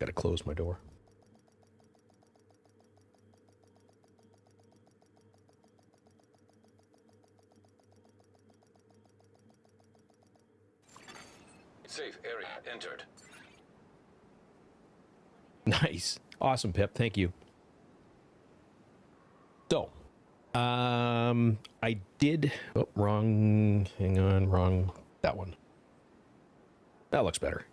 gotta close my door. Safe area entered. Nice. Awesome, Pip. Thank you. So, I did... Oh, wrong. Hang on. Wrong. That one. That looks better.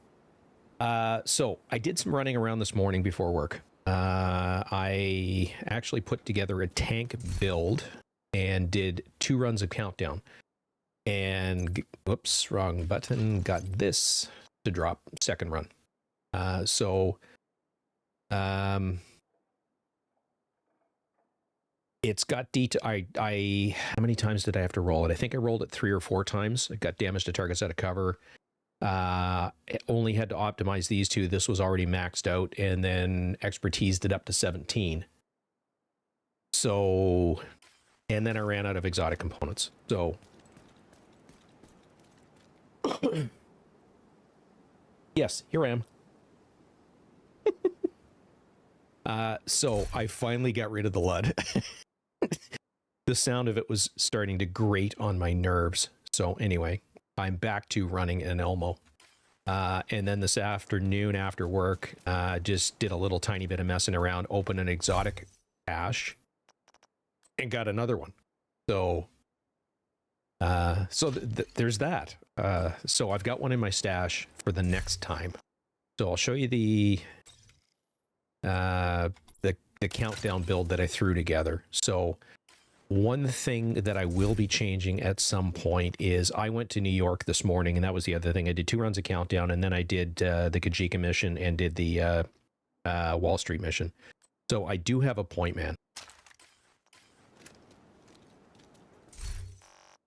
So, I did some running around this morning before work. I actually put together a tank build and did 2 runs of Countdown. And, whoops, wrong button. Got this to drop second run. It's got I how many times did I have to roll it? I think I rolled it 3 or 4 times. It got damage to targets out of cover. Only had to optimize these 2. This was already maxed out, and then expertised it up to 17. So, and then I ran out of exotic components. So, yes, here I am. So I finally got rid of the LUD. The sound of it was starting to grate on my nerves. So anyway, I'm back to running an Elmo. And then this afternoon after work, just did a little tiny bit of messing around, opened an exotic cache, and got another one. So, there's that. So I've got one in my stash for the next time. So I'll show you the countdown build that I threw together. So one thing that I will be changing at some point is I went to New York this morning, and that was the other thing. I did 2 runs of Countdown, and then I did the Kajika mission and did the Wall Street mission. So I do have a point man.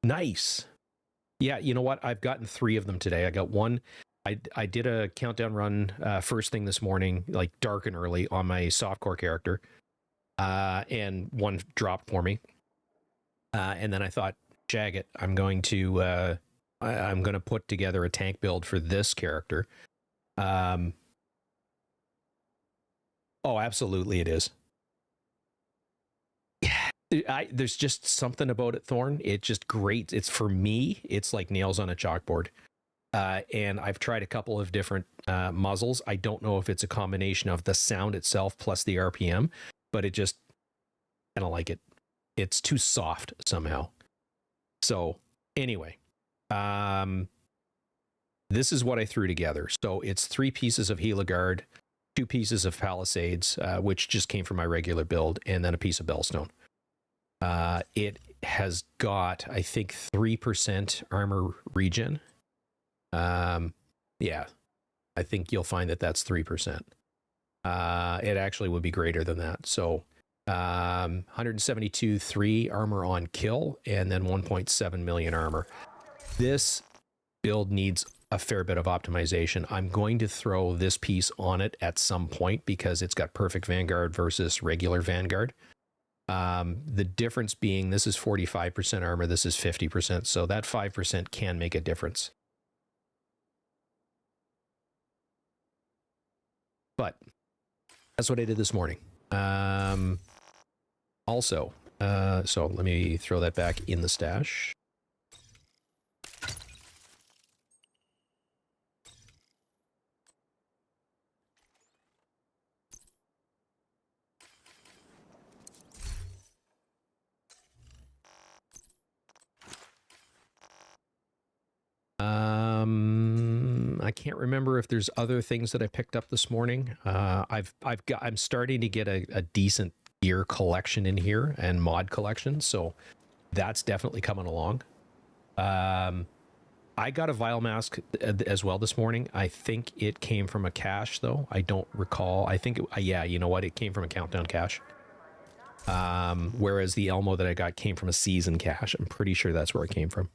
Nice. Yeah, you know what? I've gotten 3 of them today. I got one. I did a Countdown run first thing this morning, like dark and early, on my softcore character, and one dropped for me. And then I thought, jag it, I'm going to put together a tank build for this character. Oh, absolutely, it is. There's just something about it, Thorn. It's just great. It's, for me, it's like nails on a chalkboard. And I've tried a couple of different muzzles. I don't know if it's a combination of the sound itself plus the RPM, but I don't like it. It's too soft somehow. So anyway, this is what I threw together. So it's 3 pieces of Helagard, 2 pieces of Palisades, which just came from my regular build, and then a piece of Bellstone. It has got, I think, 3% armor regen. Yeah, I think you'll find that that's 3%. It actually would be greater than that. So, 172.3 armor on kill, and then 1.7 million armor. This build needs a fair bit of optimization. I'm going to throw this piece on it at some point because it's got perfect Vanguard versus regular Vanguard. The difference being this is 45% armor, this is 50%. So that 5% can make a difference. But that's what I did this morning. Also, so let me throw that back in the stash. I can't remember if there's other things that I picked up this morning. I'm starting to get a decent gear collection in here and mod collection, so that's definitely coming along. I got a vial mask as well this morning. I think it came from a cache, though. I don't recall. I think, yeah, you know what? It came from a Countdown cache. Whereas the Elmo that I got came from a season cache. I'm pretty sure that's where it came from.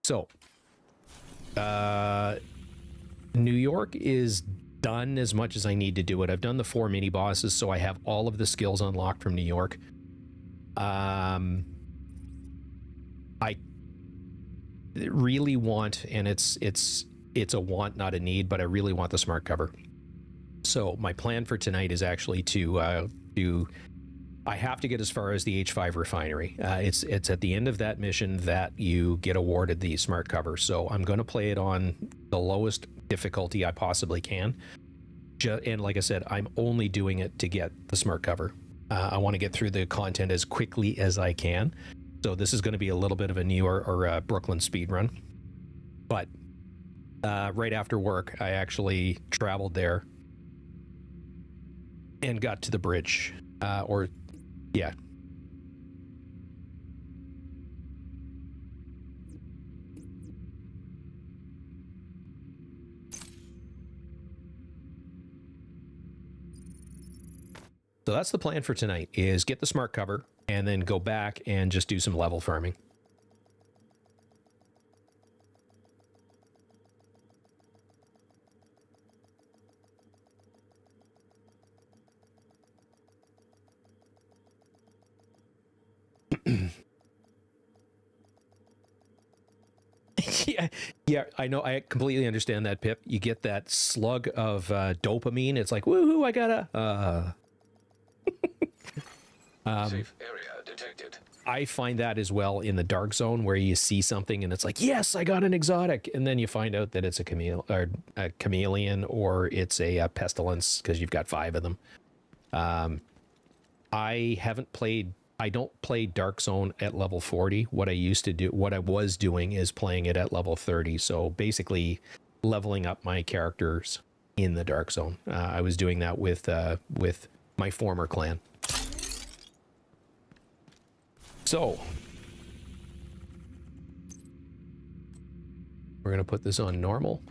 So, New York is done as much as I need to do it. I've done the 4 mini bosses, so I have all of the skills unlocked from New York. I really want, and it's a want, not a need, but I really want the smart cover. So my plan for tonight is actually to I have to get as far as the H5 refinery. It's at the end of that mission that you get awarded the smart cover. So I'm going to play it on the lowest difficulty I possibly can. And like I said, I'm only doing it to get the smart cover. I want to get through the content as quickly as I can. So this is going to be a little bit of a New York or Brooklyn speed run. But right after work, I actually traveled there and got to the bridge. Yeah. So that's the plan for tonight, is get the smart cover and then go back and just do some level farming. Yeah, I know. I completely understand that, Pip. You get that slug of dopamine. It's like, woohoo, I gotta... Safe area detected. I find that as well in the dark zone, where you see something and it's like, yes, I got an exotic, and then you find out that it's a chameleon or it's a pestilence because you've got 5 of them. I don't play Dark Zone at level 40. What I was doing is playing it at level 30. So basically leveling up my characters in the Dark Zone. I was doing that with my former clan. So we're going to put this on normal.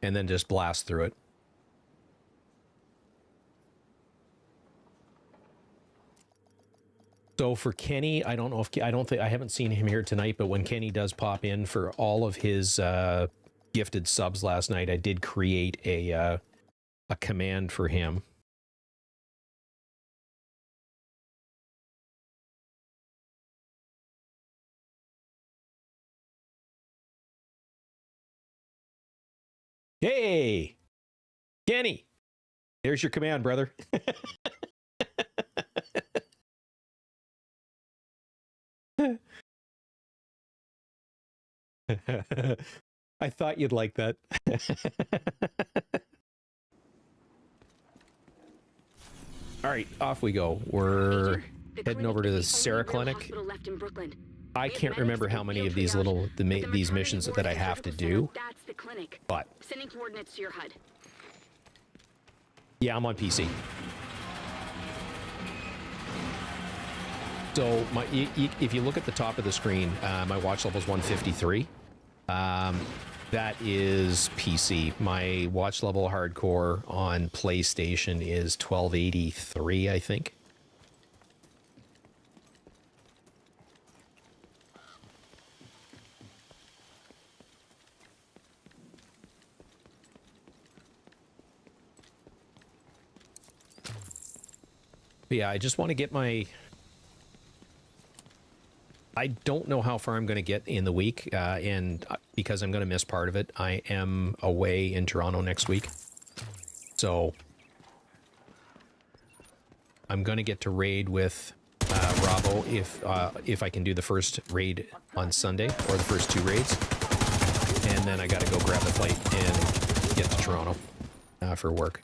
And then just blast through it. So for Kenny, I haven't seen him here tonight, but when Kenny does pop in for all of his gifted subs last night, I did create a command for him. Hey, Kenny, there's your command, brother. I thought you'd like that. All right, off we go. We're heading over to the Sarah Clinic. I can't remember how many of these these missions that I have to do. That's the clinic. But sending coordinates to your HUD. Yeah, I'm on PC. So if you look at the top of the screen, my watch level is 153. That is PC. My watch level hardcore on PlayStation is 1283, I think. But yeah, I just want to get my... I don't know how far I'm going to get in the week, and because I'm going to miss part of it, I am away in Toronto next week. So I'm going to get to raid with Rabo if I can do the first raid on Sunday, or the first 2 raids. And then I got to go grab a flight and get to Toronto for work.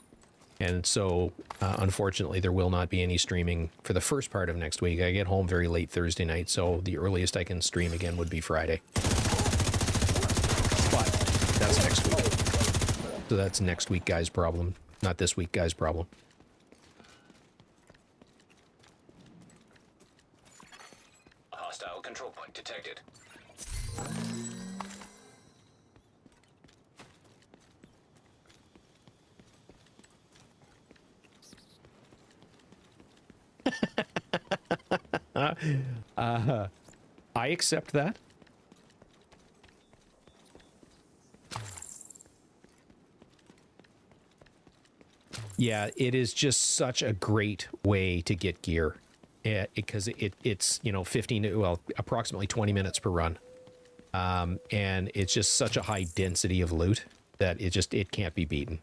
And so, unfortunately, there will not be any streaming for the first part of next week. I get home very late Thursday night, so the earliest I can stream again would be Friday. But that's next week. So that's next week, guys' problem. Not this week, guys' problem. A hostile control point detected. I accept that. Yeah, it is just such a great way to get gear, because it's, you know, approximately 20 minutes per run. And it's just such a high density of loot that it can't be beaten.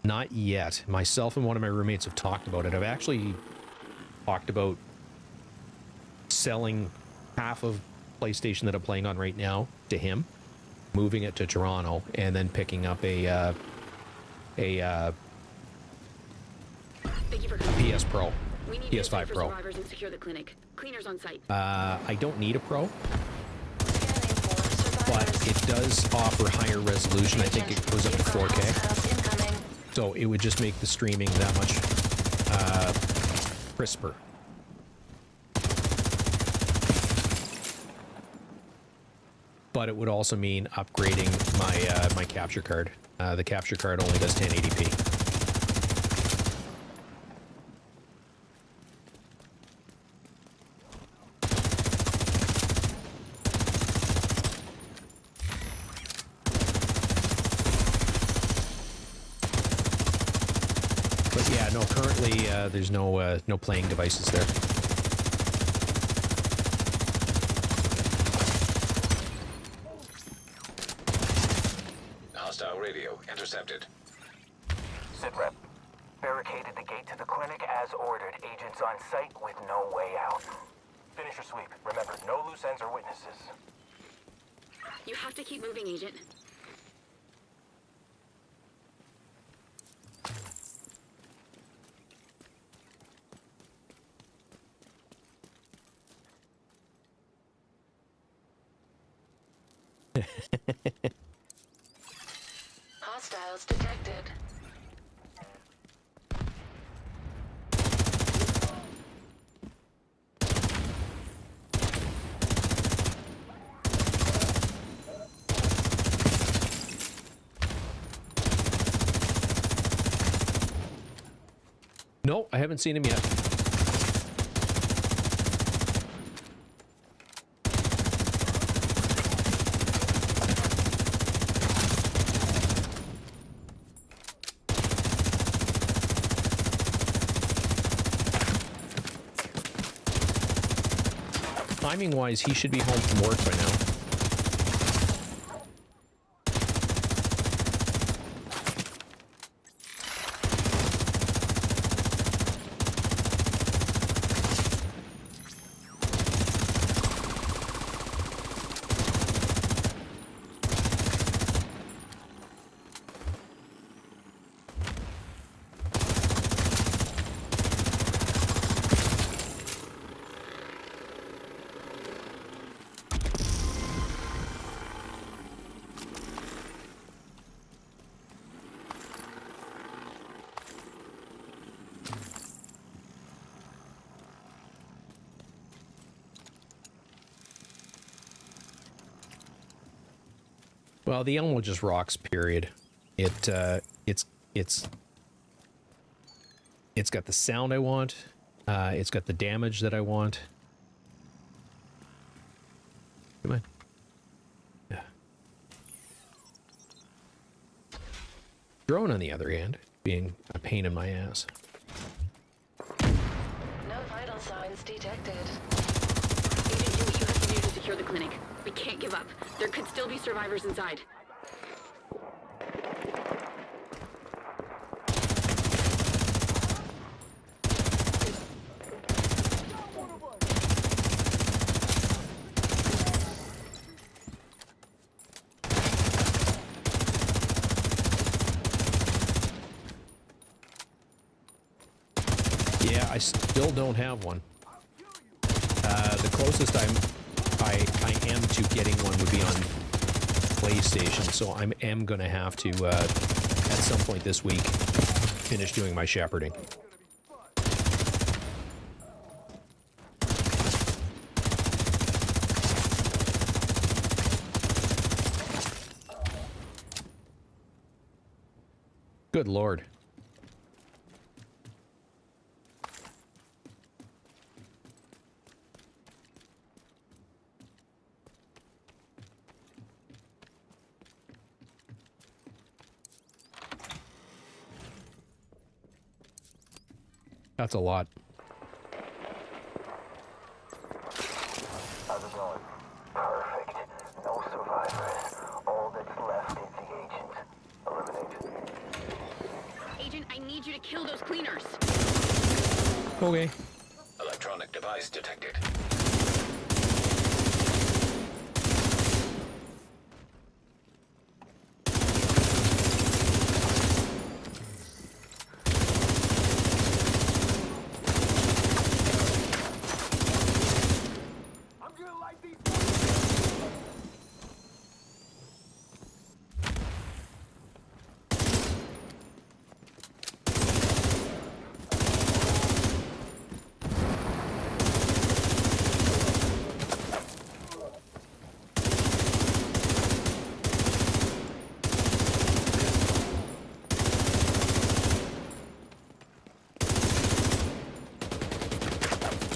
Not yet. Myself and one of my roommates have talked about it. I've actually talked about selling half of PlayStation that I'm playing on right now to him, moving it to Toronto, and then picking up a Thank you for coming. PS Pro, We need PS5 for Pro. survivors and secure the clinic. Cleaners on site. I don't need a Pro, but it does offer higher resolution. I think it goes up to 4K. So it would just make the streaming that much crisper. But it would also mean upgrading my my capture card. The capture card only does 1080p. But yeah, no. Currently, there's no playing devices there. Hostile radio intercepted. Sitrep. Barricaded the gate to the clinic as ordered. Agents on site with no way out. Finish your sweep. Remember, no loose ends or witnesses. You have to keep moving, Agent. Hostiles detected. No, I haven't seen him yet. Timing-wise, he should be home from work by now. Well, the Elmo just rocks, period. It's got the sound I want. It's got the damage that I want. Come on. Yeah. Drone, on the other hand, being a pain in my ass. No vital signs detected. Agent, do what you have to do to secure the clinic. We can't give up. There could still be survivors inside. Yeah, I still don't have one. The closest I am to getting one would be on PlayStation, so I am going to have to, at some point this week, finish doing my shepherding. Good Lord. That's a lot. How's it going? Perfect. No survivors. All that's left is the agent. Eliminate. Agent, I need you to kill those cleaners. Okay. Electronic device detected.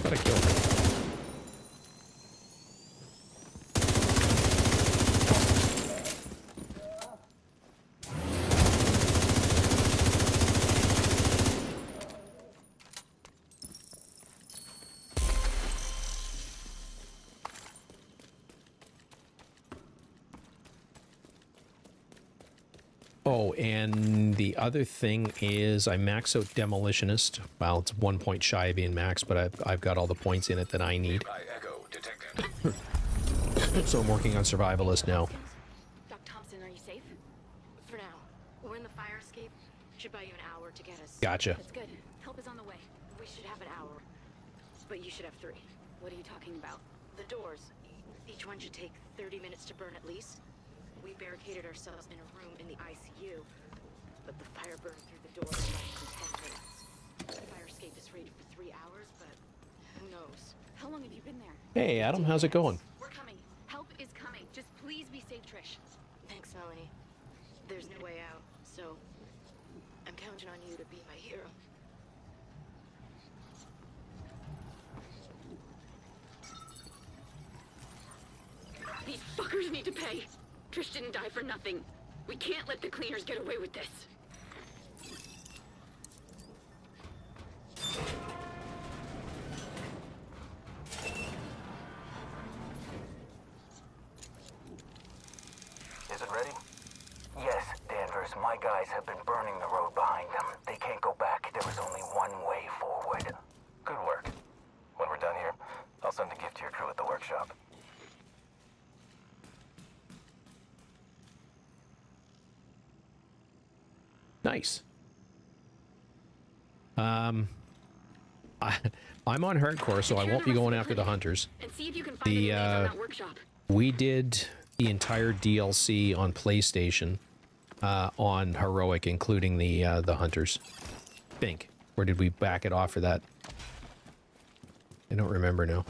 Got a kill. Oh, and the other thing is I max out Demolitionist. Well, it's 1 point shy of being max, but I've got all the points in it that I need. Nearby echo detected. So I'm working on Survivalist now. Doc Thompson, are you safe? For now. We're in the fire escape. Should buy you an hour to get us. Gotcha. That's good. Help is on the way. We should have an hour. But you should have 3. What are you talking about? The doors. Each one should take 30 minutes to burn at least. We barricaded ourselves in a room in the ICU, but the fire burned through the door in less than 10 minutes. The fire escape is rated for 3 hours, but who knows? How long have you been there? Hey, Adam, how's it going? We're coming. Help is coming. Just please be safe, Trish. Thanks, Melanie. There's no way out, so I'm counting on you to be my hero. These fuckers need to pay. Trish didn't die for nothing. We can't let the cleaners get away with this. Is it ready? Yes, Danvers. My guys have been burning the road behind them. They can't go back. There is only one way forward. Good work. When we're done here, I'll send a gift to your crew at the workshop. Nice. I'm on hardcore, so I won't be going after the hunters. And see if you can find The, any leads on that workshop. We did the entire DLC on PlayStation on Heroic, including the hunters. Think. Or did we back it off for that? I don't remember now.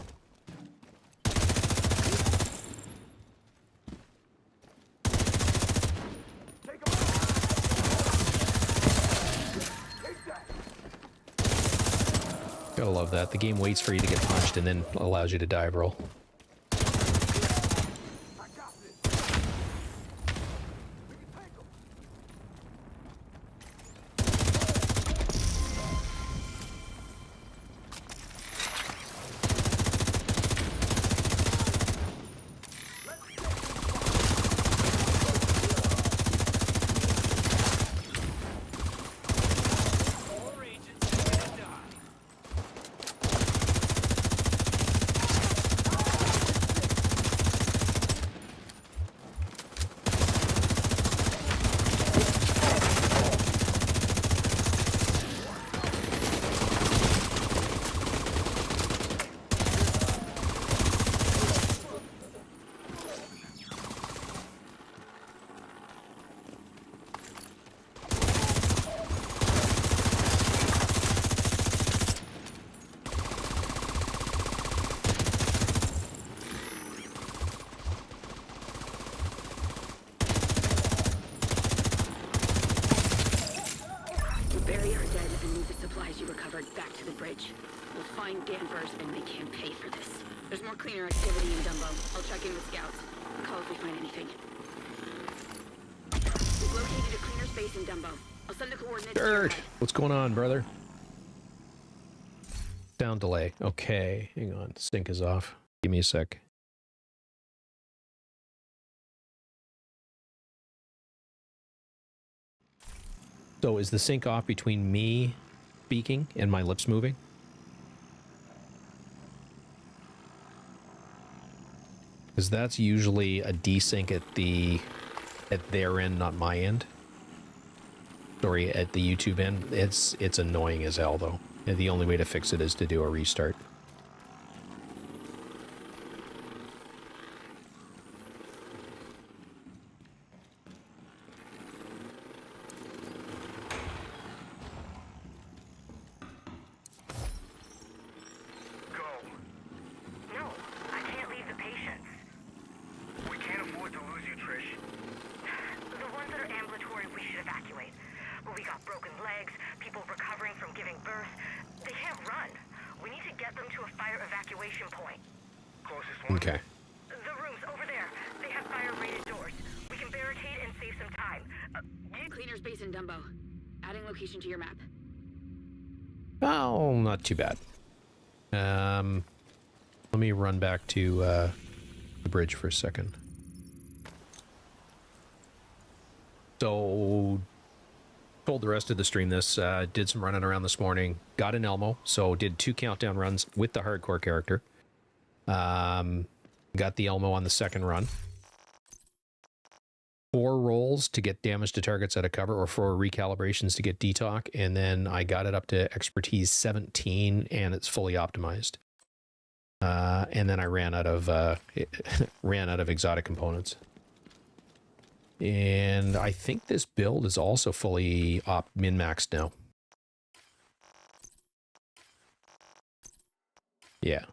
Gotta love that. The game waits for you to get punched and then allows you to dive roll. Bury our dead and move the supplies you recovered back to the bridge. We'll find Danvers and make him pay for this. There's more cleaner activity in Dumbo. I'll check in with scouts. Call if we find anything. We've located a cleaner space in Dumbo. I'll send the coordinates to your Dirt! head. What's going on, brother? Sound delay. Okay, hang on. Sync is off. Give me a sec. So is the sync off between me speaking and my lips moving? Because that's usually a desync at their end, not my end. Sorry, at the YouTube end. It's annoying as hell though. And the only way to fix it is to do a restart. Okay. The rooms over there. They have fire-rated doors. We can barricade and save some time. Cleaner's base in Dumbo. Adding location to your map. Oh, not too bad. Let me run back to the bridge for a second. So, told the rest of the stream this. Did some running around this morning. Got an Elmo. So, did 2 countdown runs with the hardcore character. Got the Elmo on the second run. 4 rolls to get damage to targets out of cover, or 4 recalibrations to get detox, and then I got it up to expertise 17, and it's fully optimized. And then I ran out of exotic components. And I think this build is also fully min-maxed now. Yeah.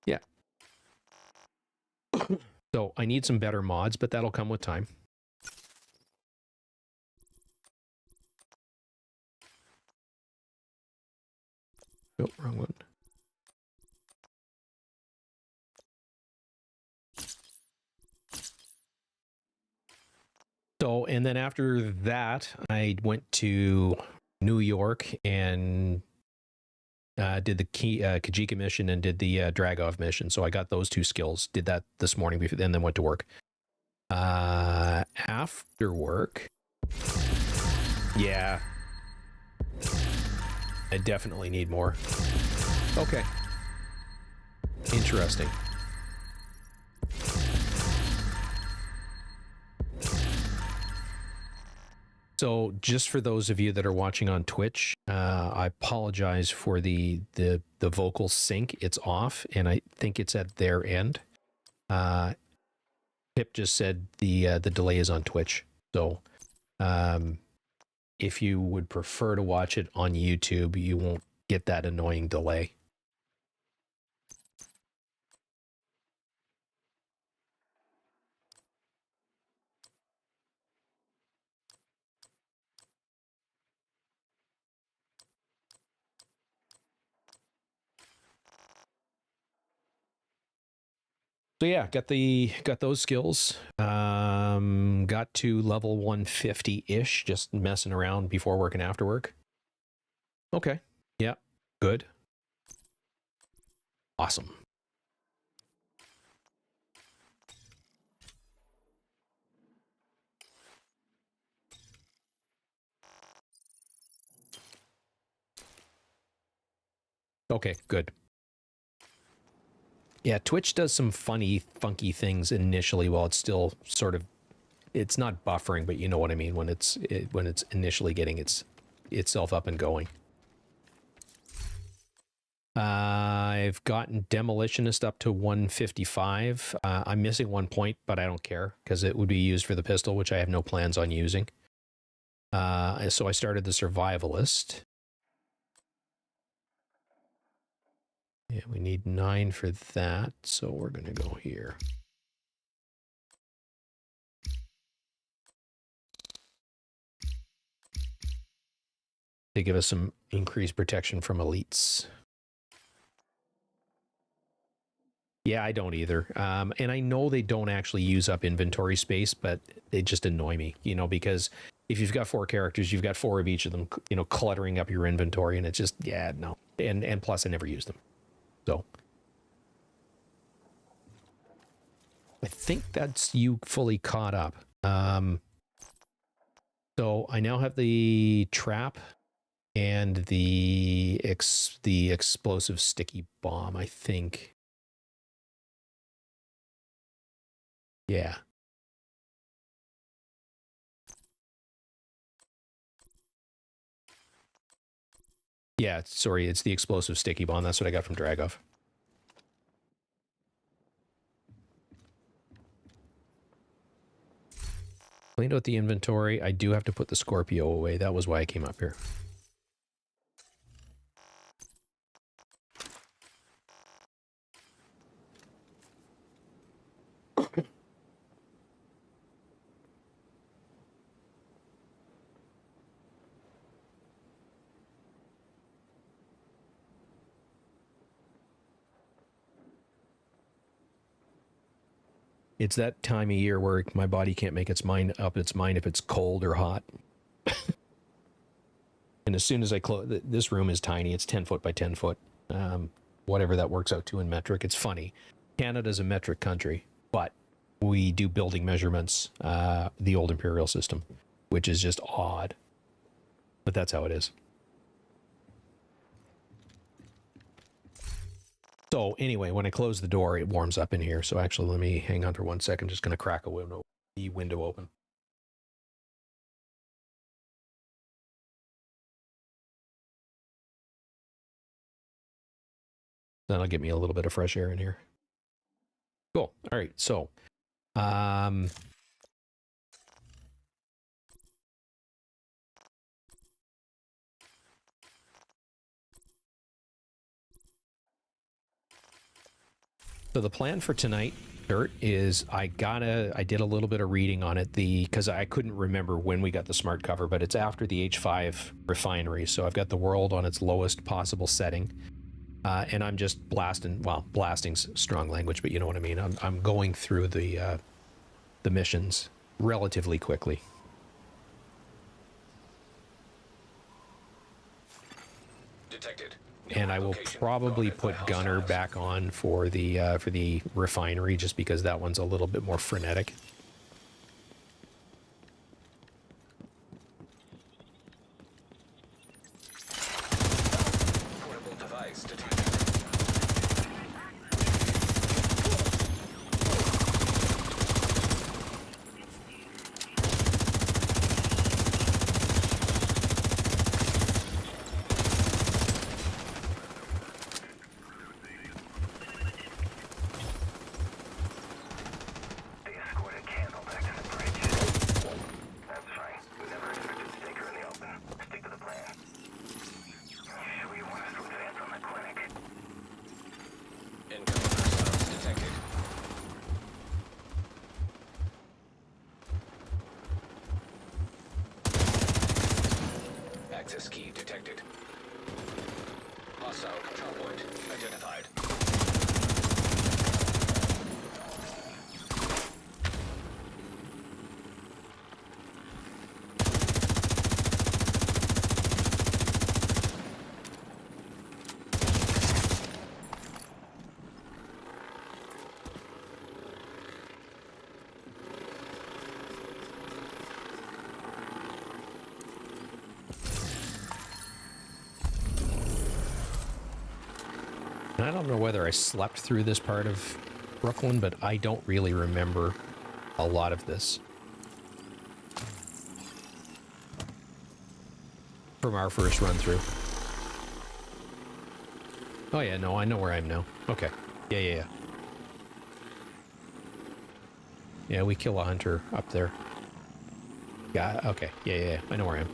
Yeah. So I need some better mods, but that'll come with time. Oh, wrong one. So, and then after that, I went to New York and did the Kajika mission and did the Dragov mission. So I got those 2 skills. Did that this morning before, and then went to work. After work, yeah, I definitely need more. Okay, interesting. So just for those of you that are watching on Twitch, I apologize for the vocal sync. It's off, and I think it's at their end. Pip just said the delay is on Twitch. So if you would prefer to watch it on YouTube, you won't get that annoying delay. So yeah, got those skills. Got to level 150-ish, just messing around before work and after work. Okay. Yeah. Good. Awesome. Okay, good. Yeah, Twitch does some funky things initially while it's still sort of, it's not buffering, but you know what I mean when it's initially getting itself up and going. I've gotten Demolitionist up to 155. I'm missing 1 point, but I don't care because it would be used for the pistol, which I have no plans on using. So I started the Survivalist. Yeah, we need 9 for that, so we're going to go here. To give us some increased protection from elites. Yeah, I don't either. And I know they don't actually use up inventory space, but they just annoy me, you know, because if you've got 4 characters, you've got 4 of each of them, you know, cluttering up your inventory, and it's just, yeah, no. And plus I never use them. So I think that's you fully caught up. So I now have the trap and the explosive sticky bomb, I think. Yeah. Yeah, sorry, it's the explosive sticky bomb. That's what I got from Dragov. Cleaned out the inventory. I do have to put the Scorpio away. That was why I came up here. It's that time of year where my body can't make its mind up its mind if it's cold or hot. And as soon as I close, this room is tiny. It's 10 foot by 10 foot. Whatever that works out to in metric. It's funny. Canada's a metric country, but we do building measurements, the old imperial system, which is just odd. But that's how it is. So anyway, when I close the door, it warms up in here. So actually, let me hang on for 1 second. Just going to crack the window open. That'll get me a little bit of fresh air in here. Cool. All right. So, so the plan for tonight, Dirt, is I did a little bit of reading on it, because I couldn't remember when we got the smart cover, but it's after the H5 refinery. So I've got the world on its lowest possible setting. And I'm just blasting, well, blasting's strong language, but you know what I mean. I'm going through the missions relatively quickly. Detected. And I will probably put Gunner back on for the refinery, just because that one's a little bit more frenetic. Portable device detected. Access key detected. Hostile control point identified. And I don't know whether I slept through this part of Brooklyn, but I don't really remember a lot of this from our first run through. Oh yeah, no, I know where I am now. Okay. Yeah. Yeah, we kill a hunter up there. Yeah, okay. Yeah. I know where I am.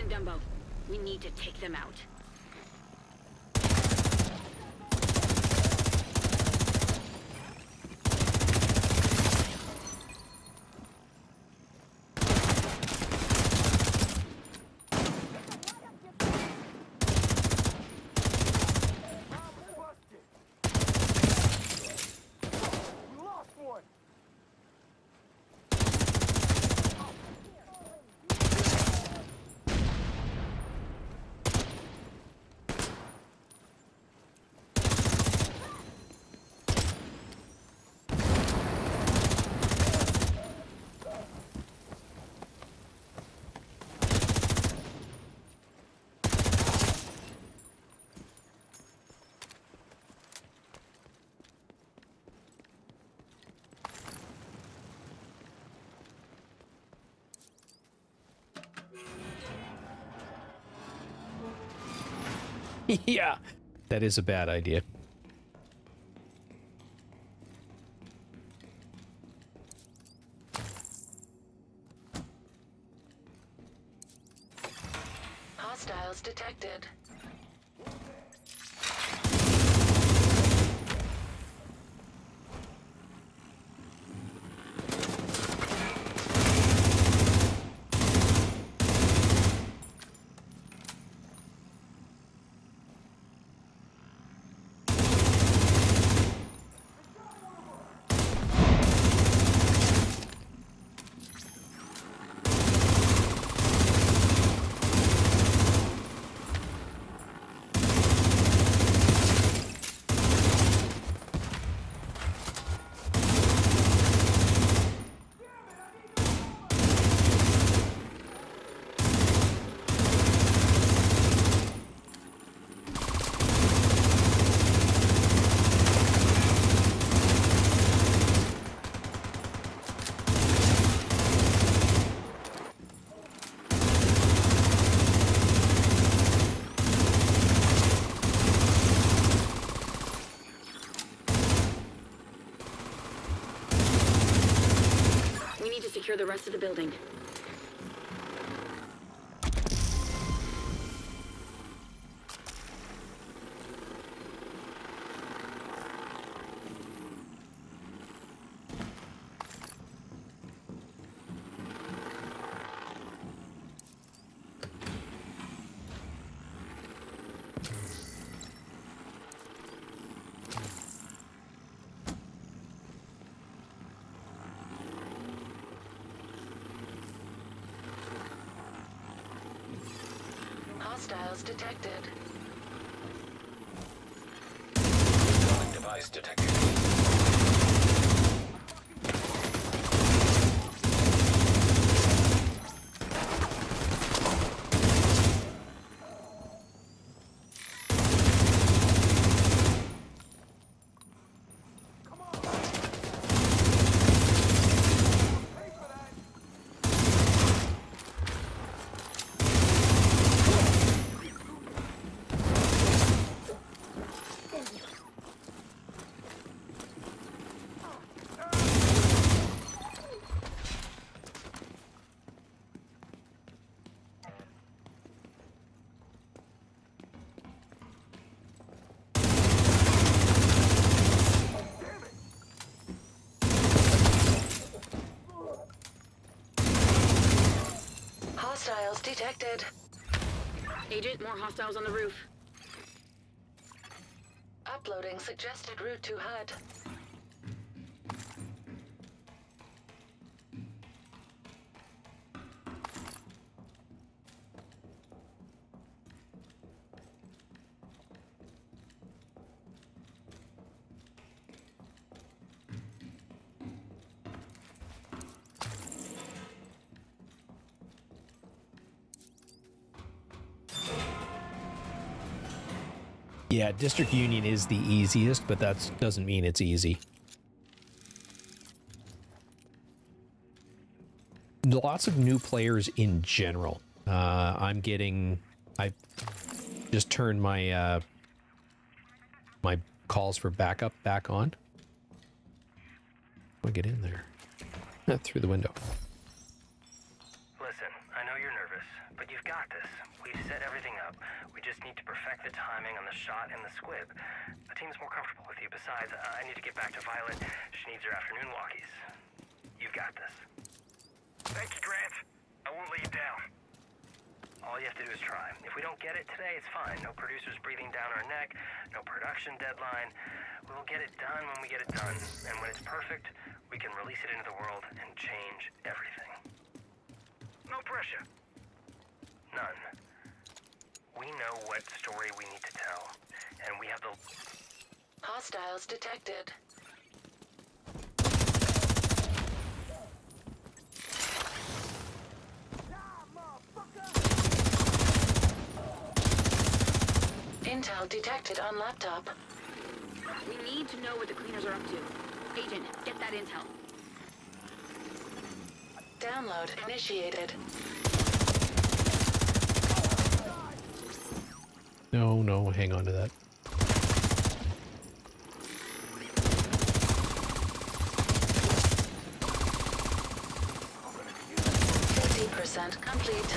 Find Dumbo. We need to take them out. Yeah, that is a bad idea. Hostiles detected. Secure the rest of the building. Hostiles detected. Incoming device detected. Hostiles detected. Agent, more hostiles on the roof. Uploading suggested route to HUD. Yeah, District Union is the easiest, but that doesn't mean it's easy. Lots of new players in general. I just turned my my calls for backup back on. I'll get in there. Through the window. Listen, I know you're nervous, but you've got this. set everything up. We just need to perfect the timing on the shot and the squib. The team's more comfortable with you. Besides, I need to get back to Violet. She needs her afternoon walkies. You've got this. Thank you, Grant. I won't let you down. All you have to do is try. If we don't get it today, it's fine. No producers breathing down our neck, no production deadline. We'll get it done when we get it done. And when it's perfect, we can release it into the world and change everything. No pressure. None. We know what story we need to tell, and we have the... Hostiles detected. Intel detected on laptop. We need to know what the cleaners are up to. Agent, get that intel. Download initiated. No, hang on to that. 50% complete.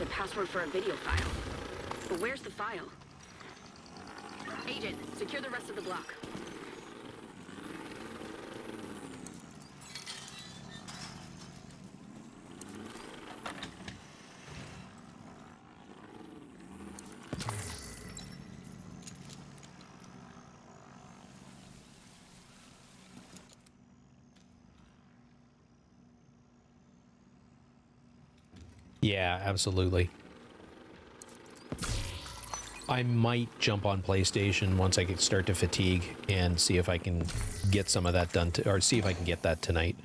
Password for a video file. But where's the file? Agent, secure the rest of the block. Yeah, absolutely. I might jump on PlayStation once I start to fatigue and see if I can get some of that done, or see if I can get that tonight.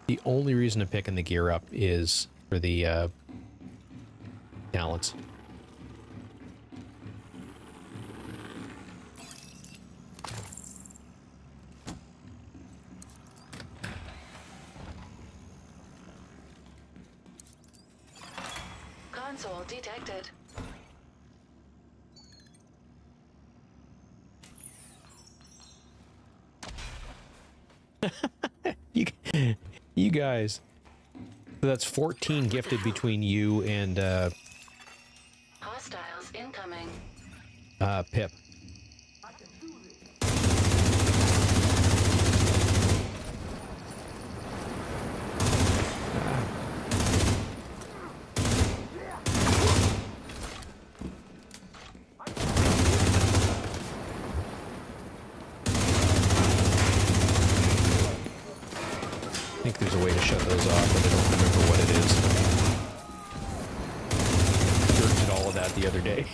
The only reason I'm picking the gear up is for the talents. Console detected. You guys. So that's 14 gifted between you and Hostiles incoming. Pip. I think there's a way to shut those off, but I don't remember what it is. Dirk did all of that the other day.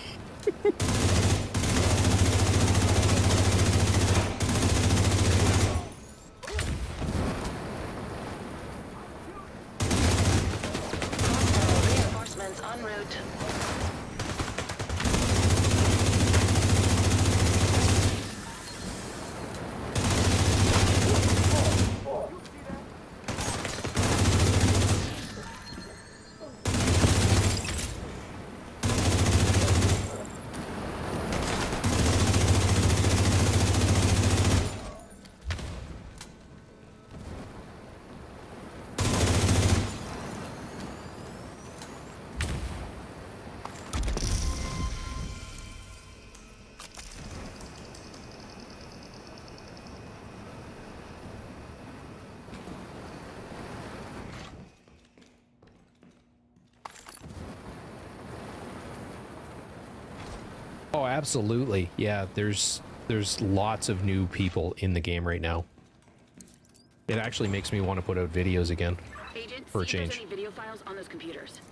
Hostile reinforcements en route. Oh, absolutely. Yeah, there's lots of new people in the game right now. It actually makes me want to put out videos again. Agent, For a see if there's change. any video files on those computers.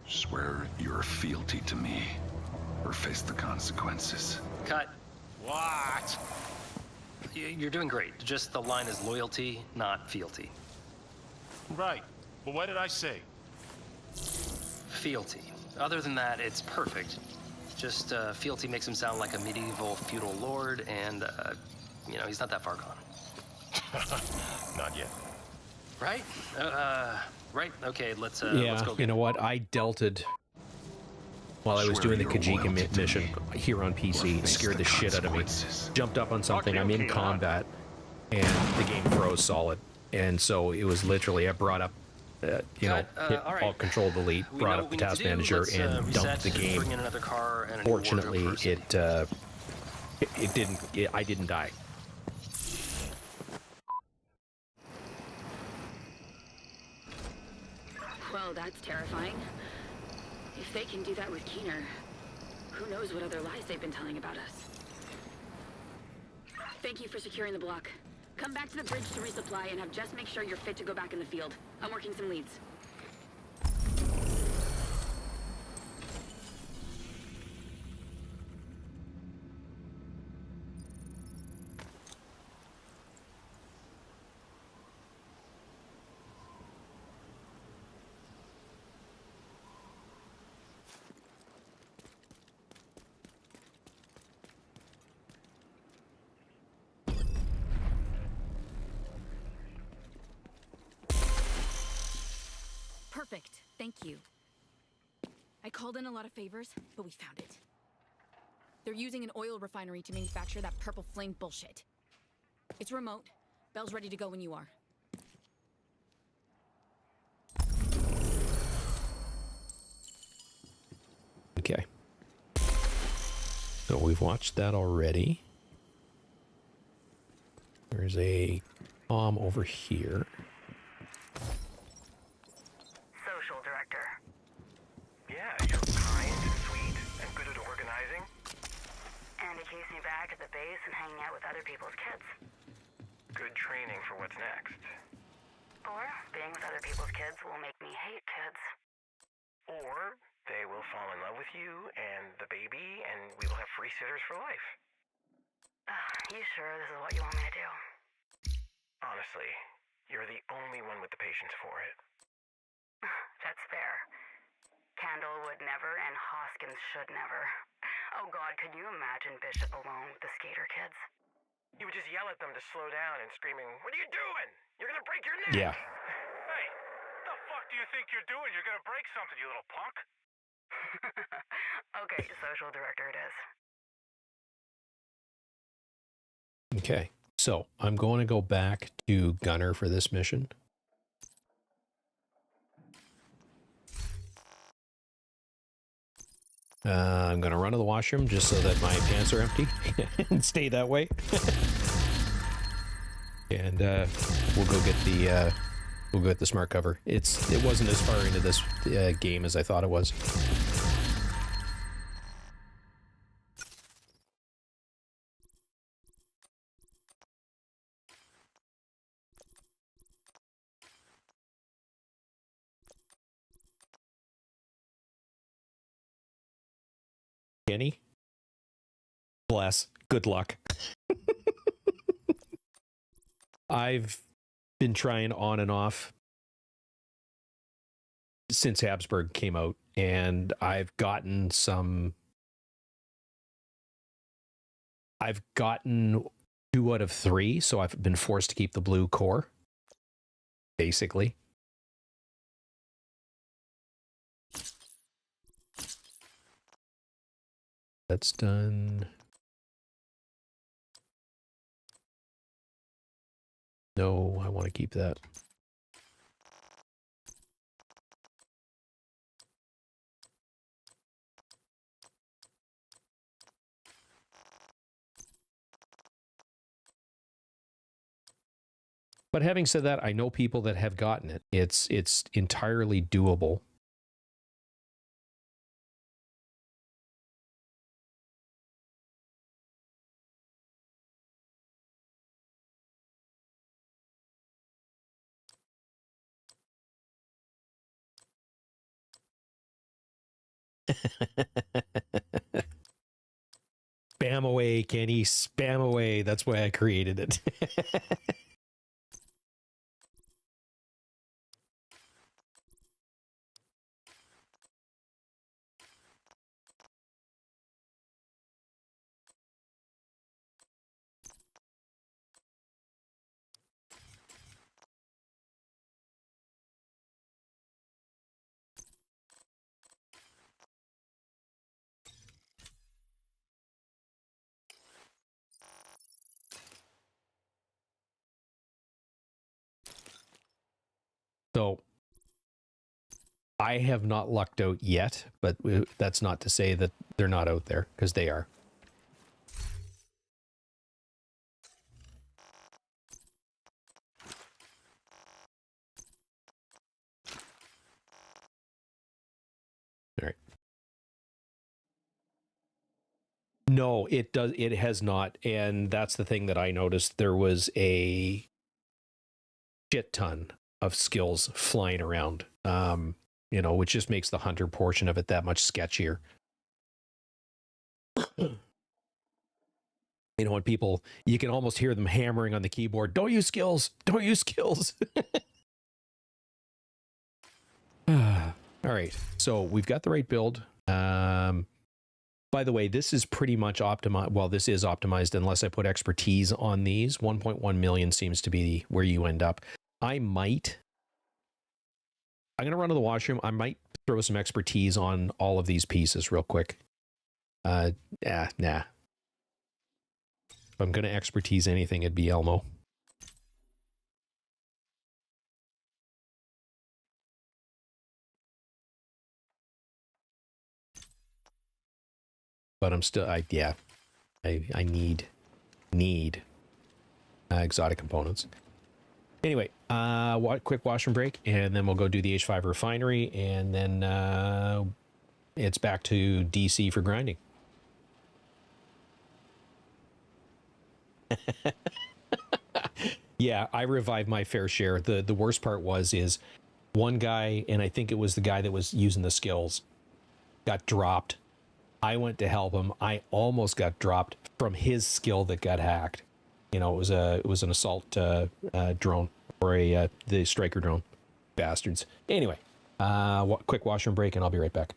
Swear your fealty to me, or face the consequences. Cut. What? You're doing great. Just the line is loyalty, not fealty. Right. But what did I say? Fealty. Other than that, it's perfect. Just fealty makes him sound like a medieval feudal lord, and you know, he's not that far gone. Not yet. Right? Right. Okay. Let's Yeah, go. you know what? I delted while I was Swear doing the your Kajika loyalty to mission me. here on PC. It scared the shit out of me. consequences. Jumped up on something. I'm in combat, and the game froze solid. And so it was literally, I brought up, you know, hit all right. alt control delete, We brought know up what the we need task to do. manager, Let's, and reset, dumped the game. Bring in another car and a new Fortunately, wardrobe person. I didn't die. Well, that's terrifying. If they can do that with Keener, who knows what other lies they've been telling about us. Thank you for securing the block. Come back to the bridge to resupply and have Jess make sure you're fit to go back in the field. I'm working some leads. Perfect. Thank you. I called in a lot of favors, but we found it. They're using an oil refinery to manufacture that purple flame bullshit. It's remote. Bell's ready to go when you are. Okay. So we've watched that already. There's a bomb over here. Social director. Yeah, you're kind, sweet, and good at organizing. And it keeps me back at the base and hanging out with other people's kids. Good training for what's next. Or being with other people's kids will make me hate kids. Or they will fall in love with you and the baby, and we will have free sitters for life. You sure this is what you want me to do? Honestly, you're the only one with the patience for it. That's fair. Candle would never, and Hoskins should never. Oh God, could you imagine Bishop alone with the skater kids? You would just yell at them to slow down and screaming, "What are you doing? You're gonna break your neck!" Yeah. Hey, what the fuck do you think you're doing? You're gonna break something, you little punk. Okay, social director it is. Okay. So I'm going to go back to Gunner for this mission. I'm going to run to the washroom just so that my pants are empty and stay that way. And we'll go get the smart cover. It wasn't as far into this game as I thought it was. Kenny? Bless. Good luck. I've been trying on and off since Habsburg came out, and I've gotten 2 out of 3, so I've been forced to keep the blue core, basically. That's done. No, I want to keep that. But having said that, I know people that have gotten it. It's entirely doable. Spam away away, Kenny. Spam away. That's why I created it. So I have not lucked out yet, but that's not to say that they're not out there, because they are. All right. No, it does. It has not. And that's the thing that I noticed. There was a shit ton of skills flying around, you know, which just makes the hunter portion of it that much sketchier. You know, when people, you can almost hear them hammering on the keyboard. Don't use skills. Don't use skills. All right. So we've got the right build. By the way, this is pretty much optimized. Well, this is optimized unless I put expertise on these. 1.1 million seems to be where you end up. I'm going to run to the washroom. I might throw some expertise on all of these pieces real quick. Nah. If I'm going to expertise anything, it'd be Elmo. But I'm still, I need exotic components. Anyway, quick washroom break, and then we'll go do the H5 refinery, and then it's back to DC for grinding. Yeah, I revived my fair share. The worst part is one guy, and I think it was the guy that was using the skills, got dropped. I went to help him. I almost got dropped from his skill that got hacked. You know, it was an assault drone, or the striker drone. Bastards. Anyway, quick washroom break, and I'll be right back.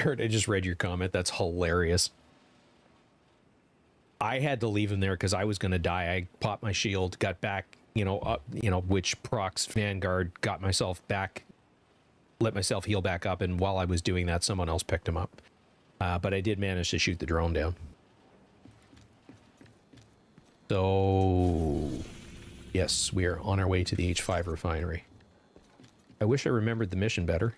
I just read your comment. That's hilarious. I had to leave him there because I was going to die. I popped my shield, got back, which procs Vanguard, got myself back, let myself heal back up, and while I was doing that, someone else picked him up. But I did manage to shoot the drone down. So, yes, we are on our way to the H5 refinery. I wish I remembered the mission better.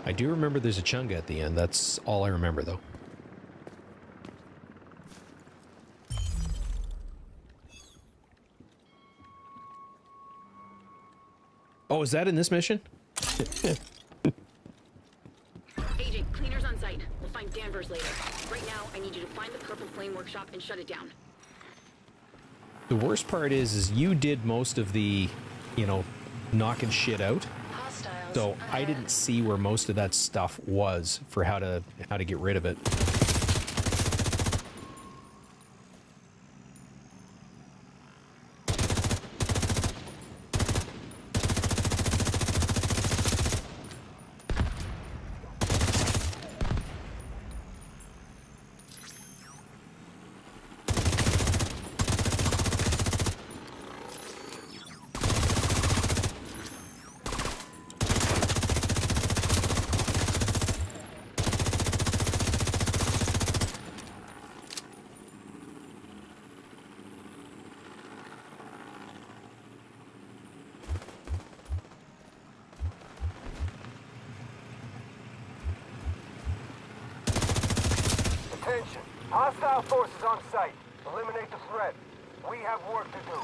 I do remember there's a chunga at the end. That's all I remember, though. Oh, is that in this mission? Agent, cleaners on site. We'll find Danvers later. Right now, I need you to find the Purple Flame workshop and shut it down. The worst part is you did most of the, you know, knocking shit out. So I didn't see where most of that stuff was for how to get rid of it. Attention! Hostile forces on site. Eliminate the threat. We have work to do.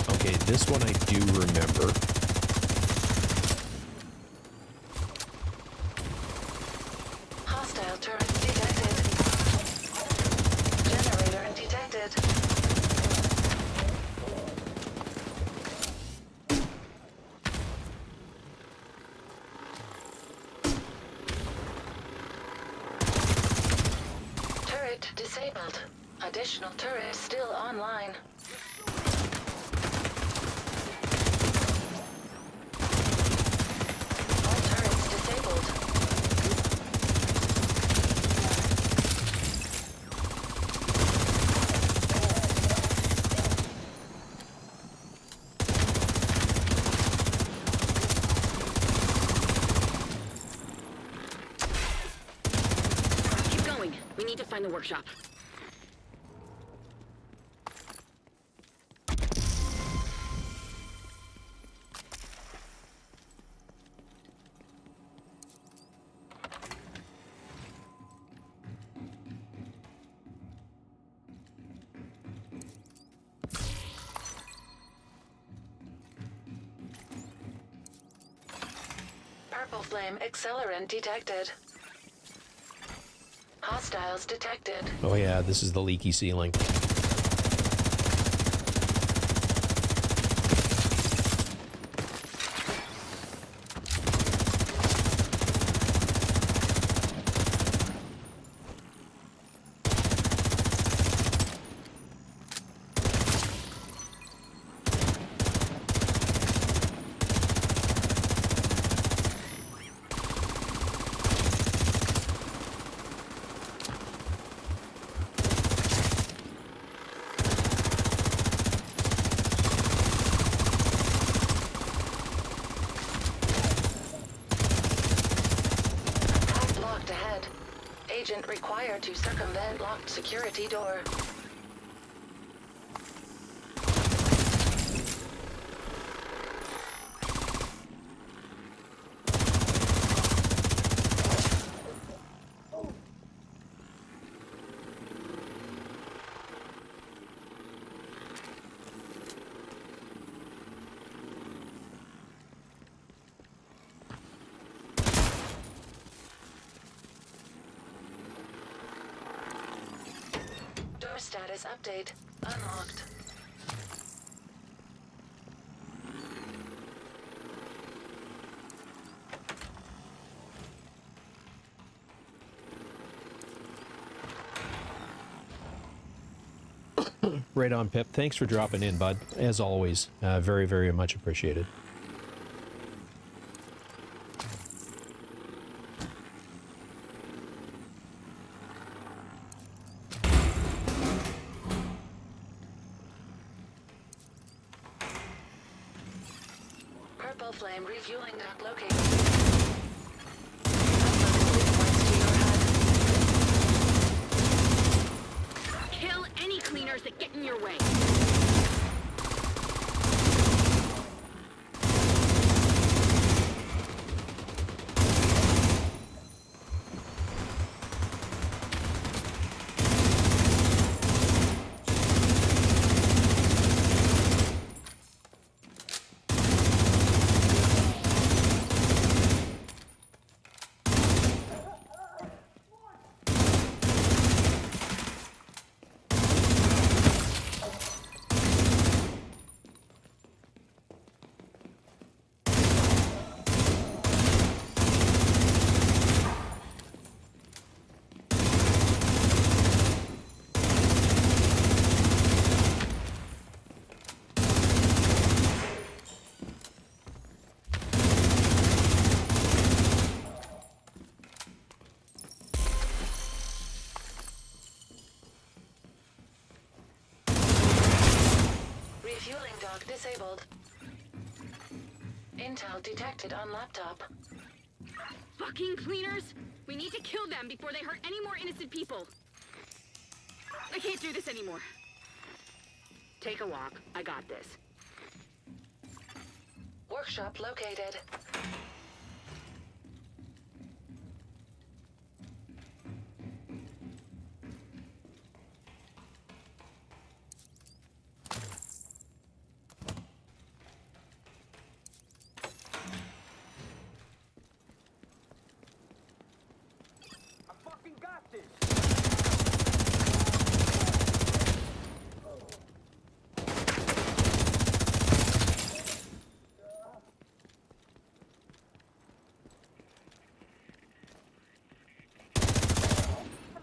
Okay, this one I do remember. Hostile turret detected. Generator detected. Turret disabled. Additional turret still online. All turrets disabled. Keep going. We need to find the workshop. Purple flame accelerant detected. Hostiles detected. Oh yeah, this is the leaky ceiling. Attack locked ahead. Agent required to circumvent locked security door. Door status update. Unlocked. Right on, Pip. Thanks for dropping in, bud. As always, very, very much appreciated. flame refueling dock located. Kill any cleaners that get in your way. Refueling dock disabled. Intel detected on laptop. Fucking cleaners! We need to kill them before they hurt any more innocent people. I can't do this anymore. Take a walk. I got this. Workshop located. I fucking got this!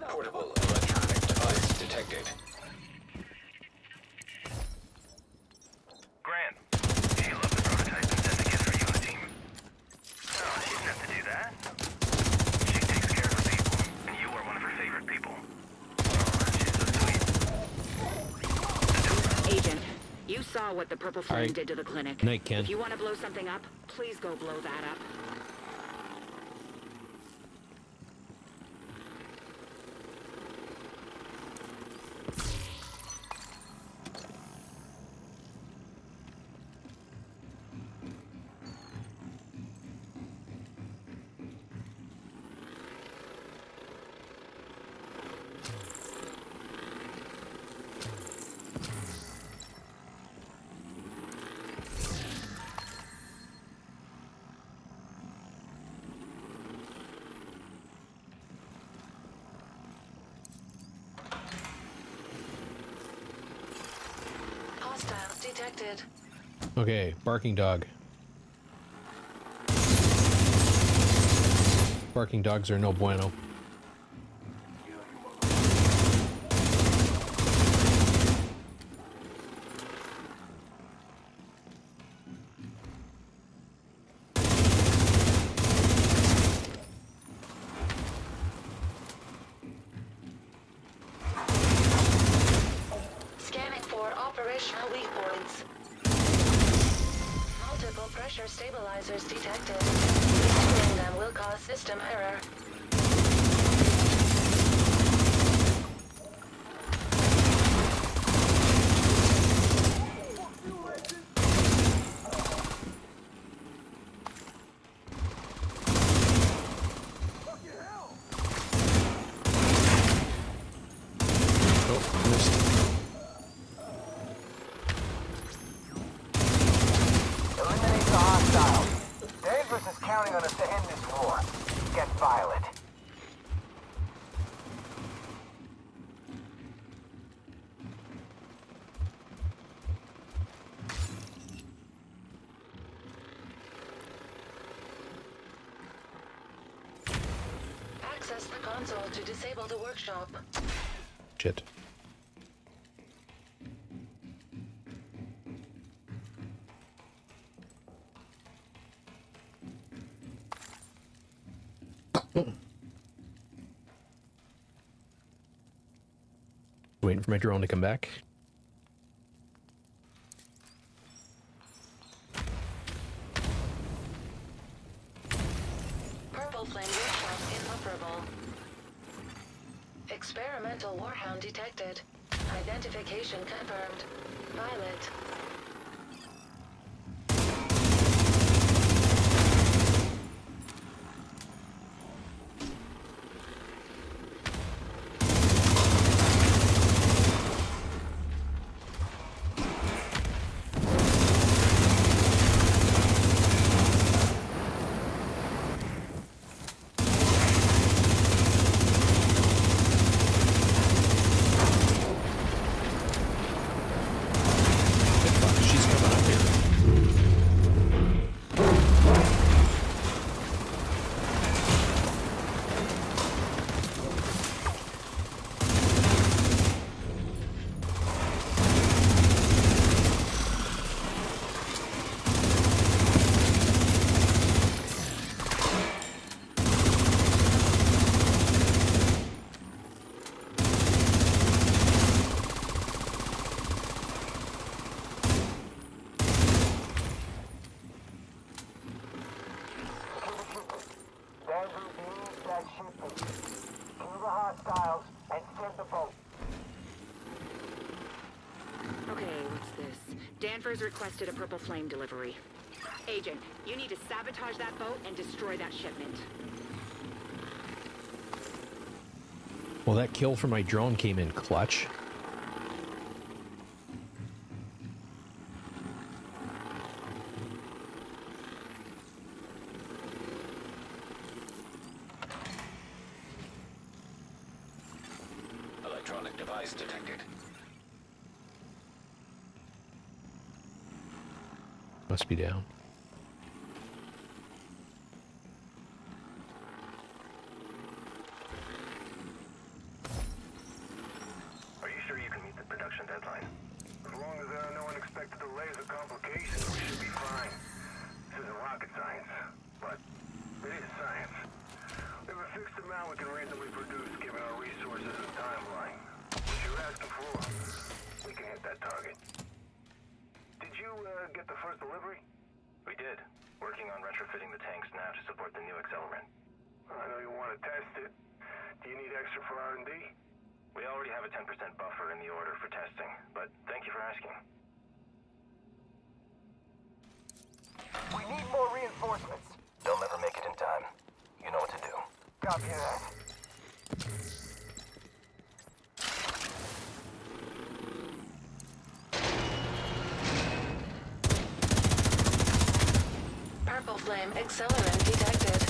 Portable electronic device detected. Grant, she loved the prototype and sent the kit for you and the team. Oh, she didn't have to do that. She takes care of her people, and you are one of her favorite people. Oh, she's so sweet. Agent, you saw what the purple flame Alright. did to the clinic. Night, Ken. If you want to blow something up, please go blow that up. Hostiles detected. Okay, barking dog. Barking dogs are no bueno. Scanning for operational weak points. Multiple pressure stabilizers detected. Refueling them will cause system error. Oh, missed. Eliminate the hostile. Danvers is counting on us to end this war. Get violent. Access the console to disable the workshop. Shit. Waiting for my drone to come back. experimental warhound detected. Identification confirmed. Violet. She's coming up here. Hostiles and send the boat. Okay, what's this? Danvers requested a purple flame delivery. Agent, you need to sabotage that boat and destroy that shipment. Well, that kill for my drone came in clutch. Electronic device detected. Must be down. Are you sure you can meet the production deadline? As long as there are no unexpected delays or complications, we should be fine. This isn't rocket science, but it is science. We have a fixed amount we can reasonably produce given our resources and timeline. What you're asking for, we can hit that target. Did you get the first delivery? We did. Working on retrofitting the tanks now to support the new accelerant. I know you want to test it. Do you need extra for R&D? We already have a 10% buffer in the order for testing, but thank you for asking. We need more reinforcements. They'll never make it in time. You know what to do. Copy that. Purple flame accelerant detected.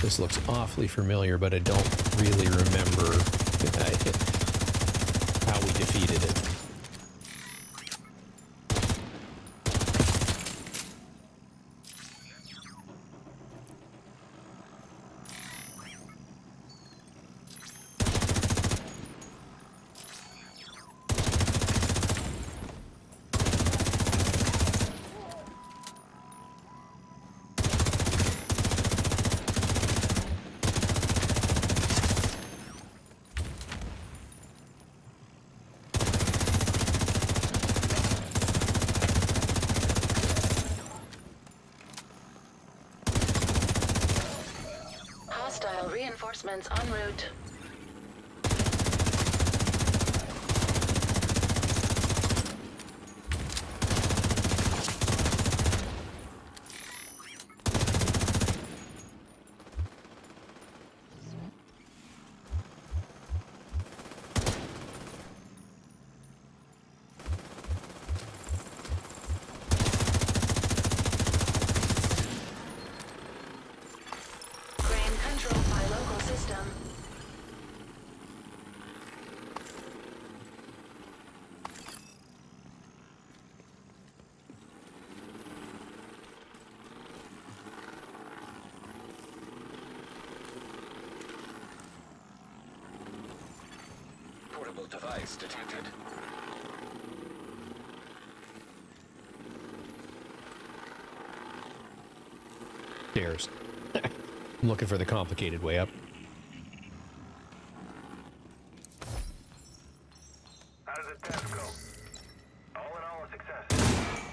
This looks awfully familiar, but I don't really remember how we defeated it. Hostile reinforcements en route. Controlled by local system. Portable device detected. Stairs. I'm looking for the complicated way up. How does the test go? All in all, a success.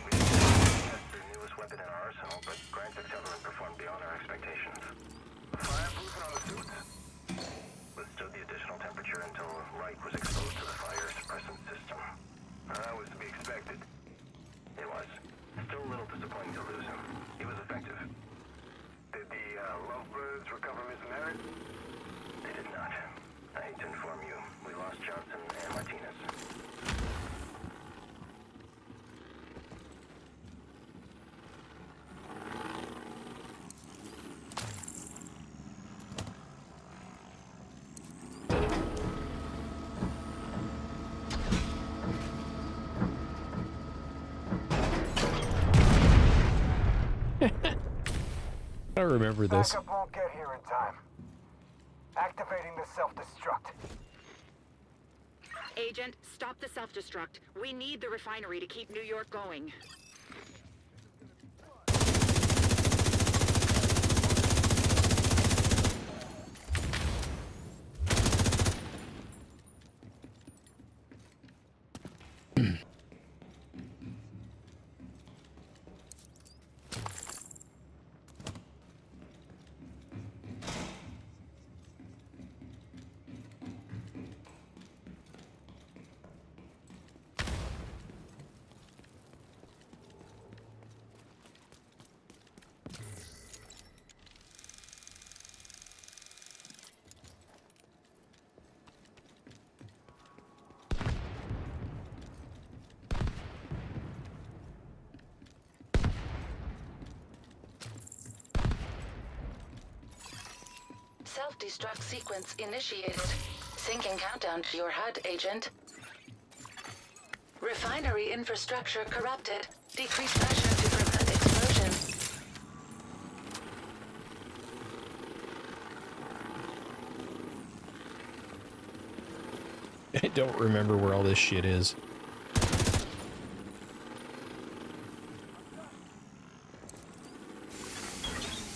We didn't test the newest weapon in our arsenal, but Grant's accelerant performed beyond our expectations. aperture until light was exposed to the fire suppressant system. That was to be expected. It was. Still a little disappointing to lose him. He was effective. Did the lovebirds recover Miss Merritt? They did not. I hate to inform you, we lost Johnson and Martinez. I remember this. Backup won't get here in time. Activating the self-destruct. Agent, stop the self-destruct. We need the refinery to keep New York going. Self-destruct sequence initiated. Syncing countdown to your HUD, Agent. Refinery infrastructure corrupted. Decrease pressure to prevent explosion. I don't remember where all this shit is.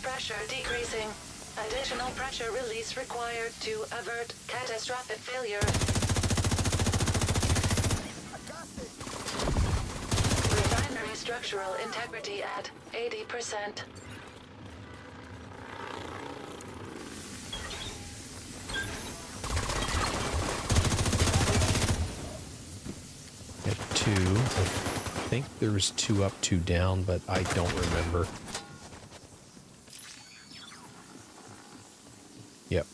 Pressure decreasing. Additional pressure release required to avert catastrophic failure. Refinery structural integrity at 80%. At 2. I think there was 2 up, 2 down, but I don't remember. Yep.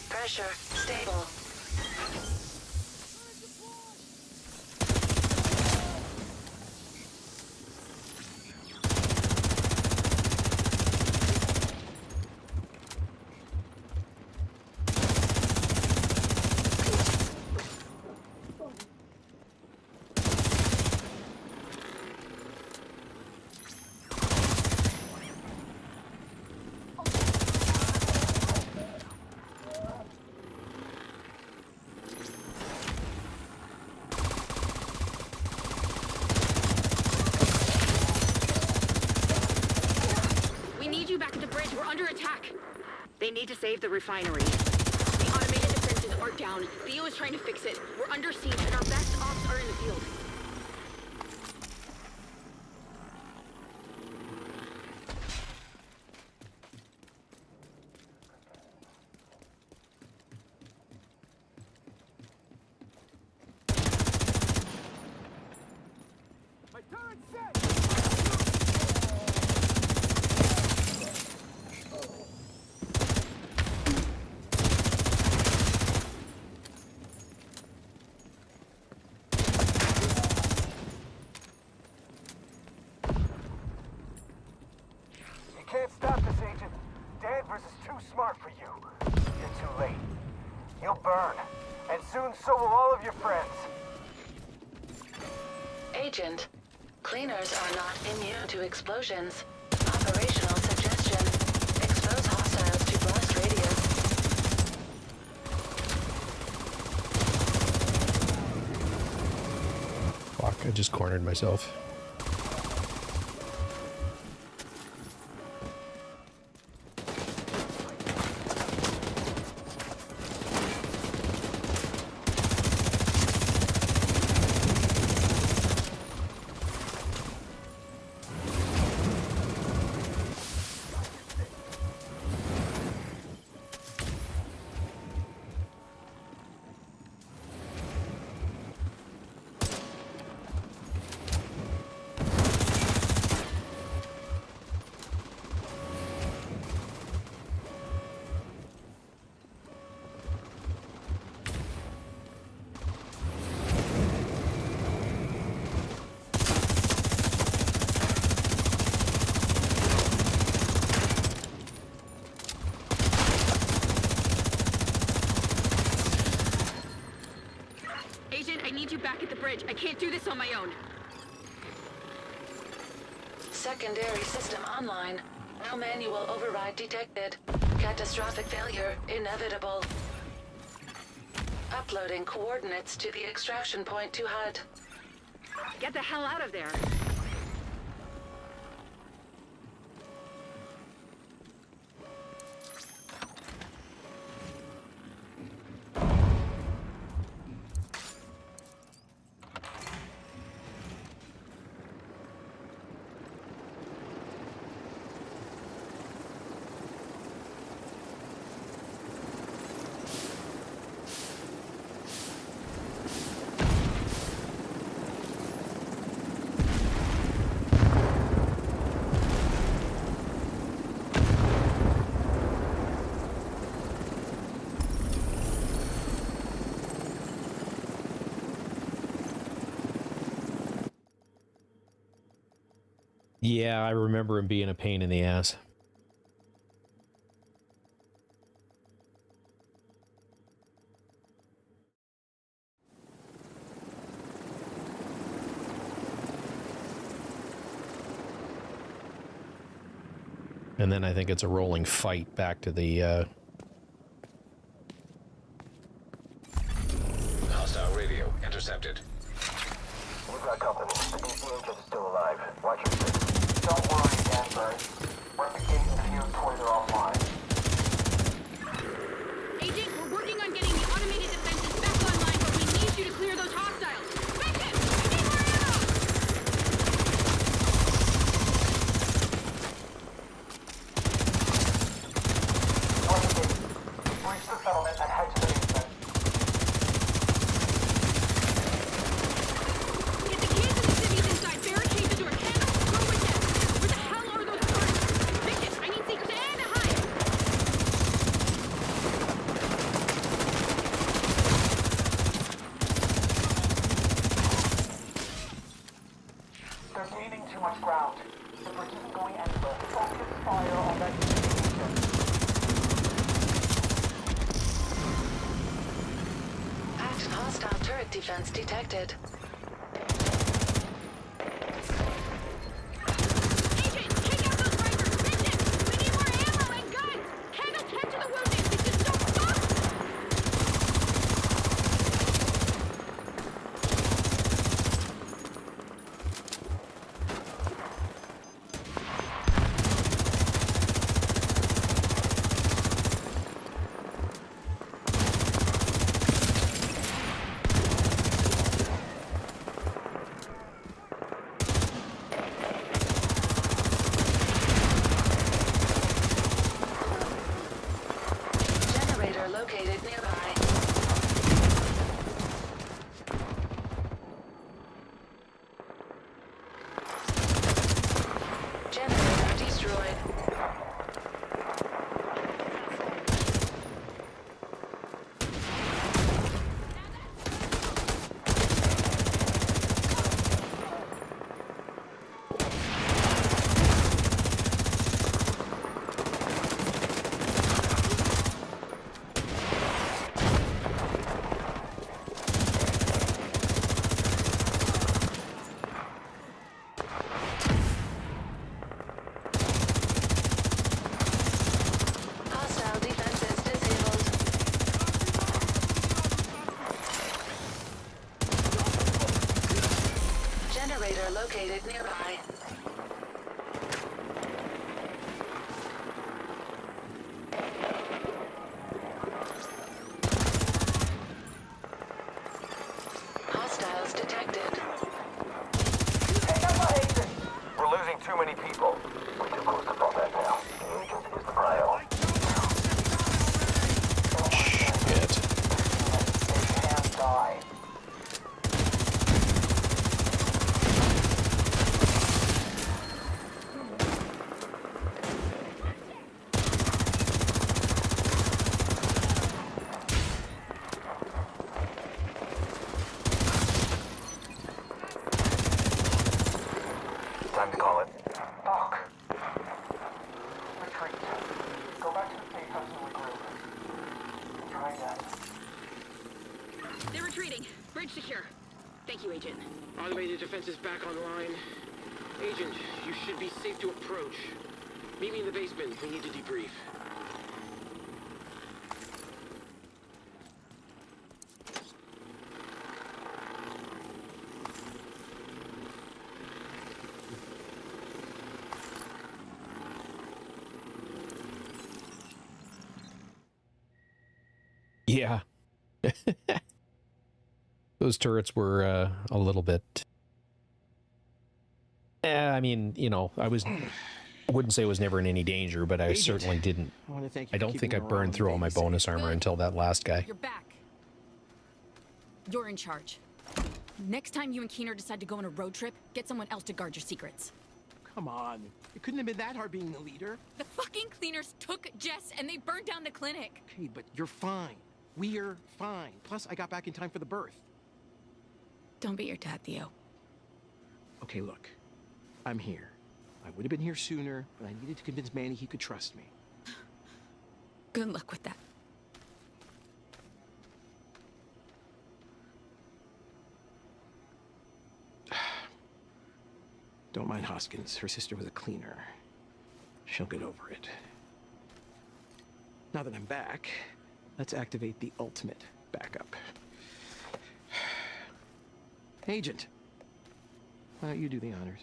Pressure stable. They need to save the refinery. The automated defenses are down. Theo is trying to fix it. We're under siege, and our best ops are in the field. Can't stop this, Agent. Danvers is too smart for you. You're too late. You'll burn. And soon so will all of your friends. Agent, cleaners are not immune to explosions. Operational suggestion. Expose hostiles to blast radius. Fuck, I just cornered myself. I can't do this on my own. Secondary system online. No manual override detected. Catastrophic failure inevitable. Uploading coordinates to the extraction point to HUD. Get the hell out of there. Yeah, I remember him being a pain in the ass. And then I think it's a rolling fight back to the, Hostile radio intercepted. We've got company. The DC agent's still alive. Watch your six. Don't worry, Danvers. We're beginning to fuse toys are offline. Agent, we're working on getting the automated defenses back online, but we need you to clear those hostiles. Vincent, we need more ammo! Reach the settlement and head to the basement. Get the kids and the civvies inside. Barricade the door. Candle, go with them. Where the hell are those doors? Vincent, I need secrets and a hide. They're gaining too much ground. The bridge isn't going anywhere. Focus fire on that DC agent. Active hostile turret defense detected. Agent, take out those rifles. Vincent, we need more ammo and guns. Candle, tend to the wounded. This is so fucked. located nearby. Hostiles detected. Hey, got my agent! We're losing too many people. We're too close to combat now. The agent is the prio. Shit. They can die. Time to call it. Doc. Retreat. Go back to the safe house and regroup. I'm trying that. They're retreating. Bridge secure. Thank you, Agent. Automated defense is back online. Agent, you should be safe to approach. Meet me in the basement. We need to debrief. Yeah. Those turrets were a little bit... I mean, you know, I wouldn't say I was never in any danger, but I certainly didn't. I don't think I burned through all my bonus armor until that last guy. You're back. You're in charge. Next time you and Keener decide to go on a road trip, get someone else to guard your secrets. Come on. It couldn't have been that hard being the leader. The fucking cleaners took Jess and they burned down the clinic. Okay, but you're fine. We're fine. Plus, I got back in time for the birth. Don't be your dad, Theo. Okay, look. I'm here. I would have been here sooner, but I needed to convince Manny he could trust me. Good luck with that. Don't mind Hoskins. Her sister was a cleaner. She'll get over it. Now that I'm back, let's activate the ultimate backup. Agent, why don't you do the honors?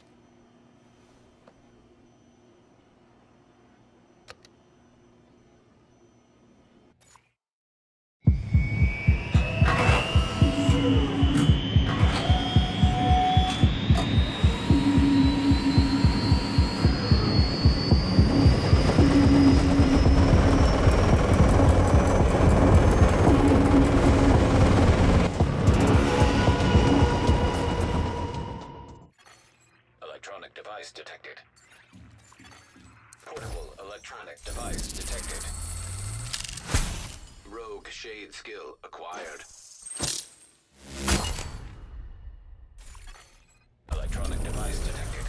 Electronic device detected. Portable electronic device detected. Rogue shade skill acquired. Electronic device detected.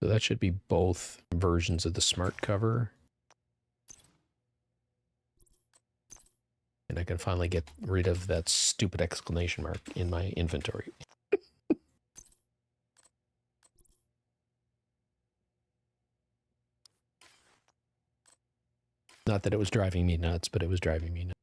So that should be both versions of the smart cover. And I can finally get rid of that stupid exclamation mark in my inventory. Not that it was driving me nuts, but it was driving me nuts.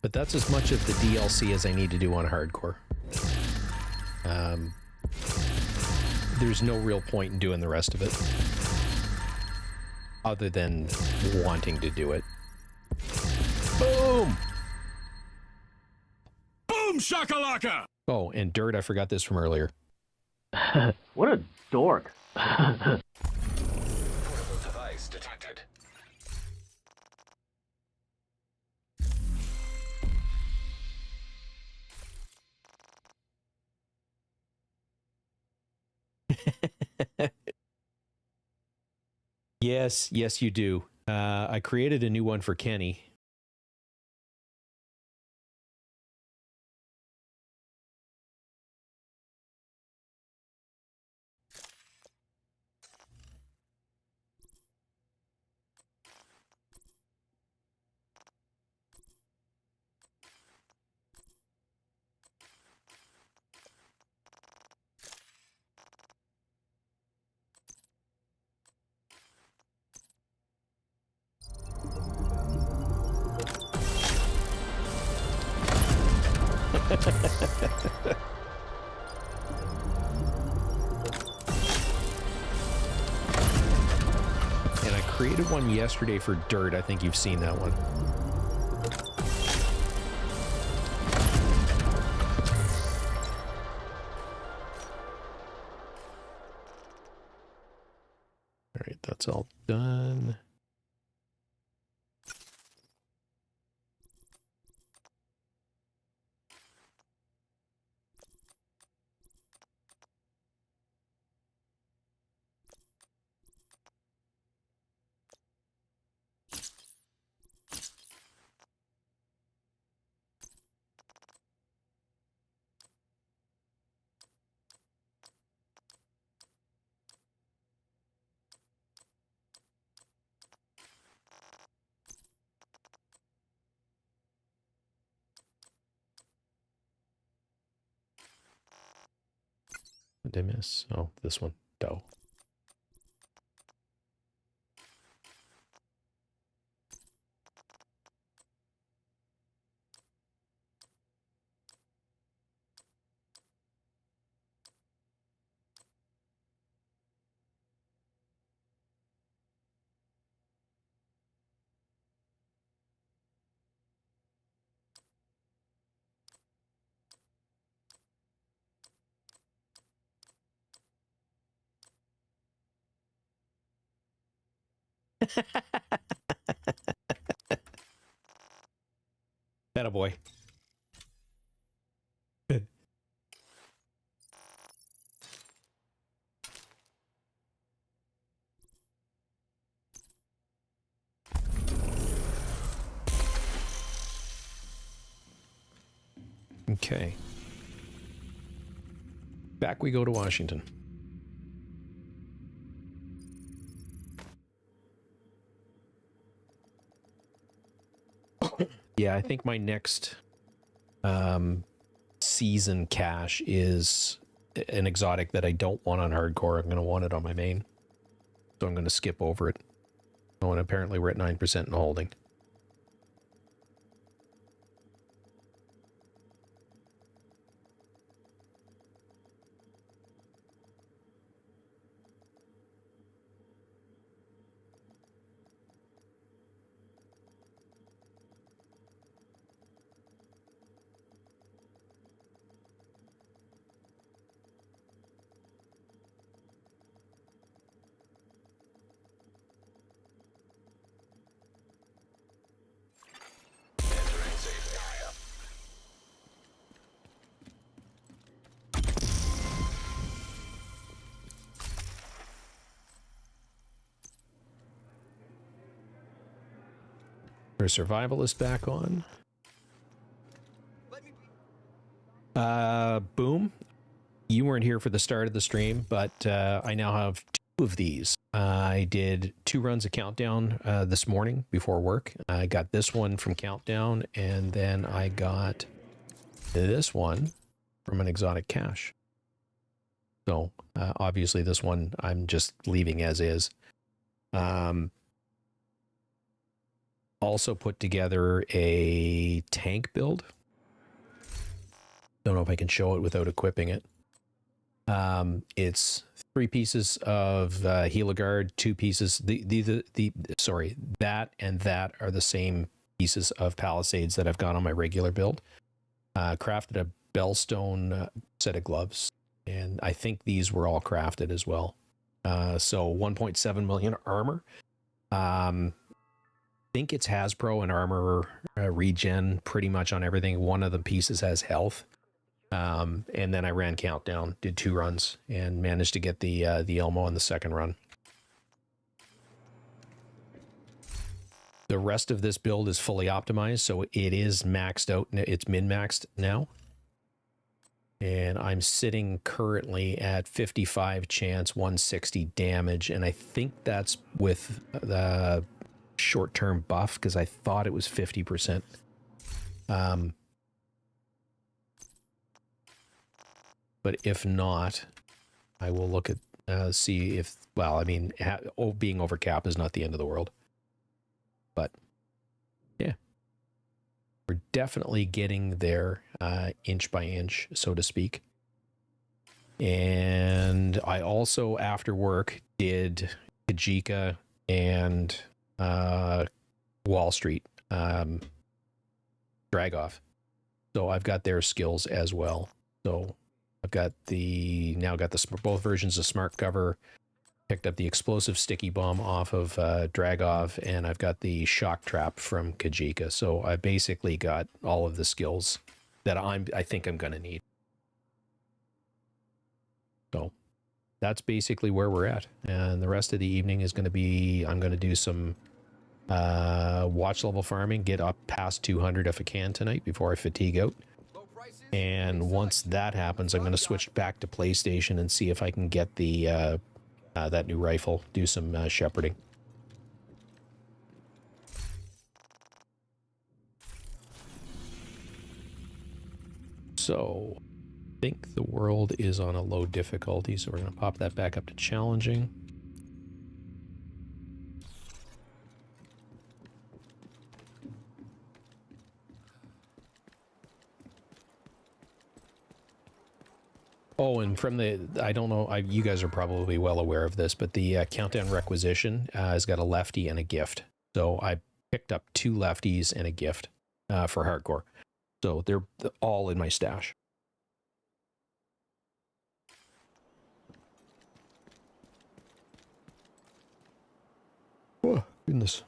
But that's as much of the DLC as I need to do on Hardcore. There's no real point in doing the rest of it. Other than wanting to do it. Boom! Boom shakalaka! Oh, and Dirt, I forgot this from earlier. What a dork. Portable device detected. Yes, you do. I created a new one for Kenny. And I created one yesterday for dirt. I think you've seen that one. All right, that's all done. What did I miss? Oh, this one. Dough. Atta boy. Okay. Back we go to Washington. Yeah, I think my next season cache is an exotic that I don't want on hardcore. I'm going to want it on my main. So I'm going to skip over it. Oh, and apparently we're at 9% in holding. Our survivalist back on. Boom. You weren't here for the start of the stream, but I now have 2 of these. I did 2 runs of Countdown this morning before work. I got this one from Countdown, and then I got this one from an exotic cache. So obviously this one I'm just leaving as is. Also put together a tank build. Don't know if I can show it without equipping it. It's 3 pieces of Heliguard, 2 pieces. Sorry, that and that are the same pieces of Palisades that I've got on my regular build. Crafted a Bellstone set of gloves, and I think these were all crafted as well. So 1.7 million armor. Think it's Hasbro and armor regen pretty much on everything. One of the pieces has health. And then I ran Countdown, did 2 runs, and managed to get the Elmo on the second run. The rest of this build is fully optimized, so it is maxed out. It's min-maxed now. And I'm sitting currently at 55 chance, 160 damage, and I think that's with the short-term buff, because I thought it was 50%. But if not, I will look at see if, well, I mean, being over cap is not the end of the world. But yeah, we're definitely getting there, inch by inch, so to speak. And I also, after work, did Kajika and Wall Street drag off. So I've got their skills as well. So I've got both versions of Smart Cover. Picked up the explosive sticky bomb off of Dragov, and I've got the shock trap from Kajika. So I basically got all of the skills that I think I'm going to need. So that's basically where we're at. And the rest of the evening is going to be, I'm going to do some watch level farming, get up past 200 if I can tonight before I fatigue out. And once that happens, I'm going to switch back to PlayStation and see if I can get the that new rifle, do some shepherding. So, I think the world is on a low difficulty, so we're going to pop that back up to challenging. Oh, and from the, I don't know, you guys are probably well aware of this, but the Countdown Requisition has got a lefty and a gift. So I picked up 2 lefties and a gift for Hardcore. So they're all in my stash. Oh, goodness.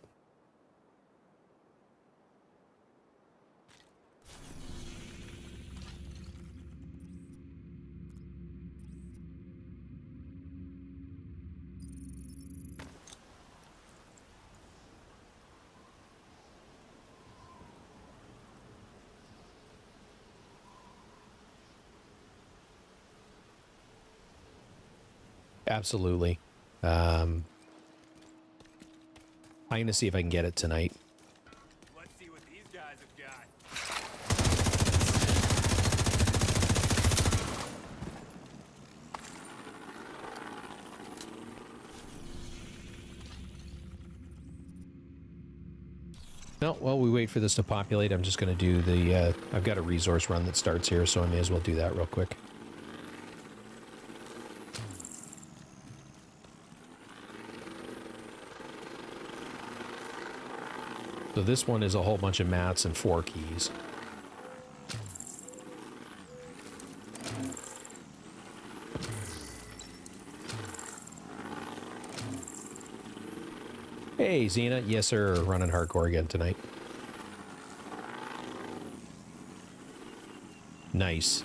Absolutely. I'm going to see if I can get it tonight. Let's see what these guys have got. No, well, we wait for this to populate. I'm just going to do the, I've got a resource run that starts here, so I may as well do that real quick. So this one is a whole bunch of mats and 4 keys. Hey, Xena. Yes, sir. Running Hardcore again tonight. Nice.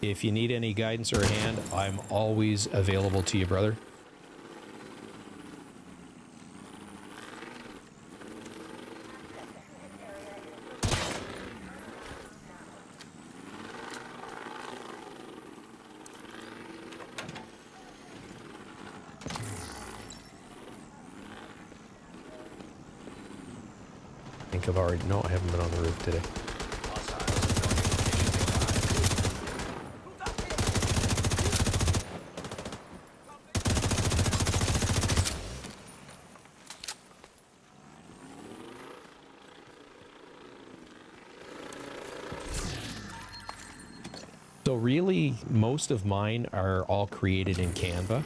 If you need any guidance or a hand, I'm always available to you, brother. I think I've already... No, I haven't been on the roof today. So really, most of mine are all created in Canva.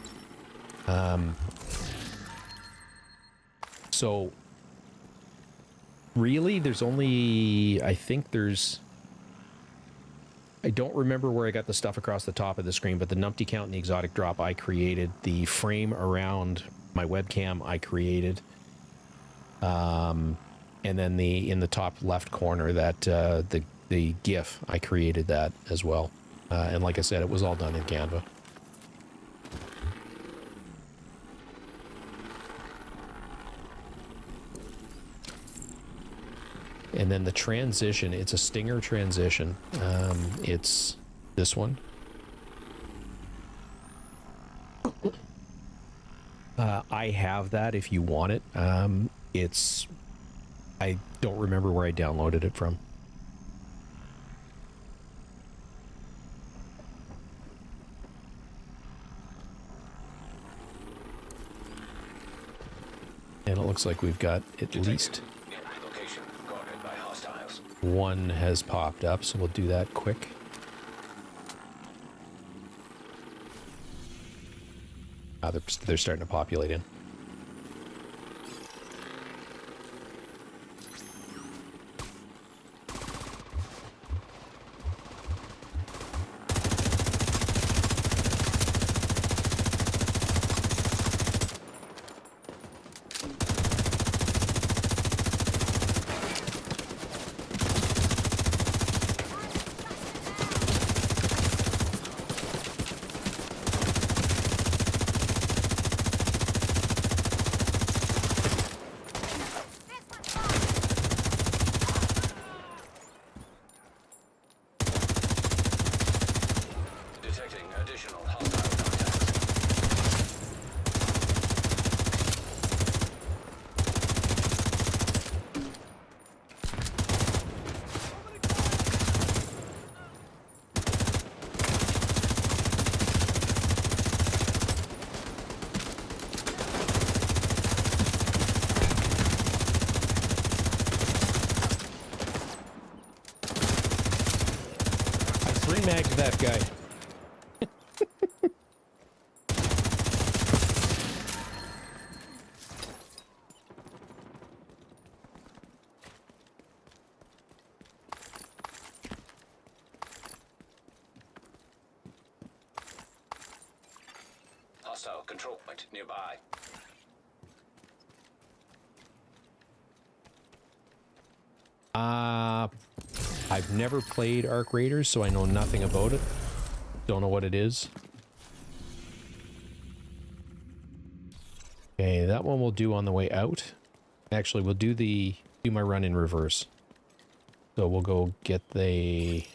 So really, there's only, I think there's, I don't remember where I got the stuff across the top of the screen, but the numpty count and the exotic drop I created. The frame around my webcam I created. And then in the top left corner, that the GIF, I created that as well. And like I said, it was all done in Canva. And then the transition, it's a Stinger transition. It's this one. I have that if you want it. I don't remember where I downloaded it from. And it looks like we've got at least... Location guarded by hostiles. one has popped up, so we'll do that quick. They're starting to populate in. Magged that guy. Hostile control point nearby. I've never played Arc Raiders, so I know nothing about it. Don't know what it is. Okay, that one we'll do on the way out. Actually, we'll do my run in reverse. So we'll go get the...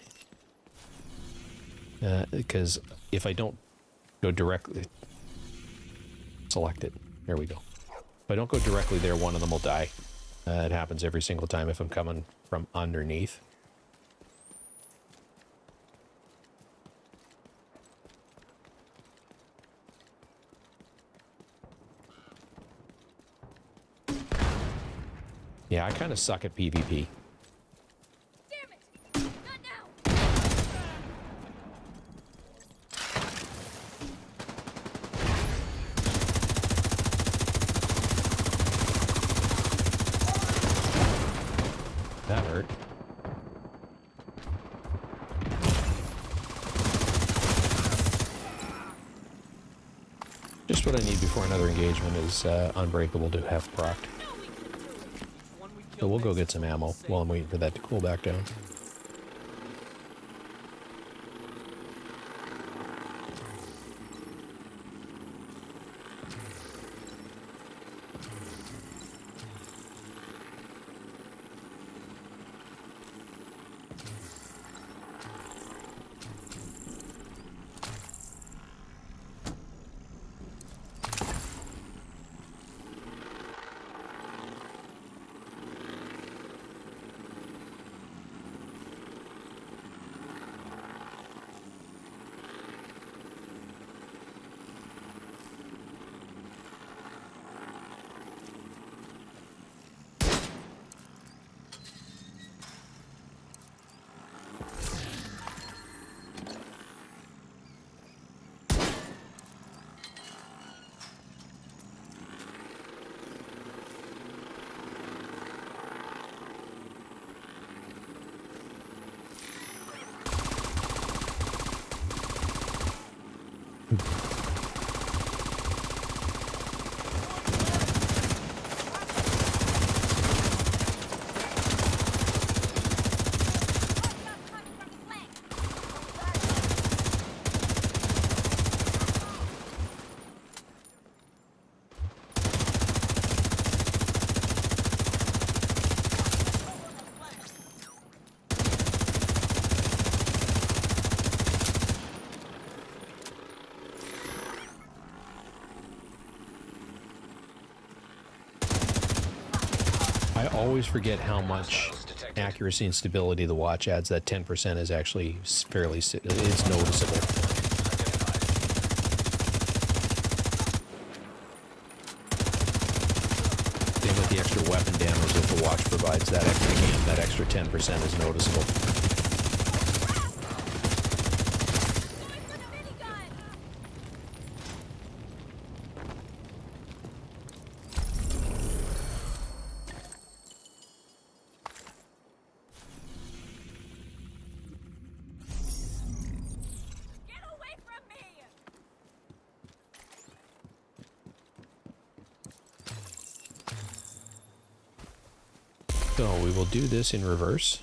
because if I don't go directly... Select it. There we go. If I don't go directly there, one of them will die. It happens every single time if I'm coming from underneath. Yeah, I kind of suck at PvP. Damn it! Not now! That hurt. Just what I need before another engagement is Unbreakable to have procced. So we'll go get some ammo while I'm waiting for that to cool back down. I always forget how much accuracy and stability the watch adds. That 10% is actually fairly, it's noticeable. Same with the extra weapon damage that the watch provides, that extra game That extra 10% is noticeable. So we will do this in reverse.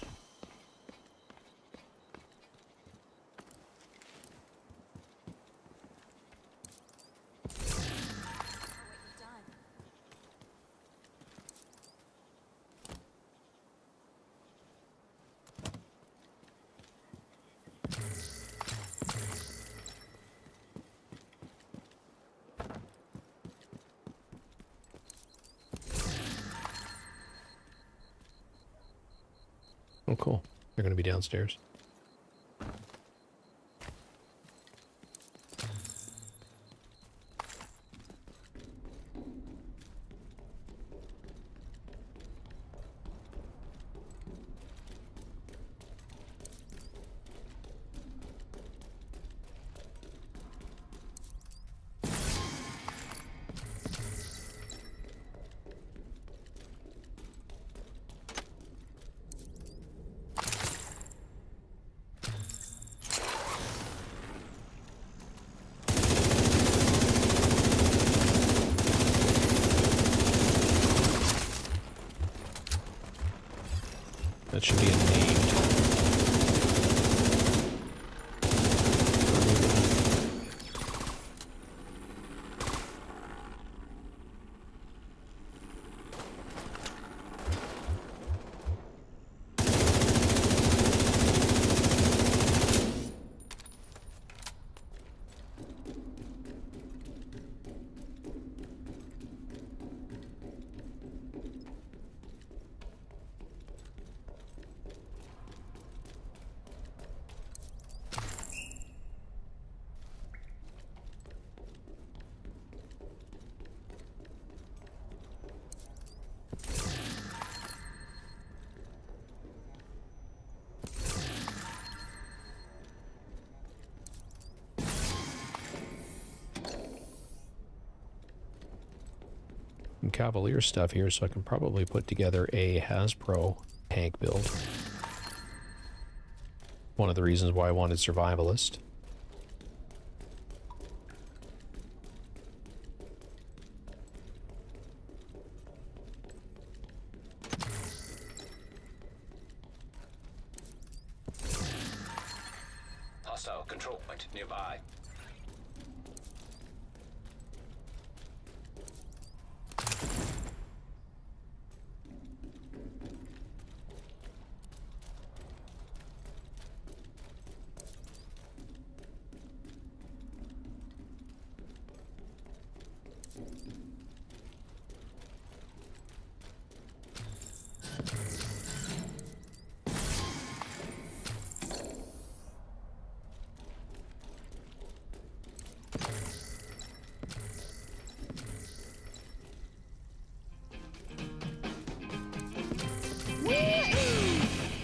Oh, cool. They're going to be downstairs. That should be a named. Cavalier stuff here, so I can probably put together a Hasbro tank build. One of the reasons why I wanted Survivalist. Hostile control point nearby.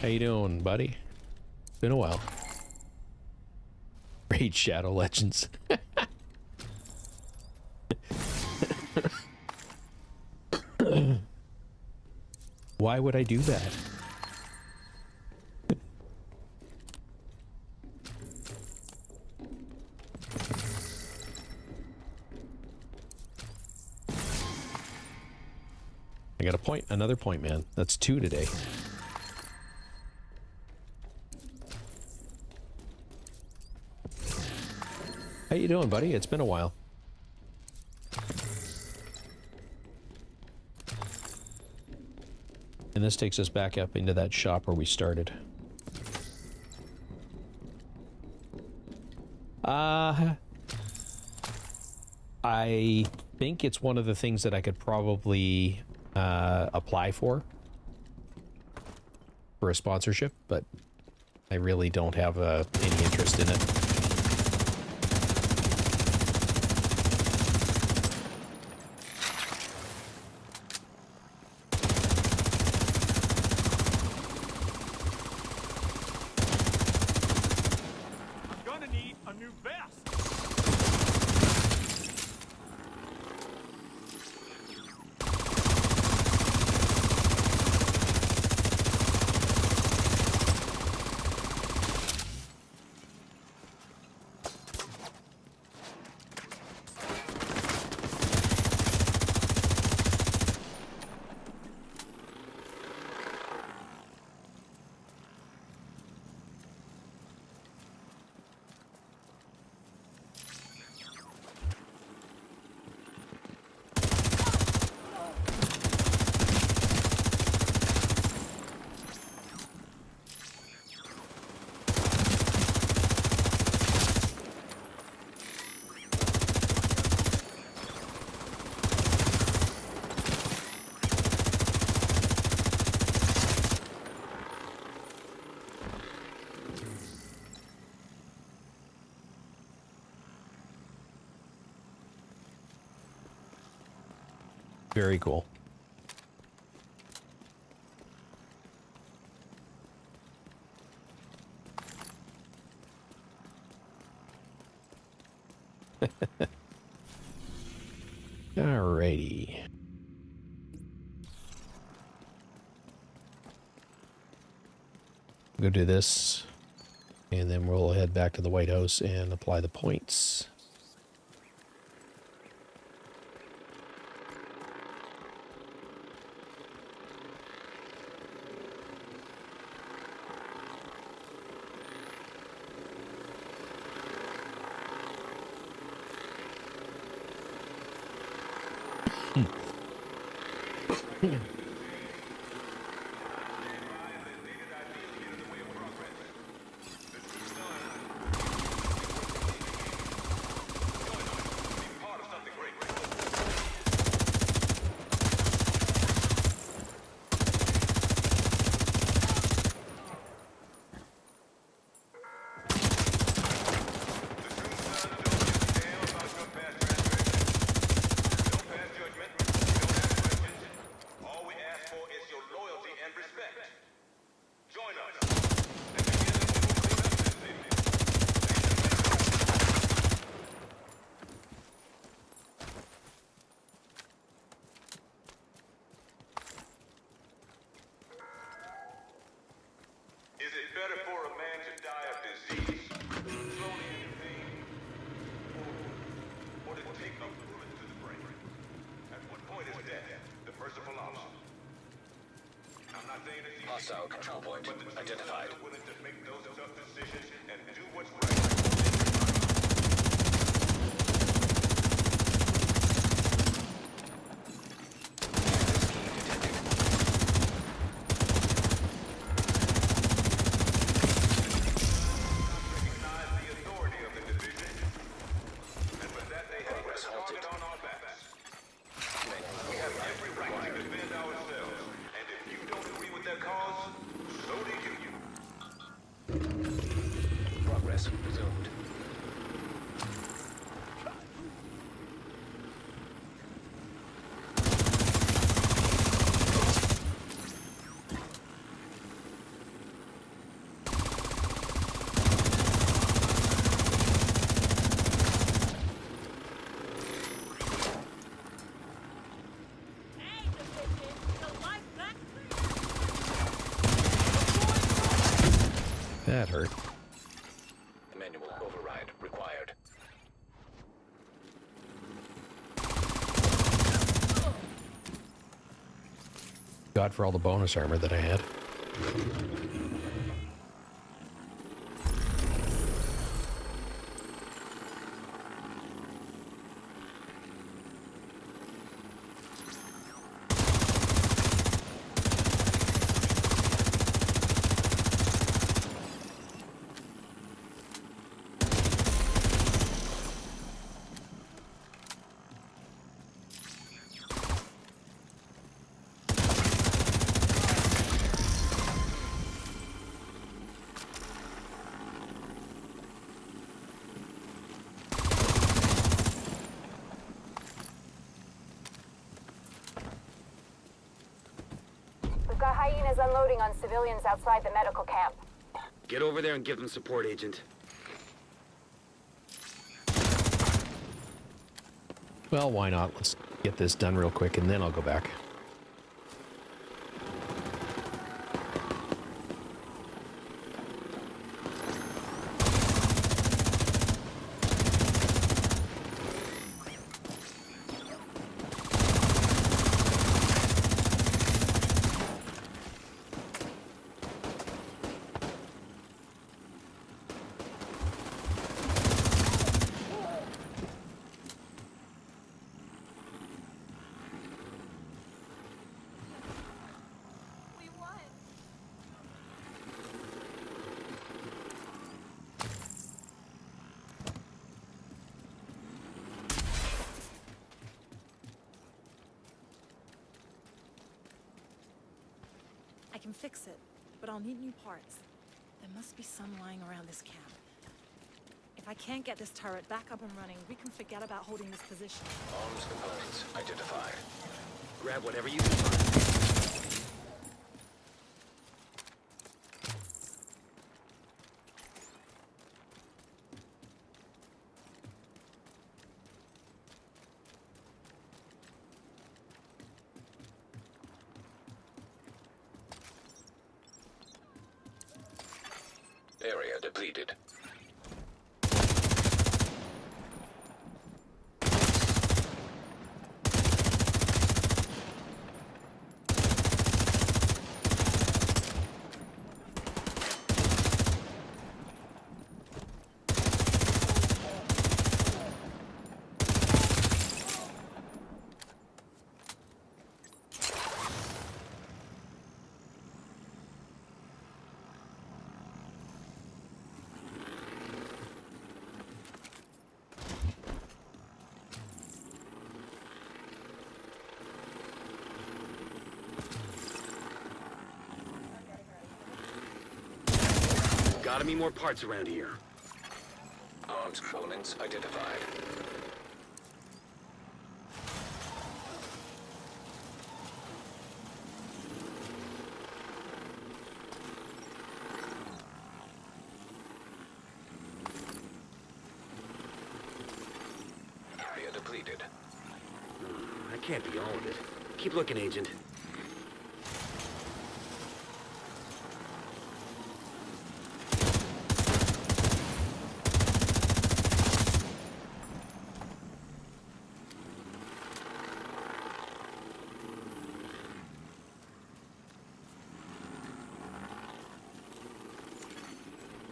How you doing, buddy? Been a while. Raid Shadow Legends. Why would I do that? I got a point, another point, man. That's 2 today. How you doing, buddy? It's been a while. And this takes us back up into that shop where we started. I think it's one of the things that I could probably apply for a sponsorship, but I really don't have any interest in it. Very cool. Alrighty. Go do this, and then we'll head back to the White House and apply the points. Hostile control point identified. Progress halted. We have every right to defend ourselves, and if you don't agree with their cause, so do you. Progress resumed. That hurt. Manual override required. God for all the bonus armor that I had. Hyenas unloading on civilians outside the medical camp. Get over there and give them support, Agent. Well, why not? Let's get this done real quick and then I'll go back. I can fix it, but I'll need new parts. The must be some lying around this camp. If I can't get this turret back up and running, we can forget about holding this position. Arms components identified. Grab whatever you can find. Area depleted. Gotta be more parts around here. Arms components identified. Area depleted. That can't be all of it. Keep looking, Agent.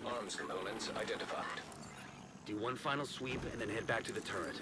Arms components identified. Do one final sweep and then head back to the turret.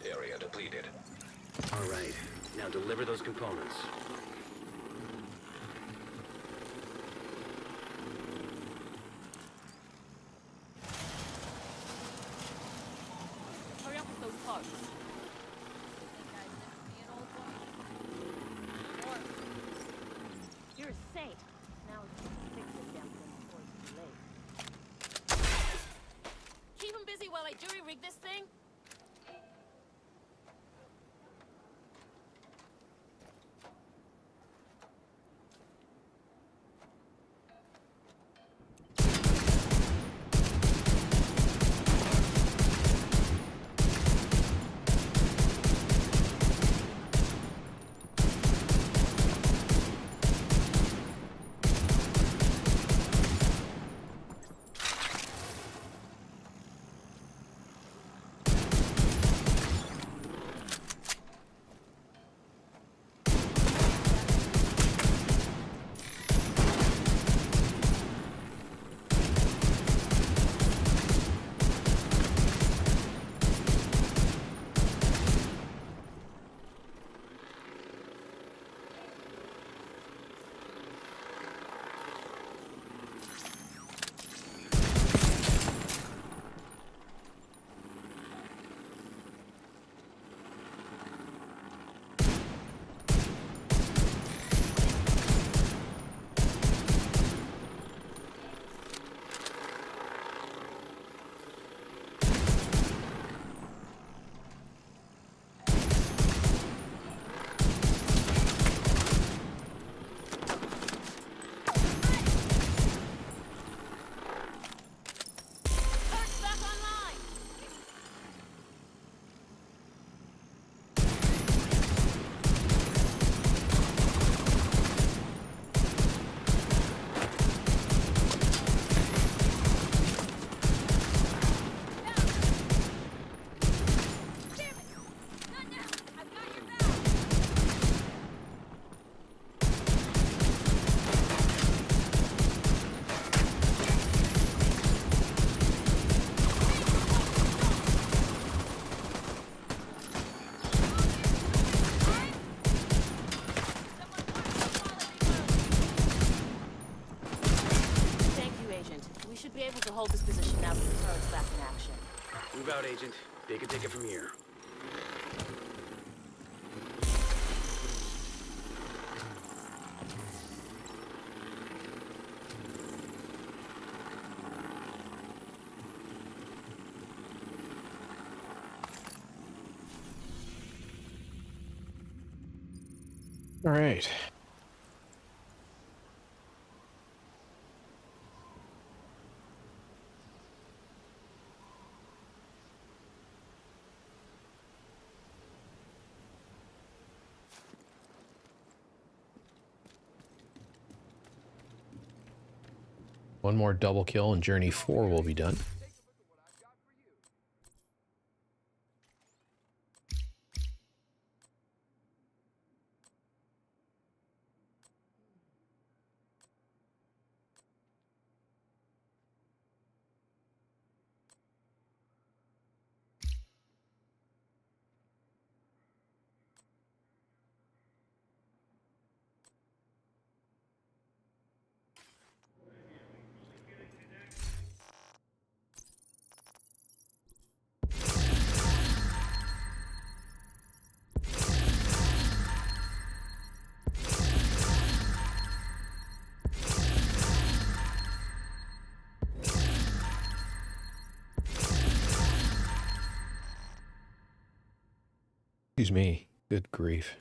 Area depleted. All right. Now deliver those components. Hurry up with those parts. You're a saint. Now it's time to fix the damn thing before it's too late. Keep him busy while I jury-rig this thing. hold this position now that the turret's back in action. Move out, Agent. They can take it from here. All right. One more double kill and Journey 4 will be done. Excuse me. Good grief.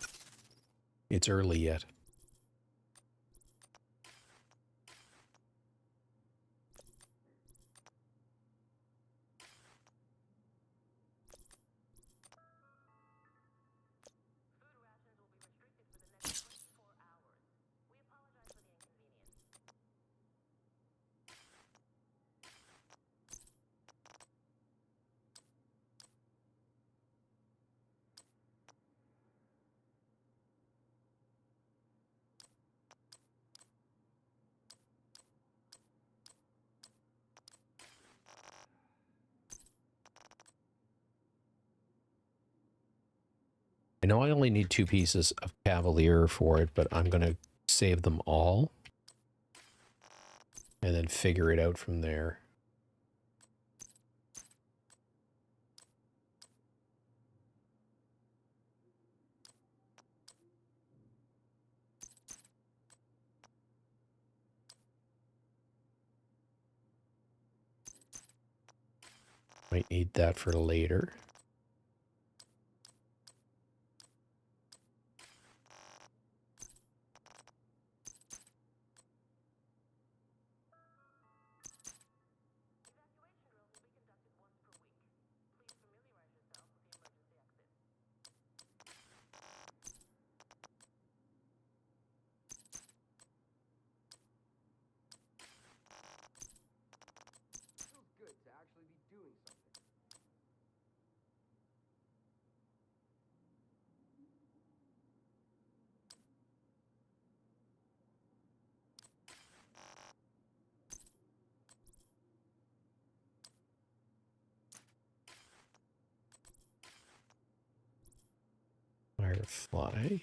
It's early yet. I know I only need 2 pieces of Cavalier for it, but I'm going to save them all and then figure it out from there. Might need that for later. Firefly.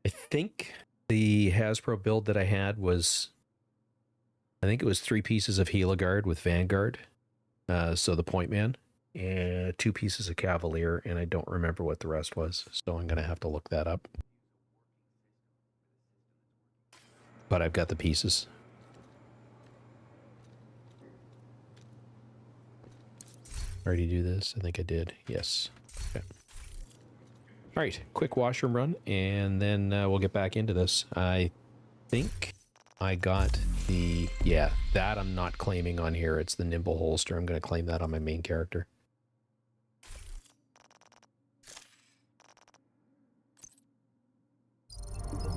I think the Hasbro build that I had was, I think it was 3 pieces of Heliguard with Vanguard, so the Point Man, and 2 pieces of Cavalier, and I don't remember what the rest was, so I'm going to have to look that up. But I've got the pieces. Already do this? I think I did. Yes. Okay. All right, quick washroom run, and then we'll get back into this. I think I got the, yeah, that I'm not claiming on here. It's the nimble holster. I'm going to claim that on my main character.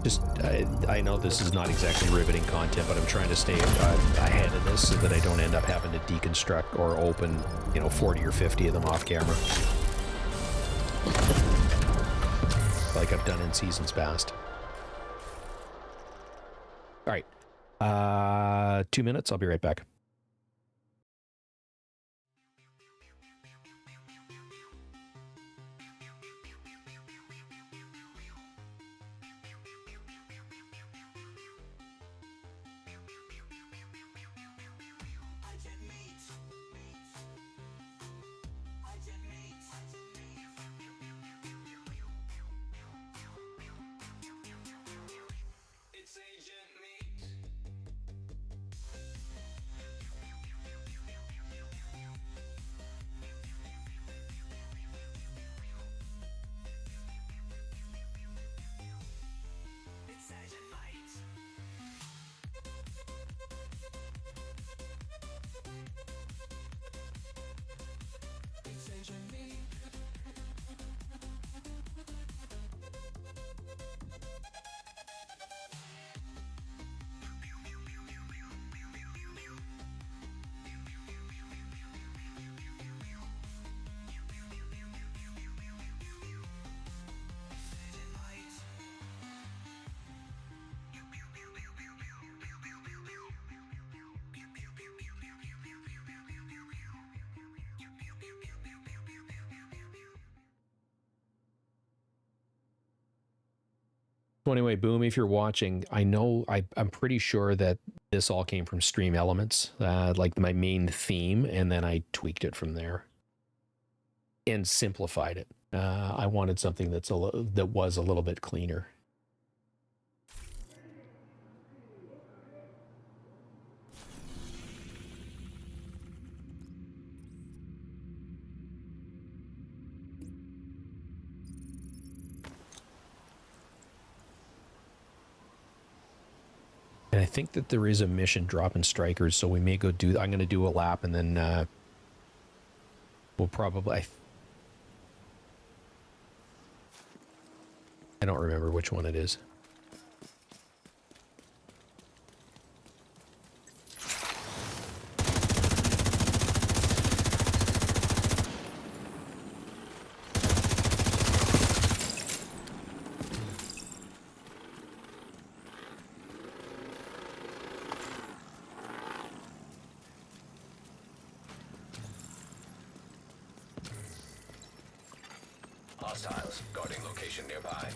Just, I know this is not exactly riveting content, but I'm trying to stay ahead of this so that I don't end up having to deconstruct or open, you know, 40 or 50 of them off camera. Like I've done in seasons past. All right. 2 minutes. I'll be right back. So anyway, Boom, if you're watching, I know I'm pretty sure that this all came from Stream Elements, like my main theme, and then I tweaked it from there and simplified it. I wanted something that was a little bit cleaner. And I think that there is a mission dropping strikers, so we may go do. I'm going to do a lap, and then we'll probably. I don't remember which one it is. Hostiles guarding location nearby.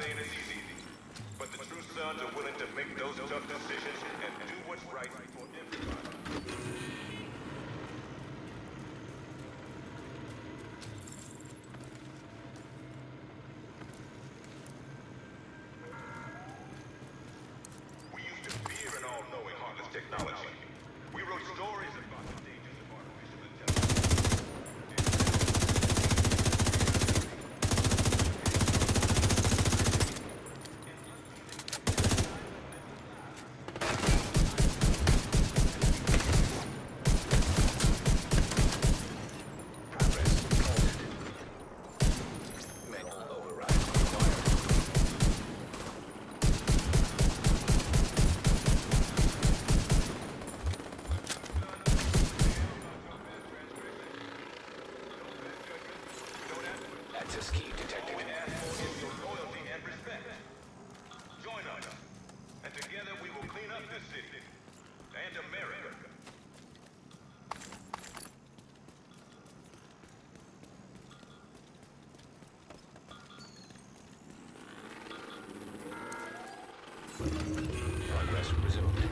saying it's easy, but the true sons are willing to make those tough decisions and do what's right for everybody. We used to fear an all-knowing, heartless technology. We wrote stories about the dangers of artificial intelligence. Access key detected. All we ask for is your loyalty and respect. Join us, and together we will clean up this city and America. Progress resumed.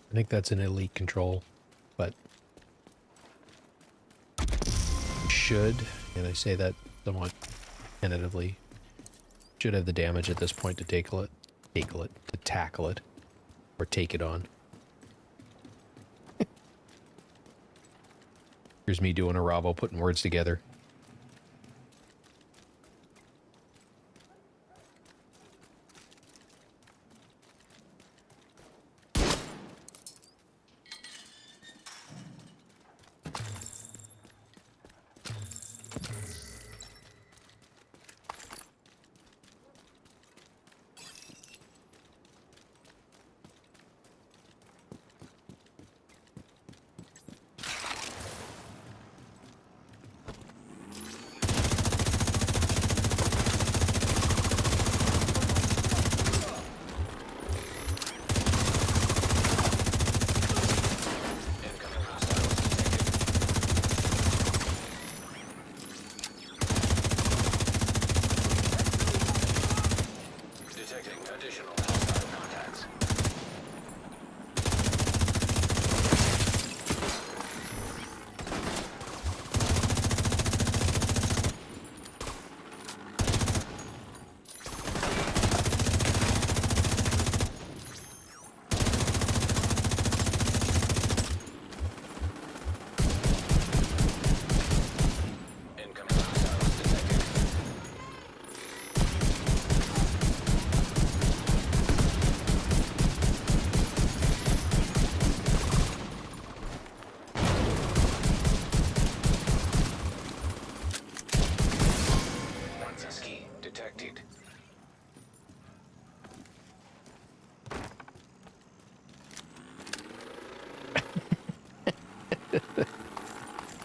I think that's an elite control, but should, and I say that somewhat tentatively, should have the damage at this point to tackle it, or take it on. Here's me doing a Ravo, putting words together.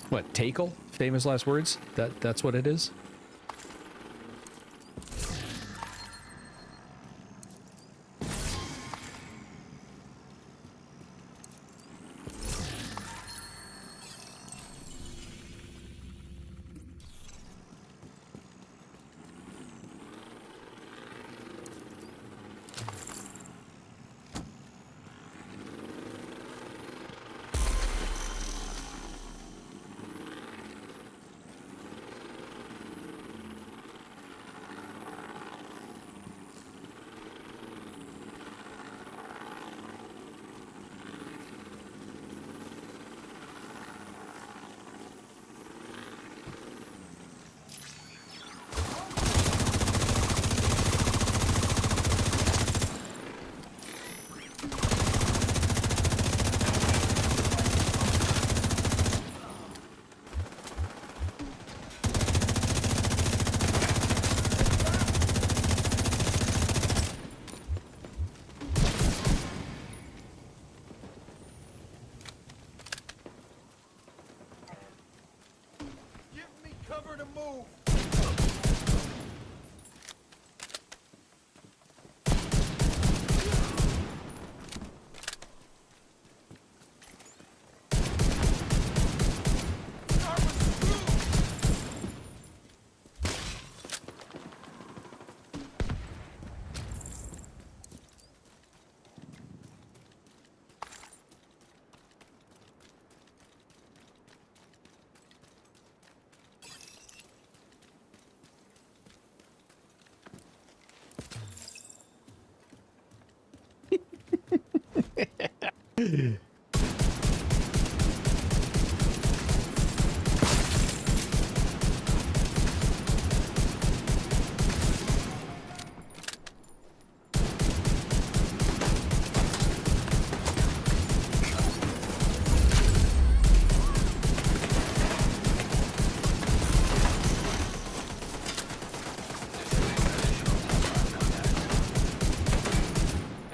What, tackle? Famous last words? That's what it is?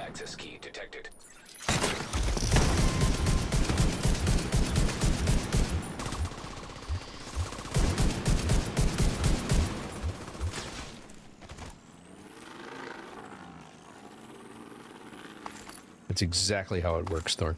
Access key detected. That's exactly how it works, Thorn.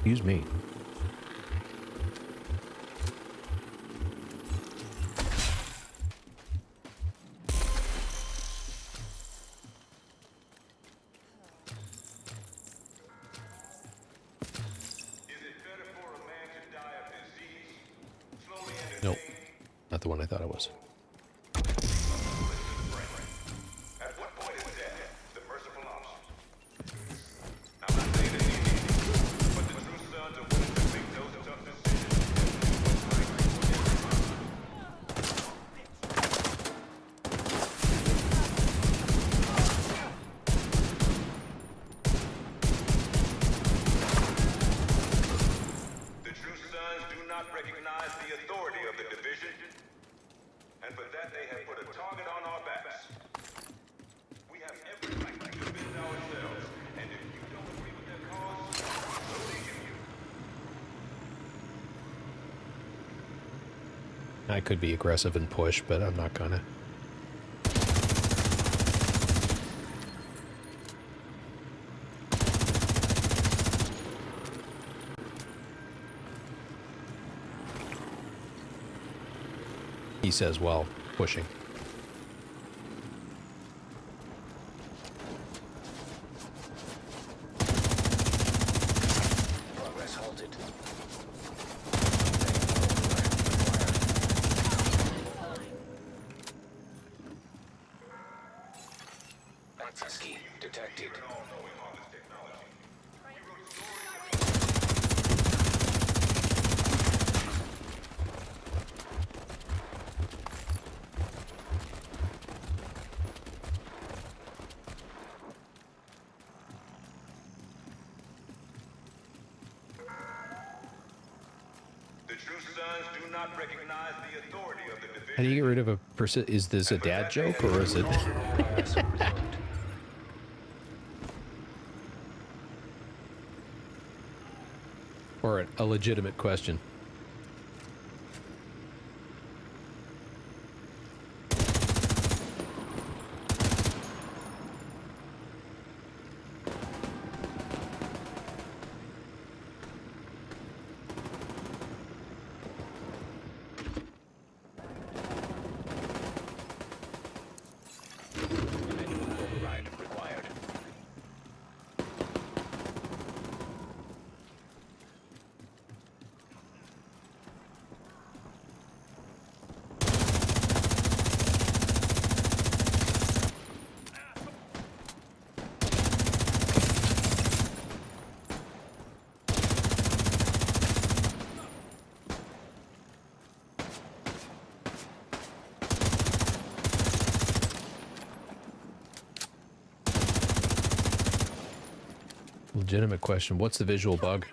Excuse me. Nope, not the one I thought it was. Recognize the authority of the division, and for that they have put a target on our backs. We have every right to defend ourselves, and if you don't agree with their cause, so they you. I could be aggressive and push, but I'm not gonna. He says, well, pushing. Progress halted. Access key detected. Recognize the authority of the division. How do you get rid of a person? Is this a dad joke or is it? Or a legitimate question? legitimate question. What's the visual bug?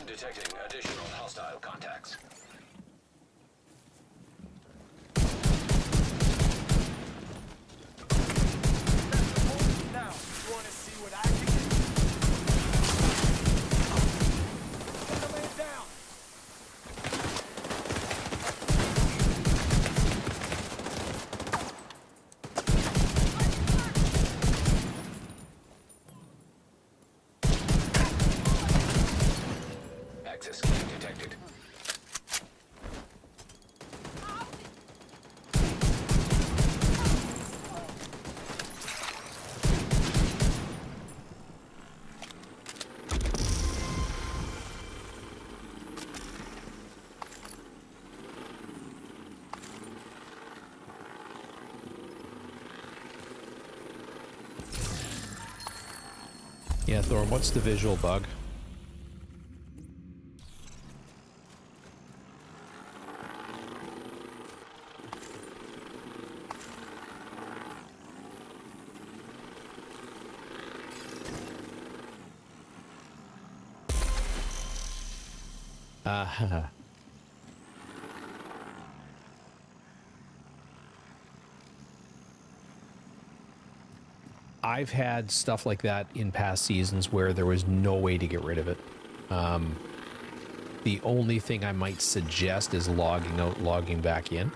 Detecting additional hostile contacts. Now, you want to see what I can do? Get the man down! Access key detected. Yeah, Thorn, what's the visual bug? I've had stuff like that in past seasons where there was no way to get rid of it. The only thing I might suggest is logging out, logging back in.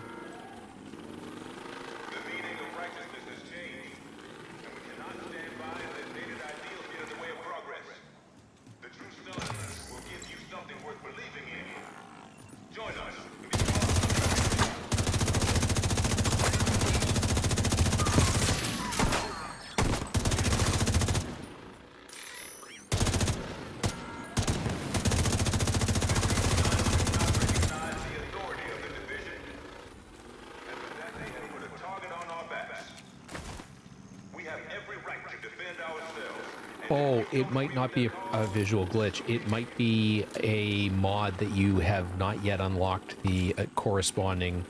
Oh, it might not be a visual glitch. It might be a mod that you have not yet unlocked the corresponding,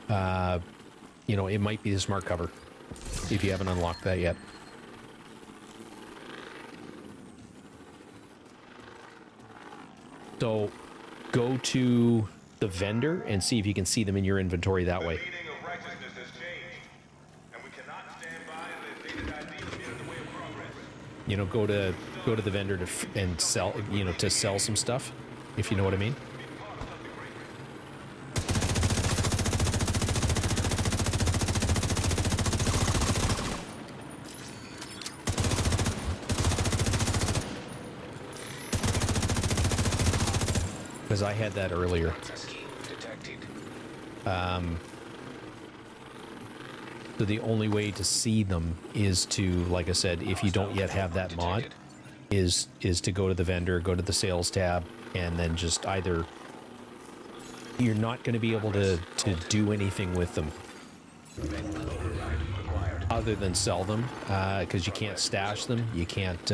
you know, it might be the smart cover if you haven't unlocked that yet. So go to the vendor and see if you can see them in your inventory that way. You know, go to the vendor and sell, you know, to sell some stuff, if you know what I mean. Because I had that earlier. So the only way to see them is to, like I said, if you don't yet have that mod, is to go to the vendor, go to the sales tab, and then just either you're not going to be able to do anything with them other than sell them, because you can't stash them, you can't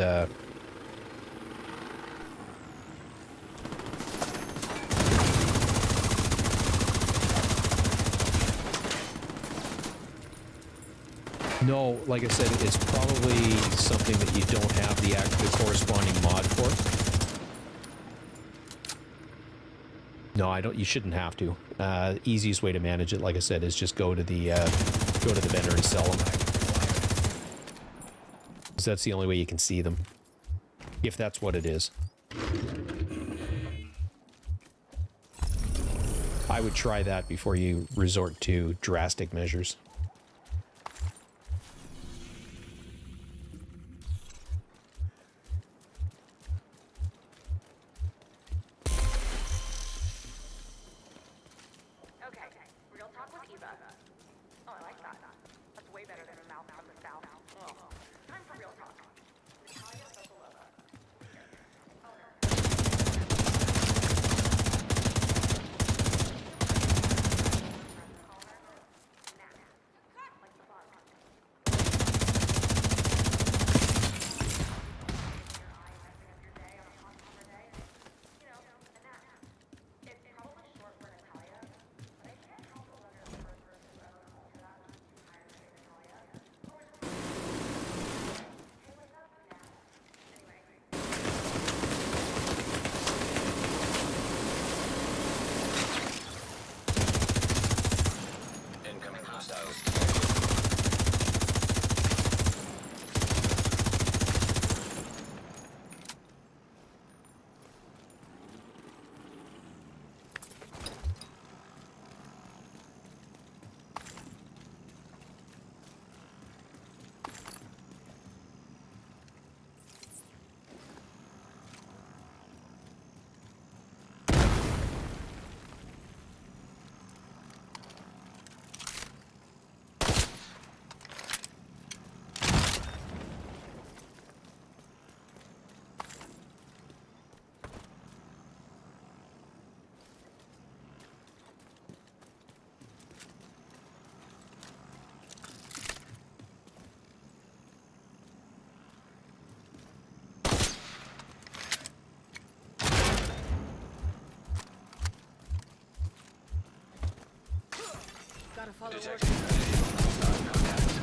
No, like I said, it's probably something that you don't have the corresponding mod for. No, I don't. You shouldn't have to. Easiest way to manage it, like I said, is just go to the vendor and sell them. Because that's the only way you can see them, if that's what it is. I would try that before you resort to drastic measures. Gotta follow Detecting orders. additional hostile contacts.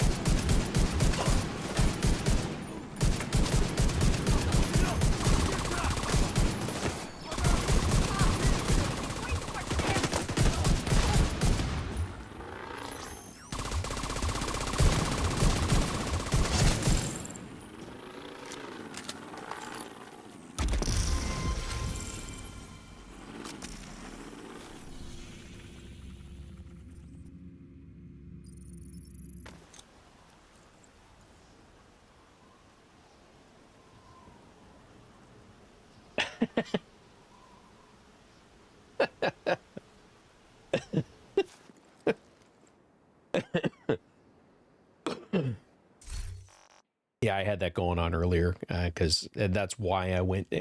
Yeah, I had that going on earlier because that's why I went.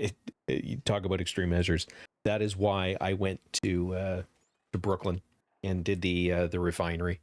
You talk about extreme measures. That is why I went to Brooklyn and did the refinery.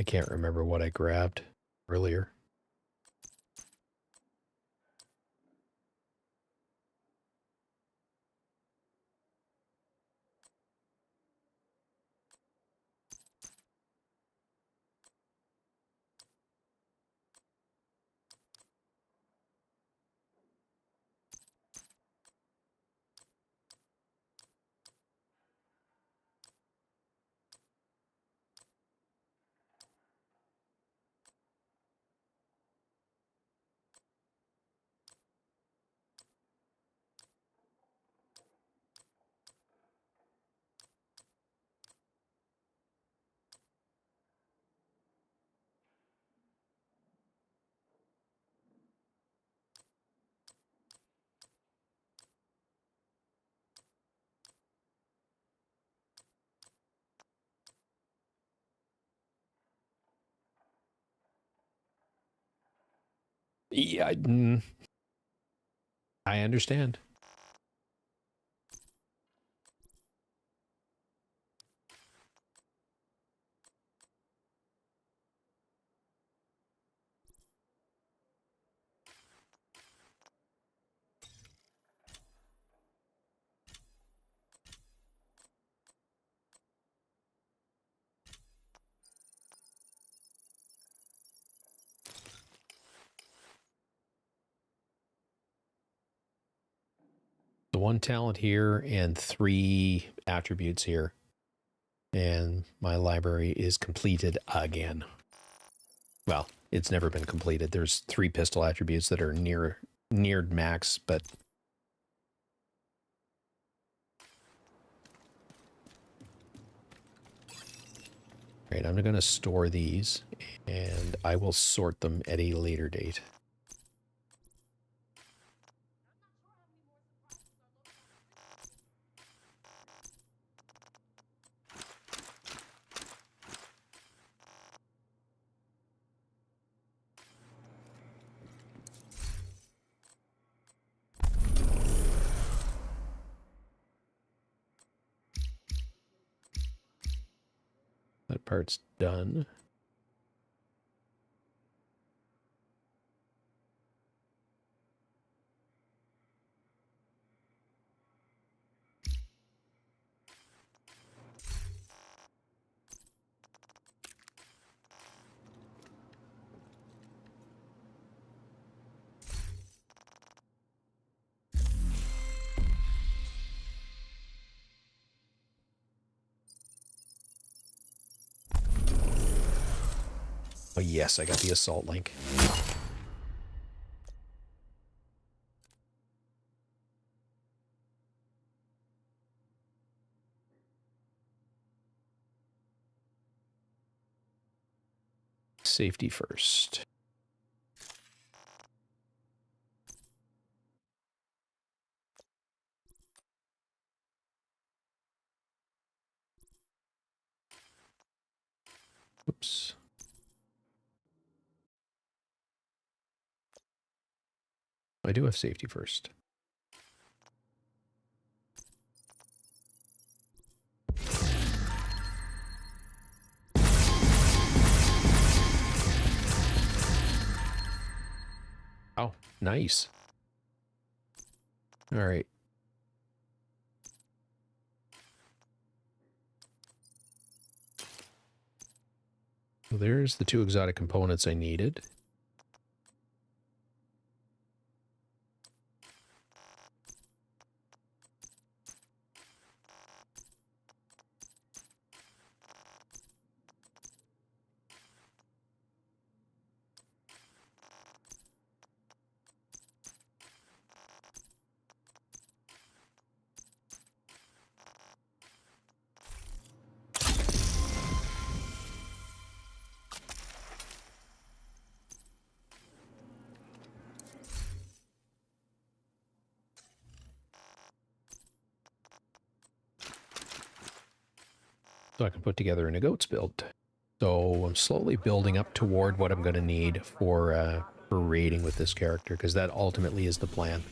I can't remember what I grabbed earlier. Yeah, I understand. The one talent here and 3 attributes here. And my library is completed again. Well, it's never been completed. There's 3 pistol attributes that are near max, but right, I'm going to store these and I will sort them at a later date. That part's done. Oh yes, I got the assault link. Safety first. Oops. I do have safety first. Oh, nice. All right. Well, there's the 2 exotic components I needed. So I can put together a goat's build. So I'm slowly building up toward what I'm going to need for raiding with this character, because that ultimately is the plan.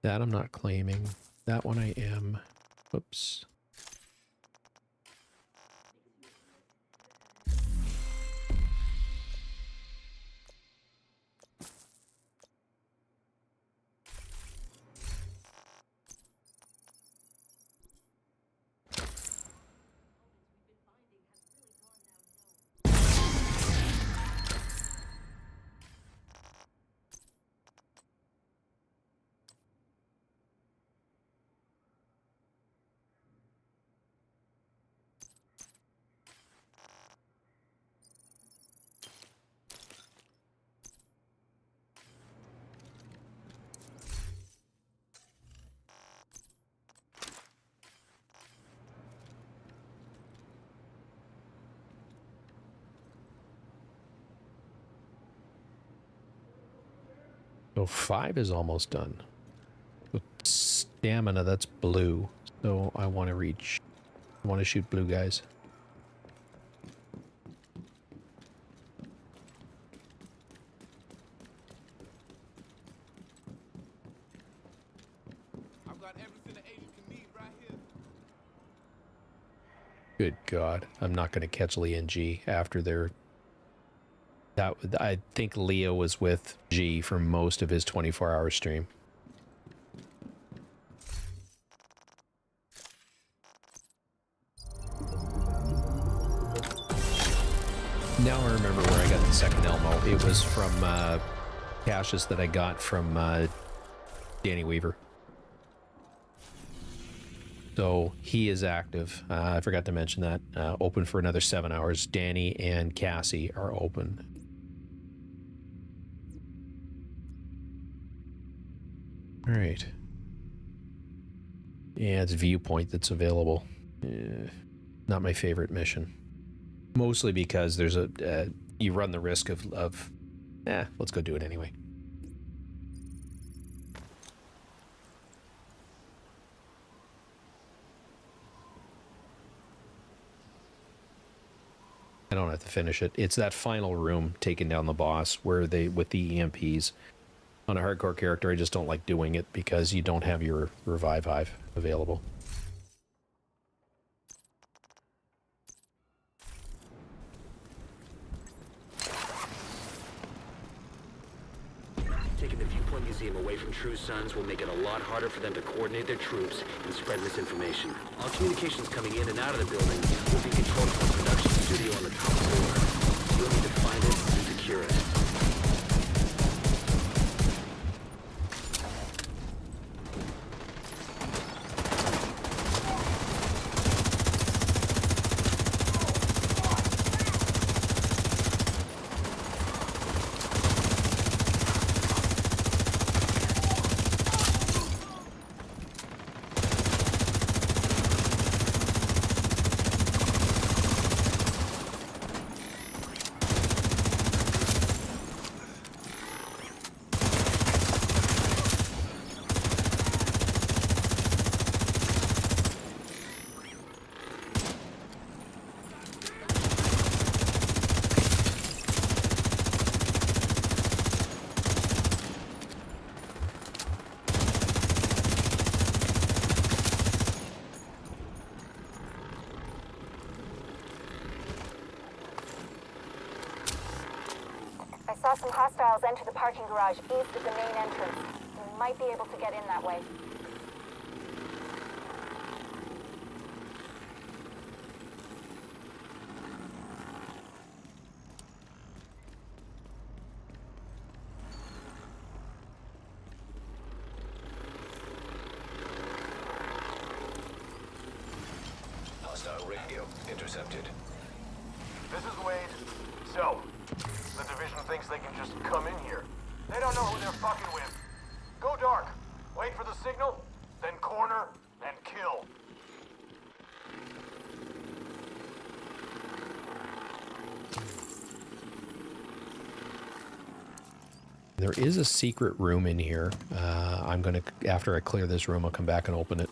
That I'm not claiming. That one I am. Whoops. So 5 is almost done. So stamina, that's blue. So I want to reach I want to shoot blue guys. I've got everything the agent can need right here. Good God, I'm not going to catch Lee and G after their... That I think Leo was with G for most of his 24-hour stream. Now I remember where I got the second Elmo. It was from caches that I got from Danny Weaver. So he is active. I forgot to mention that. Open for another 7 hours. Danny and Cassie are open. All right. Yeah, it's Viewpoint that's available. Not my favorite mission. Mostly because there's a you run the risk of let's go do it anyway. I don't have to finish it. It's that final room taking down the boss where they with the EMPs. On a hardcore character, I just don't like doing it because you don't have your revive hive available. Taking the Viewpoint Museum away from True Sons will make it a lot harder for them to coordinate their troops and spread misinformation. All communications coming in and out of the building will be controlled from a production studio on the top floor. You'll need to find it and secure it. I saw some hostiles enter the parking garage east of the main entrance. We might be able to get in that way. Hostile radio intercepted. This is Wade. So, the division thinks they can just come in here. They don't know who they're fucking with. Go dark. Wait for the signal, then corner and kill. There is a secret room in here. I'm gonna, after I clear this room, I'll come back and open it.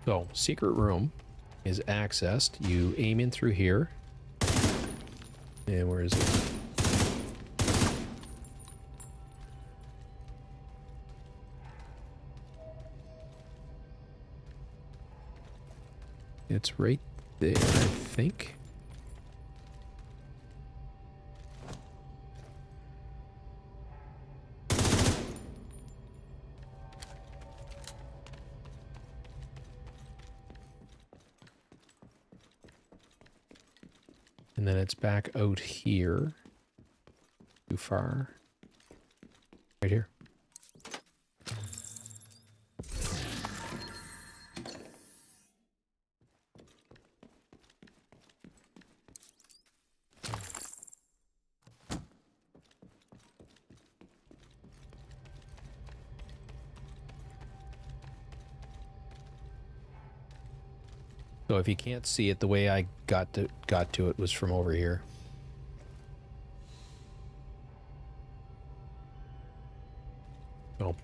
So, secret room is accessed. You aim in through here. And where is it? It's right there, I think. And then it's back out here. Too far. Right here. So if you can't see it, the way I got to it was from over here. Oh.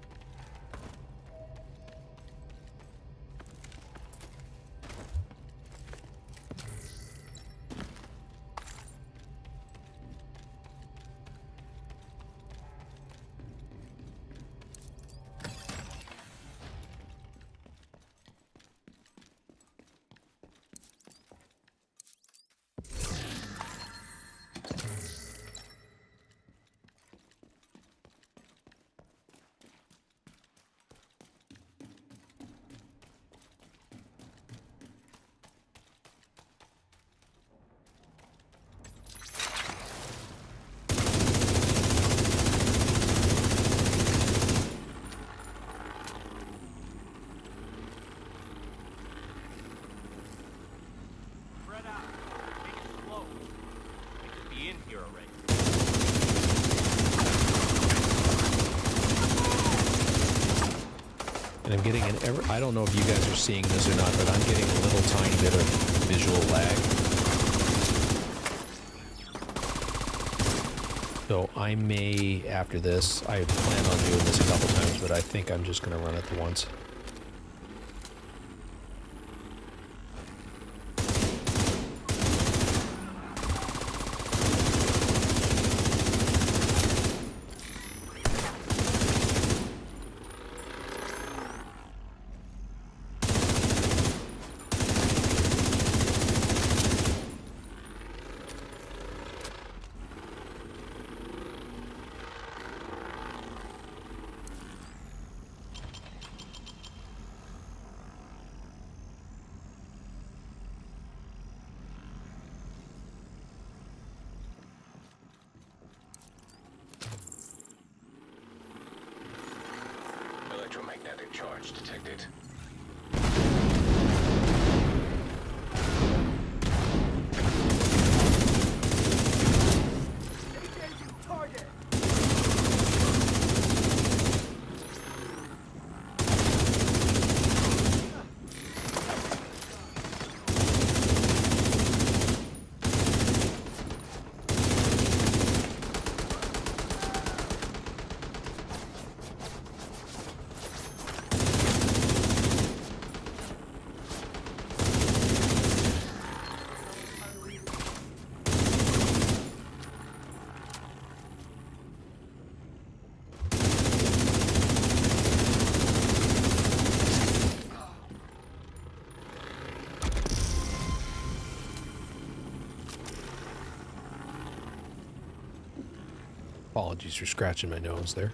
And I'm getting I don't know if you guys are seeing this or not, but I'm getting a little tiny bit of visual lag. So I may, after this, I plan on doing this a couple times, but I think I'm just going to run it the once. Electromagnetic charge detected. Target! Apologies for scratching my nose there.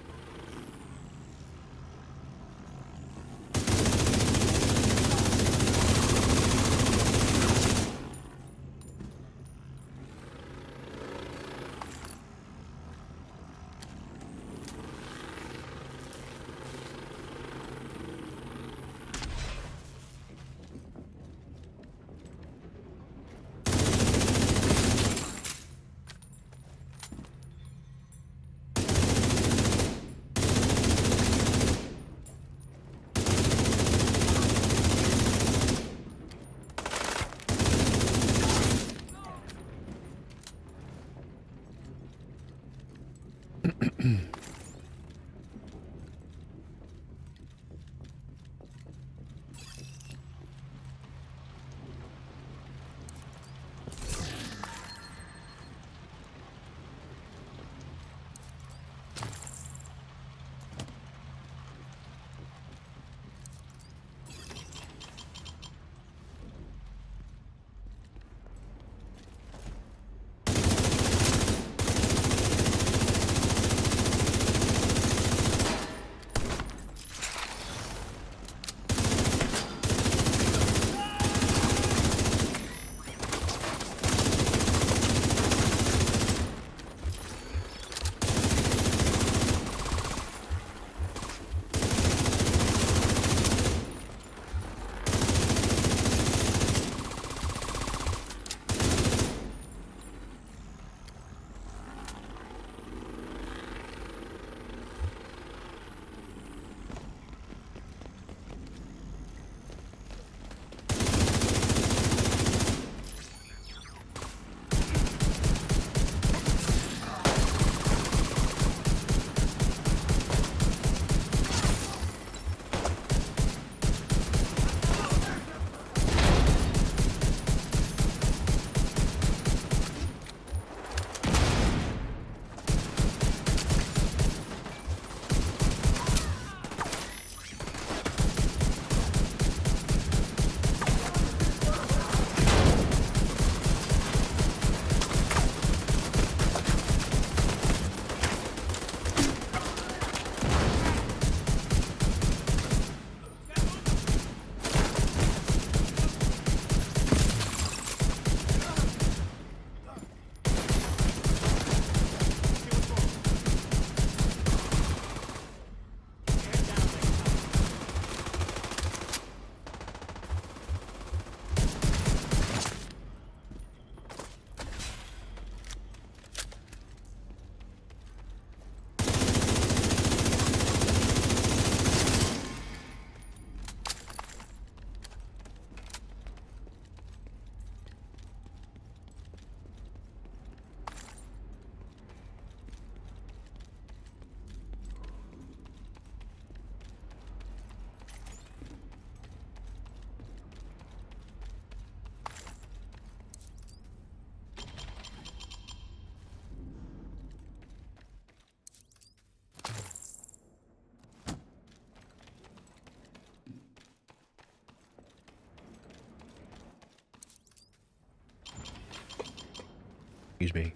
Excuse me.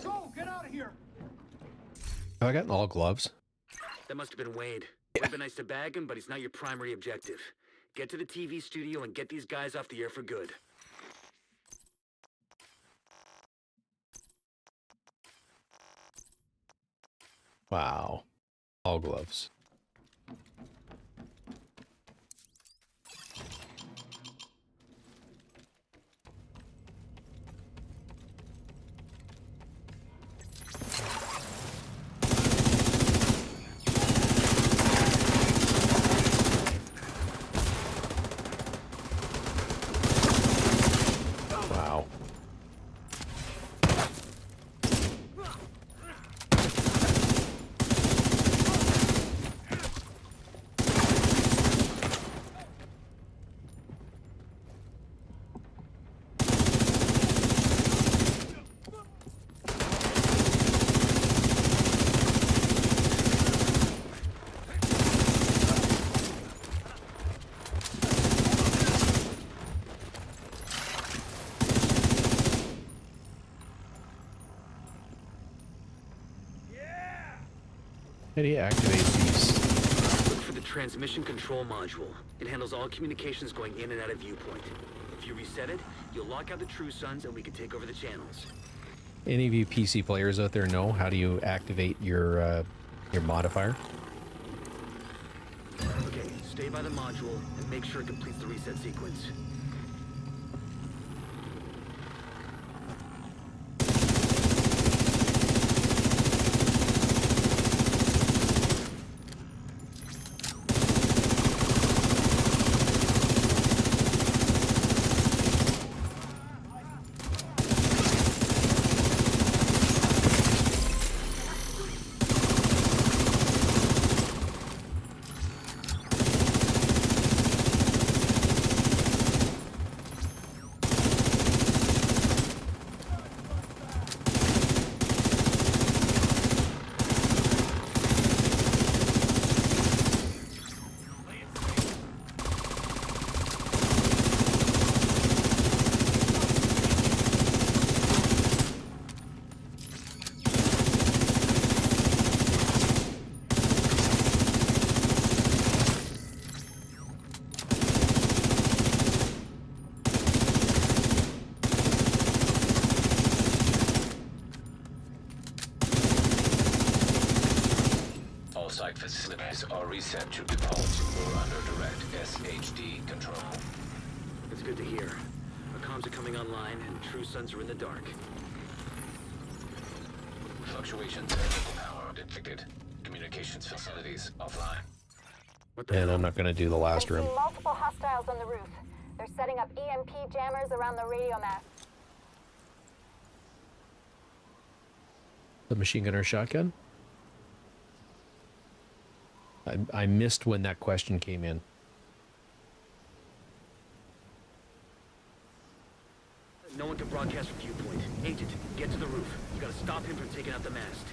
Go! Get out of here! Have I gotten all gloves? That must have been Wade. Would've been nice to bag him, but he's not your primary objective. Get to the TV studio and get these guys off the air for good. Wow. All gloves. Wow. How do you activate these? Look for the transmission control module. It handles all communications going in and out of viewpoint. If you reset it, you'll lock out the True Sons and we can take over the channels. Any of you PC players out there know how do you activate your modifier? Okay, stay by the module and make sure it completes the reset sequence. Site facilities are reset to default or under direct SHD control. That's good to hear. Our comms are coming online and True Sons are in the dark. Fluctuations in electrical power detected. Communications facilities offline. And I'm not going to do the last I room. see multiple hostiles on the roof. They're setting up EMP jammers around the radio mast. The machine gun or shotgun? I missed when that question came in. No one can broadcast from viewpoint. Agent, get to the roof. You gotta stop him from taking out the mast.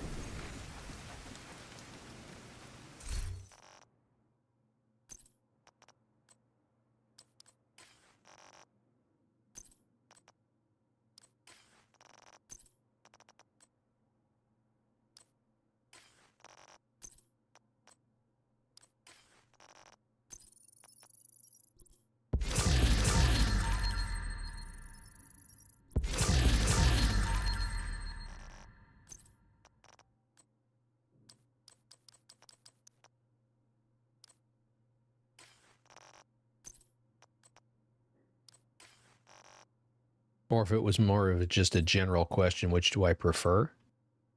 Or if it was more of just a general question, which do I prefer?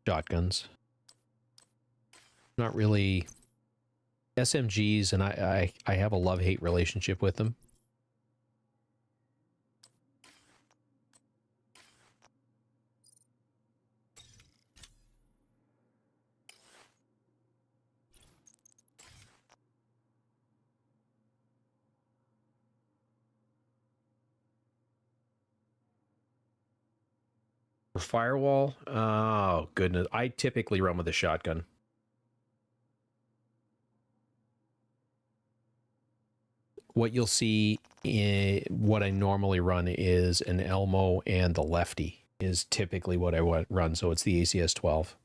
Shotguns. Not really. SMGs, and I have a love-hate relationship with them. For firewall, oh goodness, I typically run with a shotgun. what you'll see in what I normally run is an Elmo, and the Lefty is typically what I run. So it's the ACS 12.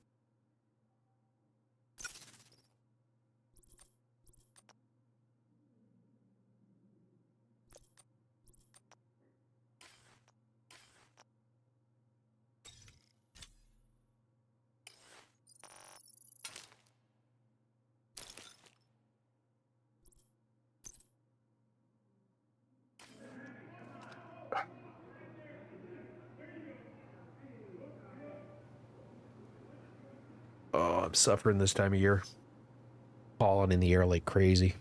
Oh, I'm suffering this time of year. Falling in the air like crazy.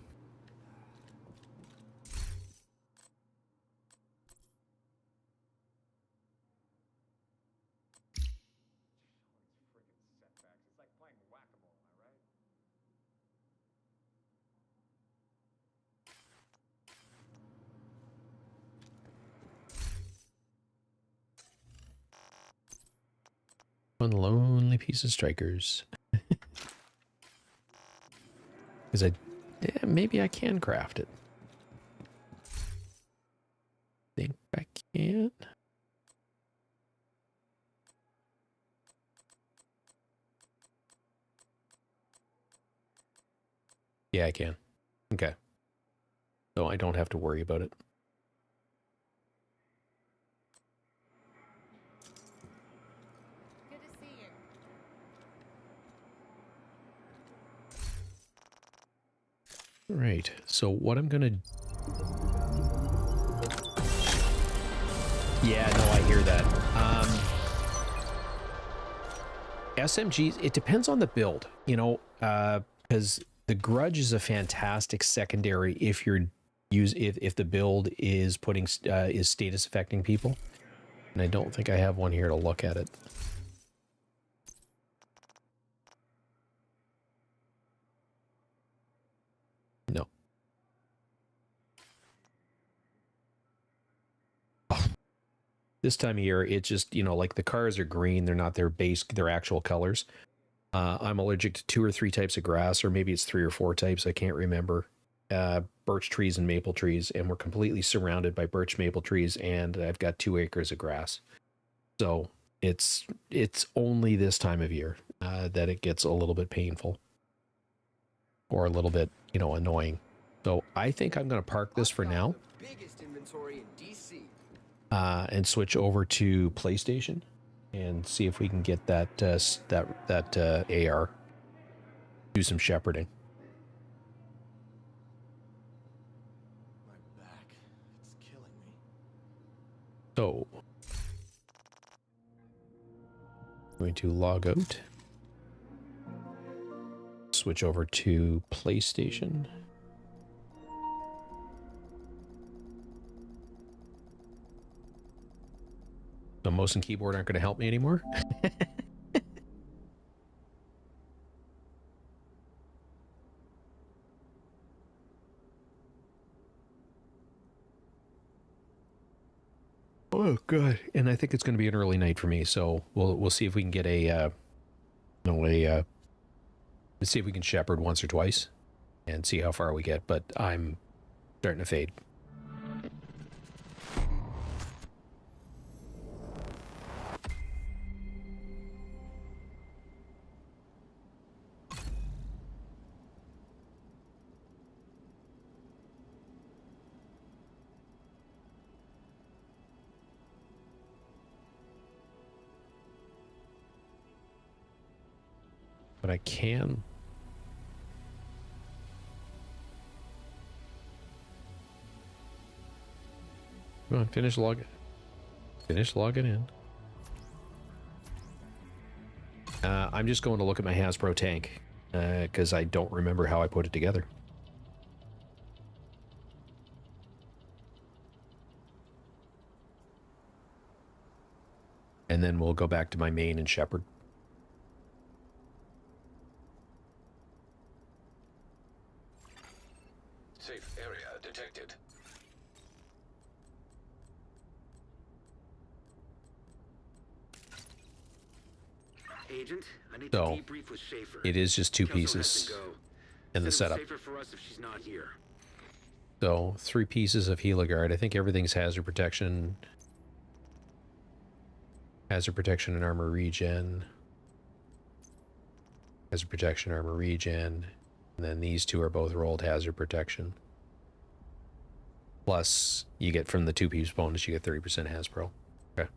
One lonely piece of strikers. Because maybe I can craft it. Think I can. Yeah, I can. Okay. So I don't have to worry about it. Good to see you. Right. So what I'm gonna... Yeah, no, I hear that. SMGs, it depends on the build, you know, because the Grudge is a fantastic secondary if you're if the build is putting is status affecting people. And I don't think I have one here to look at it. No. This time of year, it's just, you know, like the cars are green. They're not their actual colors. I'm allergic to 2 or 3 types of grass, or maybe it's 3 or 4 types. I can't remember. Birch trees and maple trees, and we're completely surrounded by birch maple trees, and I've got 2 acres of grass. So it's only this time of year that it gets a little bit painful or a little bit, you know, annoying. So I think I'm going to park this for now. Biggest inventory in DC. And switch over to PlayStation and see if we can get that AR. Do some shepherding. My back, it's killing me. So, going to log out. Switch over to PlayStation. So mouse and keyboard aren't going to help me anymore. Oh god! And I think it's going to be an early night for me. So we'll see if we can get let's see if we can shepherd once or twice, and see how far we get. But I'm starting to fade. But I can. Come on, finish logging in. I'm just going to look at my Hasbro tank because I don't remember how I put it together. And then we'll go back to my main and shepherd. Safe area detected. Agent, I need So, to debrief with Schaefer. it is just 2 Kelso has pieces to go. in the Said it was setup. safer for us if she's not here. So 3 pieces of Heliguard. I think everything's hazard protection. Hazard protection and armor regen. Hazard protection, armor regen. And then these 2 are both rolled hazard protection. Plus, you get from the 2-piece bonus, you get 30% Hasbro. Okay.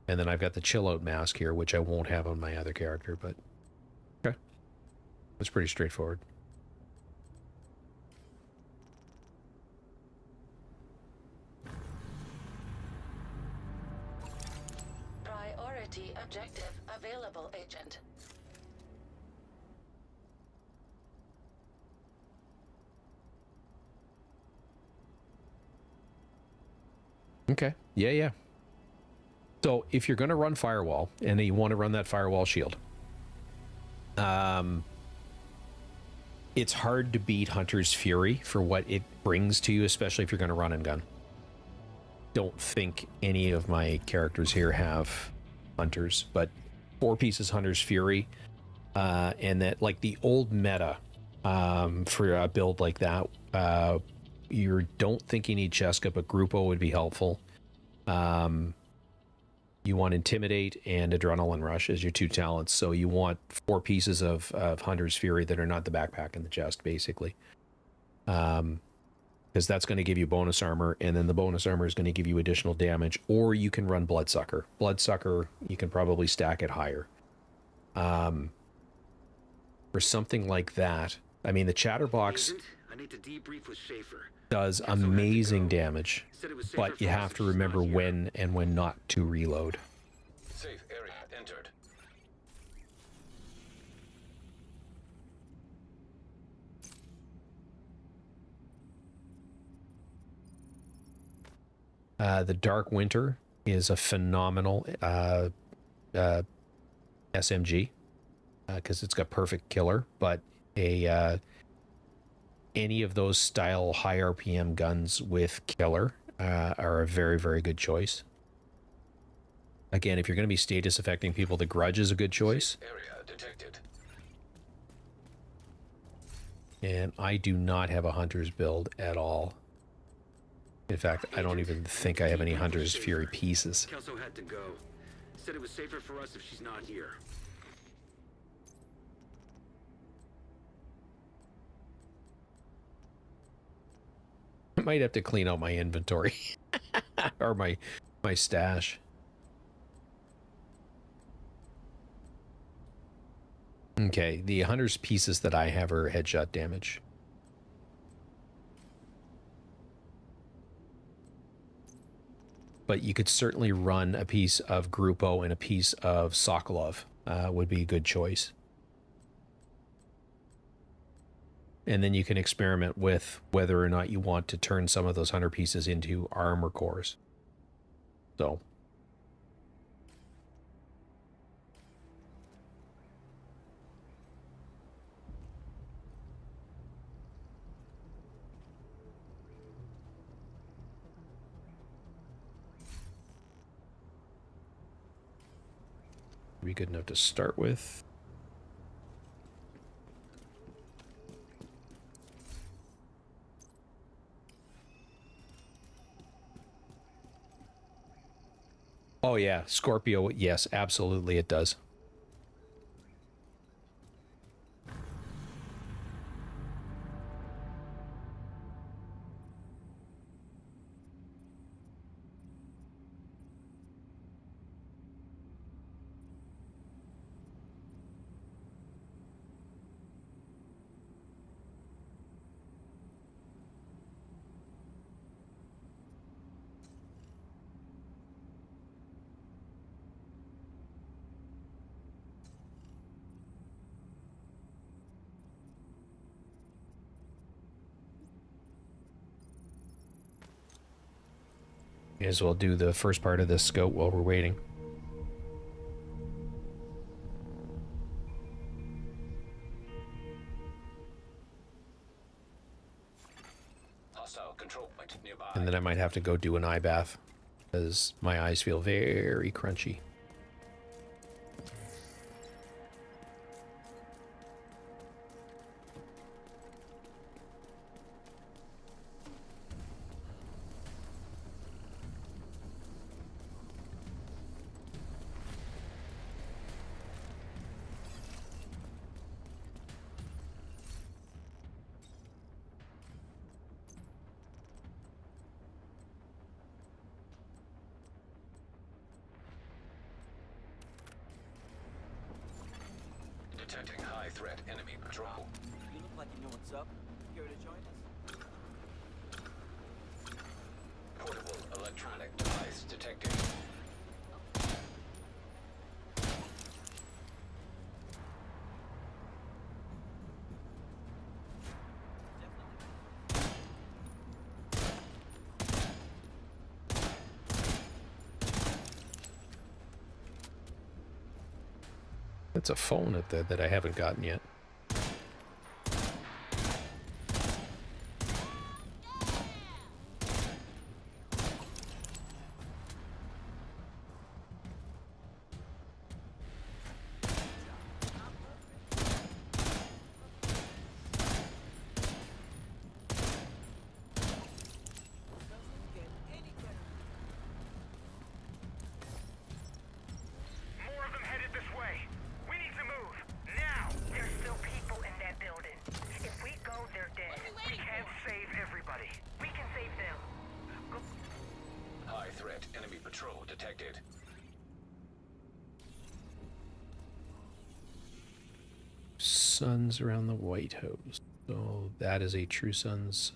And then I've got the chill out mask here, which I won't have on my other character, but okay. It's pretty straightforward. Priority objective available, Agent. Okay. Yeah. So if you're going to run firewall and you want to run that firewall shield, it's hard to beat Hunter's Fury for what it brings to you, especially if you're going to run and gun. Don't think any of my characters here have Hunters, but 4 pieces Hunter's Fury, and that, like, the old meta for a build like that, you don't think you need Cheska, but Grupo would be helpful. You want Intimidate and Adrenaline Rush as your 2 talents, so you want 4 pieces of Hunter's Fury that are not the backpack and the chest, basically. Because that's going to give you bonus armor, and then the bonus armor is going to give you additional damage, or you can run Bloodsucker. Bloodsucker, you can probably stack it higher. For something like that, I mean, the Chatterbox I need to debrief with Schaefer. does amazing damage, but you have to remember when and when not to reload. Safe area entered. The Dark Winter is a phenomenal SMG because it's got perfect killer, but any of those style high RPM guns with killer are a very, very good choice. Again, if you're going to be status affecting people, the Grudge is a good choice. Area detected. And I do not have a Hunter's build at all. In fact, I don't even think I have any Hunter's Fury pieces. Kelso had to go. Said it was safer for us if she's not here. I might have to clean out my inventory or my stash. Okay, the Hunter's pieces that I have are headshot damage. But you could certainly run a piece of Grupo and a piece of Sokolov would be a good choice. And then you can experiment with whether or not you want to turn some of those Hunter pieces into armor cores. So. Be good enough to start with. Oh yeah, Scorpio, yes, absolutely it does. May as well do the first part of this scout while we're waiting. Hostile control point nearby. And then I might have to go do an eye bath because my eyes feel very crunchy. Detecting high threat enemy patrol. You look like you know what's up. Here to join us? Portable electronic device detected. It's a phone at there that I haven't gotten yet. More of them headed this way. We need to move. Now! There's still people in that building. If we go, they're dead. We can't save everybody. We can save them. Go. High threat enemy patrol detected. Suns around the White House. So that is a True Sons.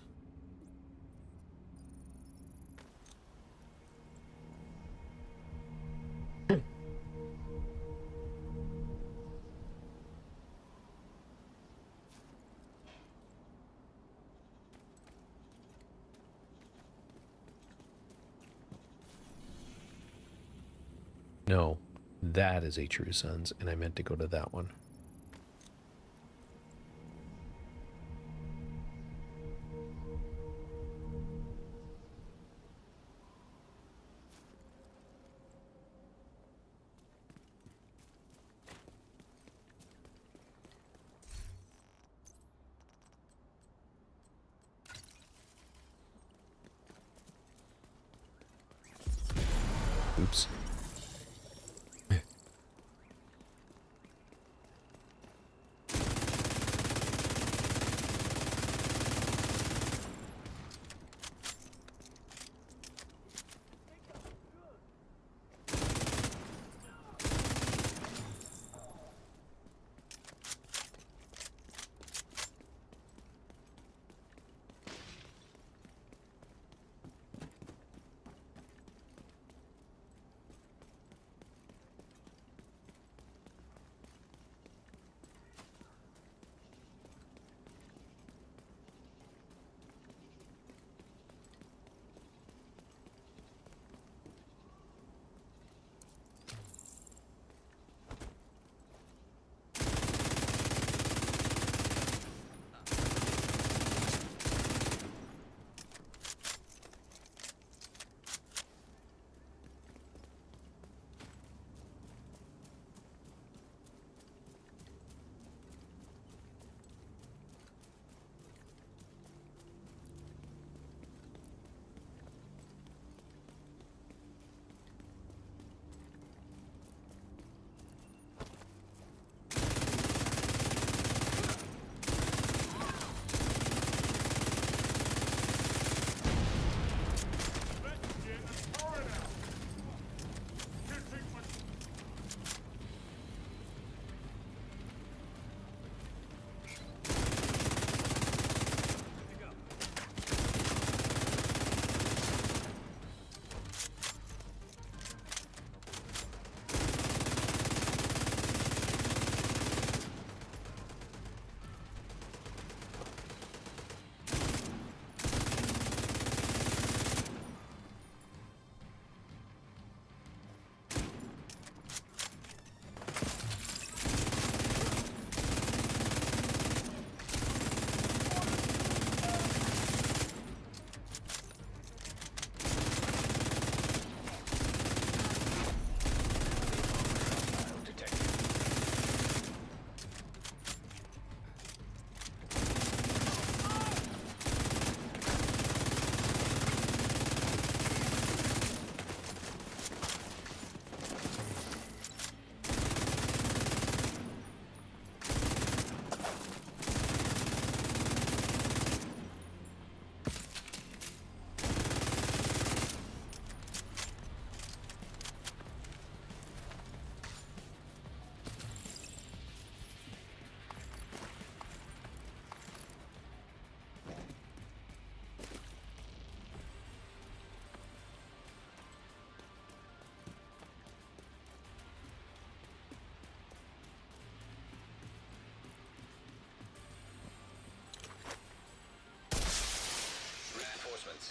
No, that is a True Sons, and I meant to go to that one. Oops.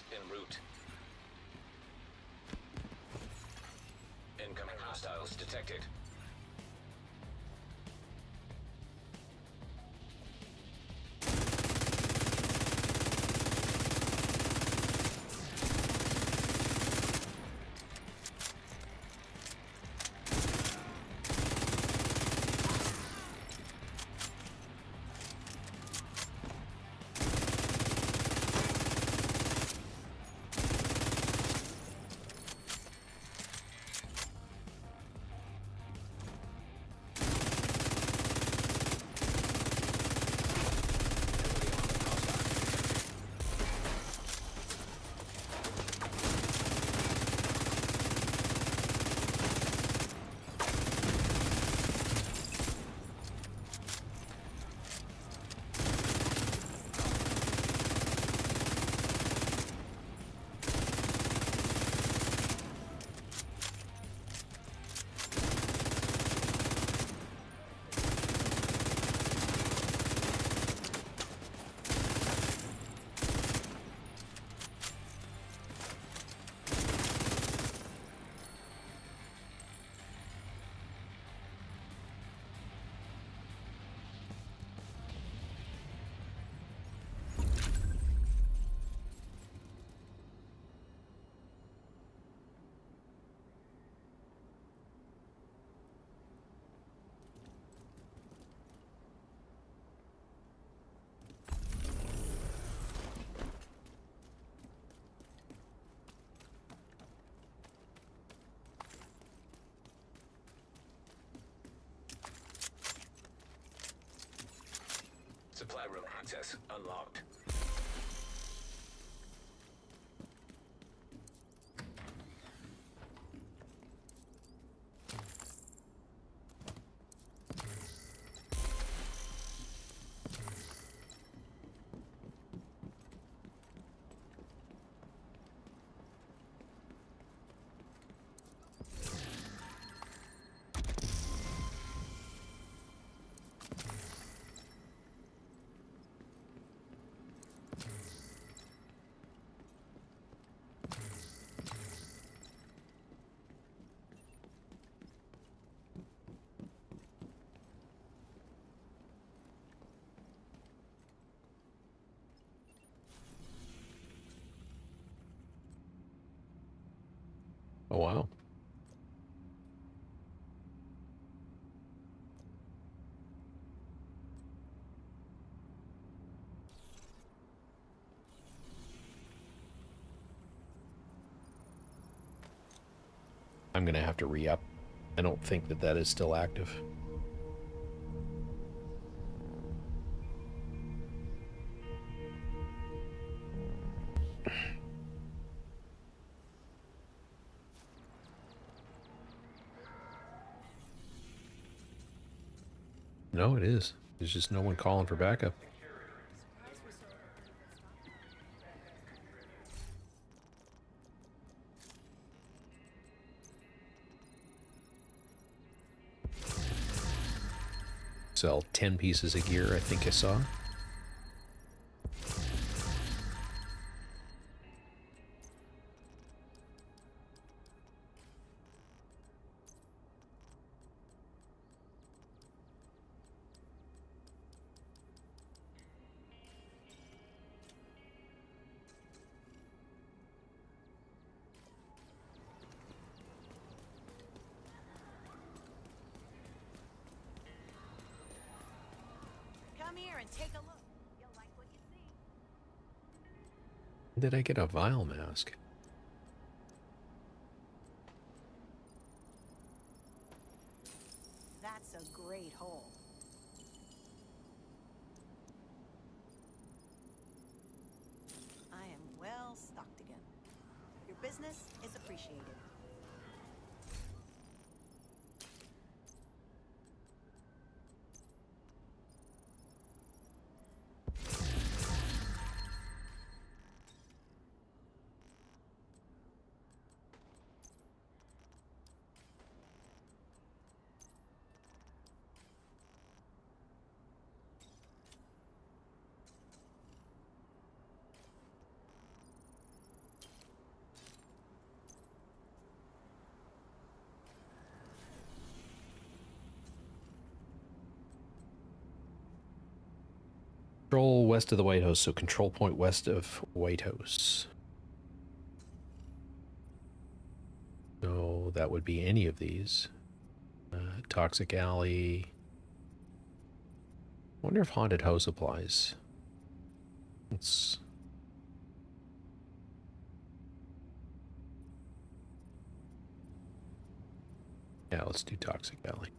Hostiles en route. Incoming hostiles detected. Supply room access unlocked. Oh, wow. I'm going to have to re-up. I don't think that that is still active. No, it is. There's just no one calling for backup. Sell 10 pieces of gear, I think I saw. Come here and take a look. You'll like what you see. Did I get a vial mask? That's a great hole. I am well stocked again. Your business is appreciated. Control west of the White House, so control point west of White House. So that would be any of these. Toxic Alley. I wonder if Haunted House applies. Let's... Yeah, let's do Toxic Alley.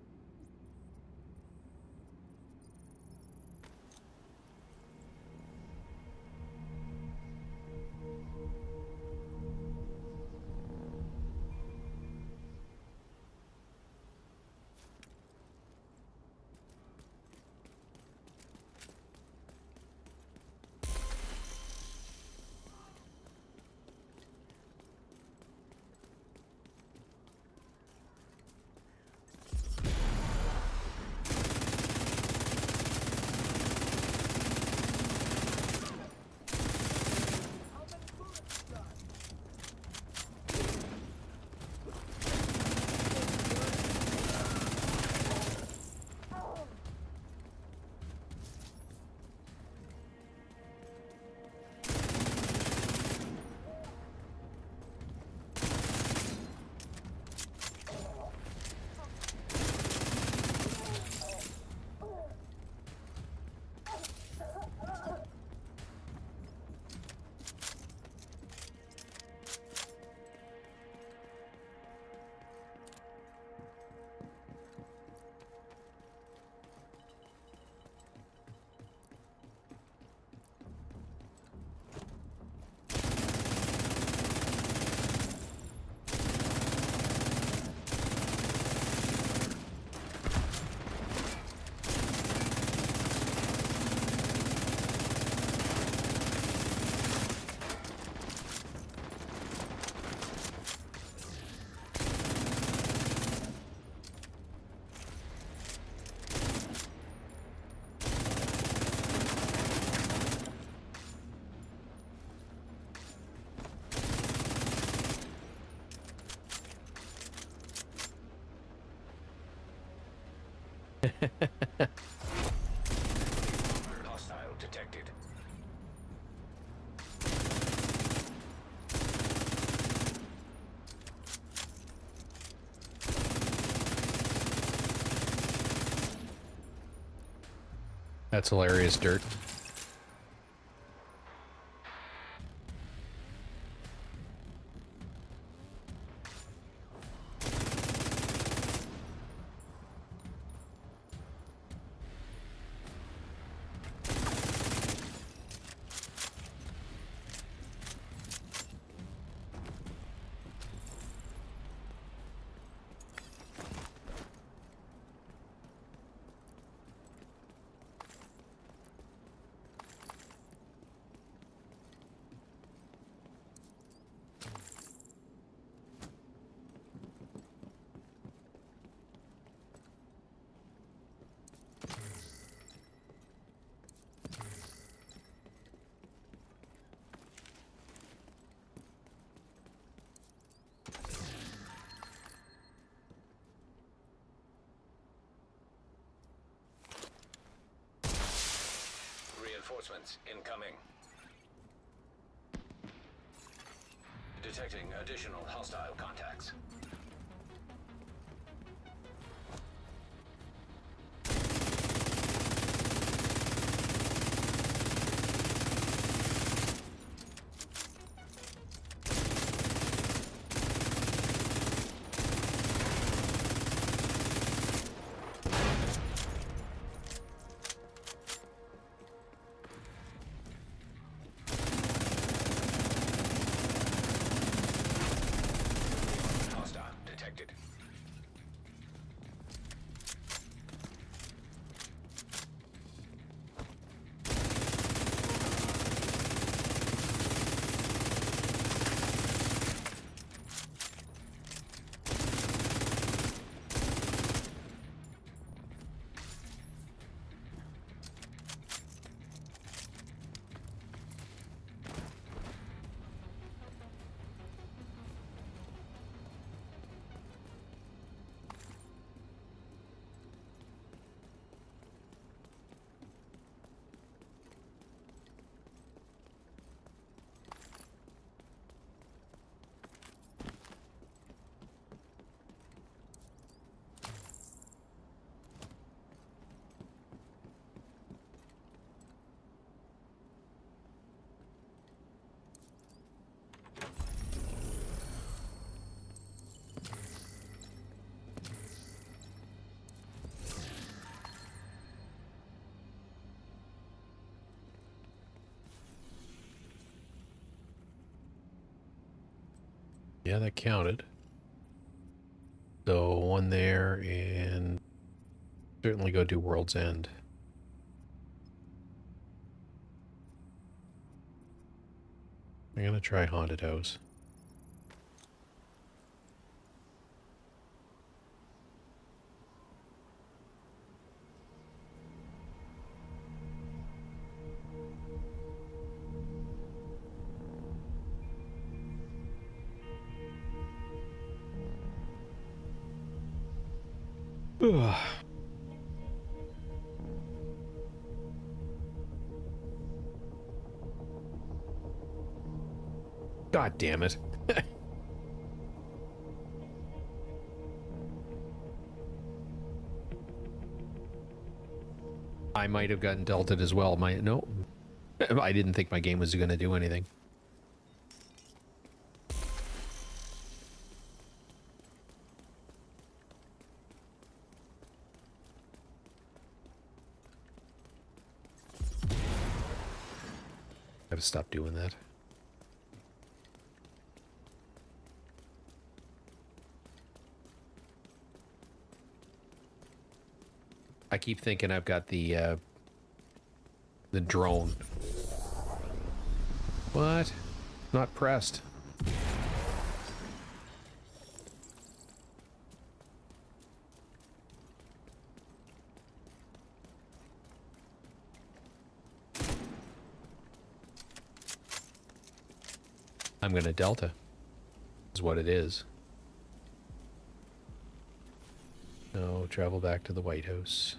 Hostile detected. That's hilarious, Dirt. Reinforcements incoming. Detecting additional hostile contacts. Hostile. Yeah, that counted. So one there, and certainly go do World's End. I'm gonna try Haunted House. Ugh. God damn it. I might have gotten delted as well. No. I didn't think my game was going to do anything. Gotta stop doing that. I keep thinking I've got the drone. What? Not pressed. I'm gonna Delta. Is what it is. No, travel back to the White House.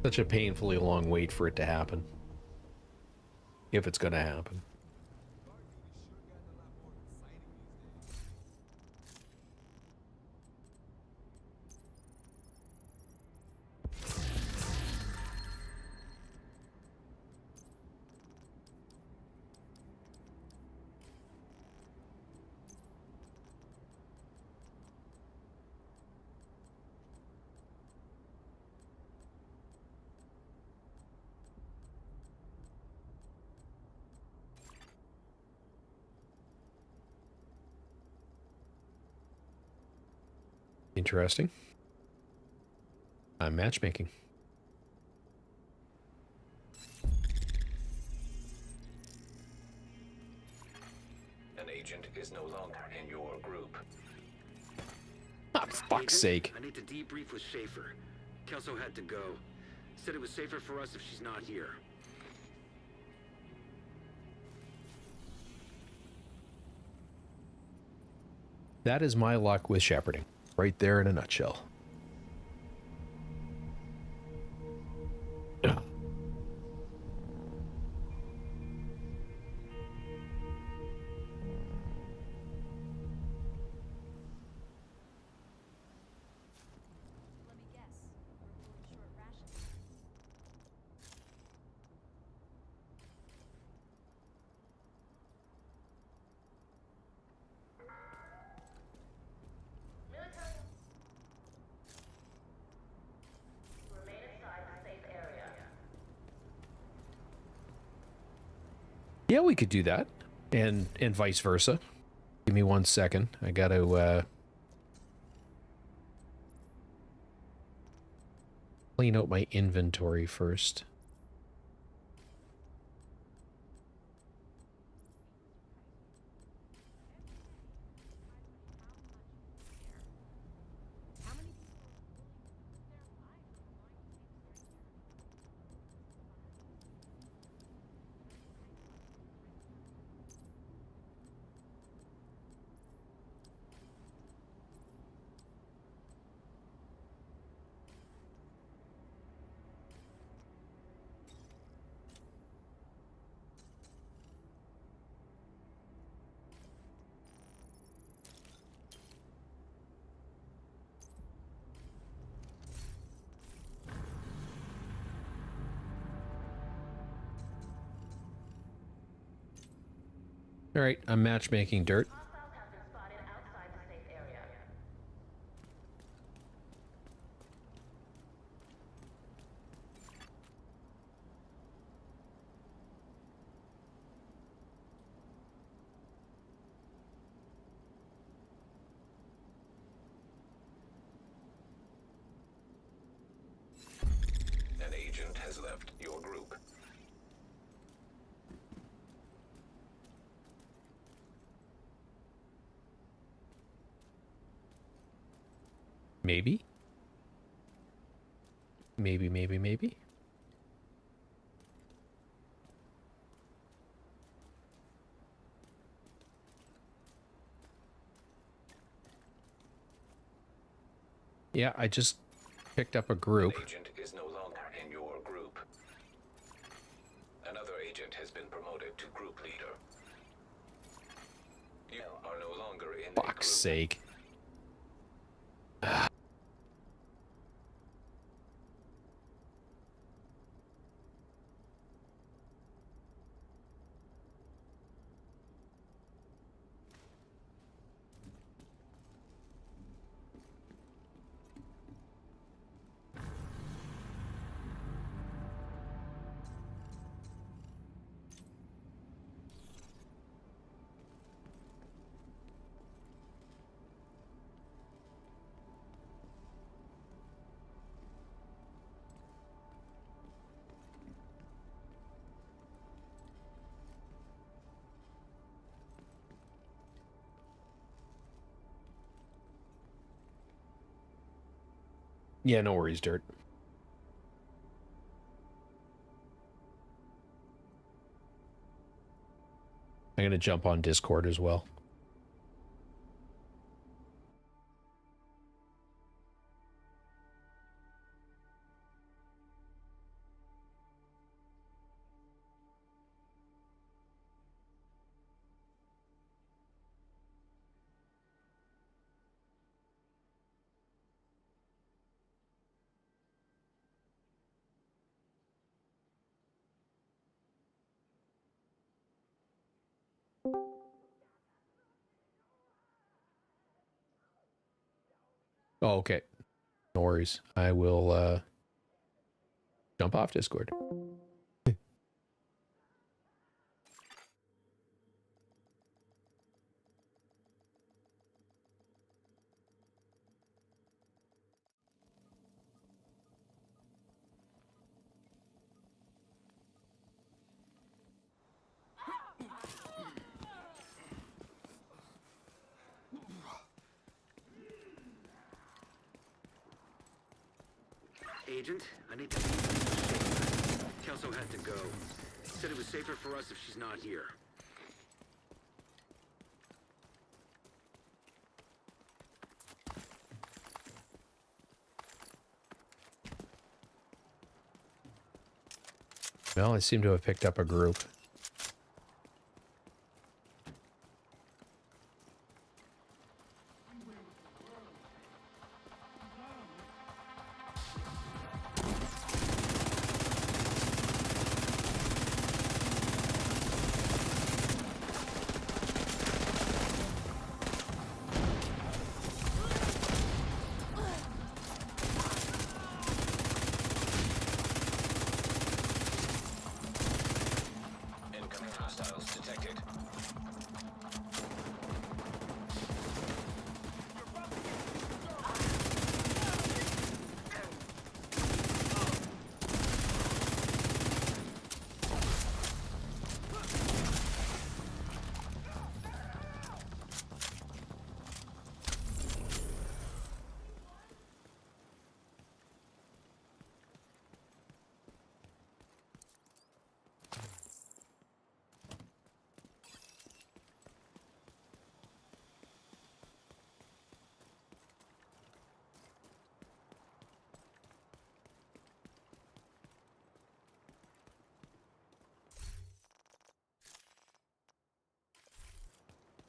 Such a painfully long wait for it to happen. If it's gonna happen. Interesting. I'm matchmaking. An agent is no longer in your group. Ah, fuck's sake. I need to debrief with Schaefer. Kelso had to go. Said it was safer for us if she's not here. That is my luck with shepherding. Right there in a nutshell. Yeah, we could do that, and vice versa. Give me 1 second. I gotta clean out my inventory first. All right, I'm matchmaking dirt. An agent has left your group. Maybe. Maybe. Yeah, I just picked up a group. An agent is no longer in your group. Another agent has been promoted to group leader. You are no longer in Fuck's sake. Yeah, no worries, Dirt. I'm gonna jump on Discord as well. Oh, okay. No worries. I will jump off Discord. Agent, I need to... Kelso had to go. Said it was safer for us if she's not here. Well, I seem to have picked up a group. Incoming hostiles detected.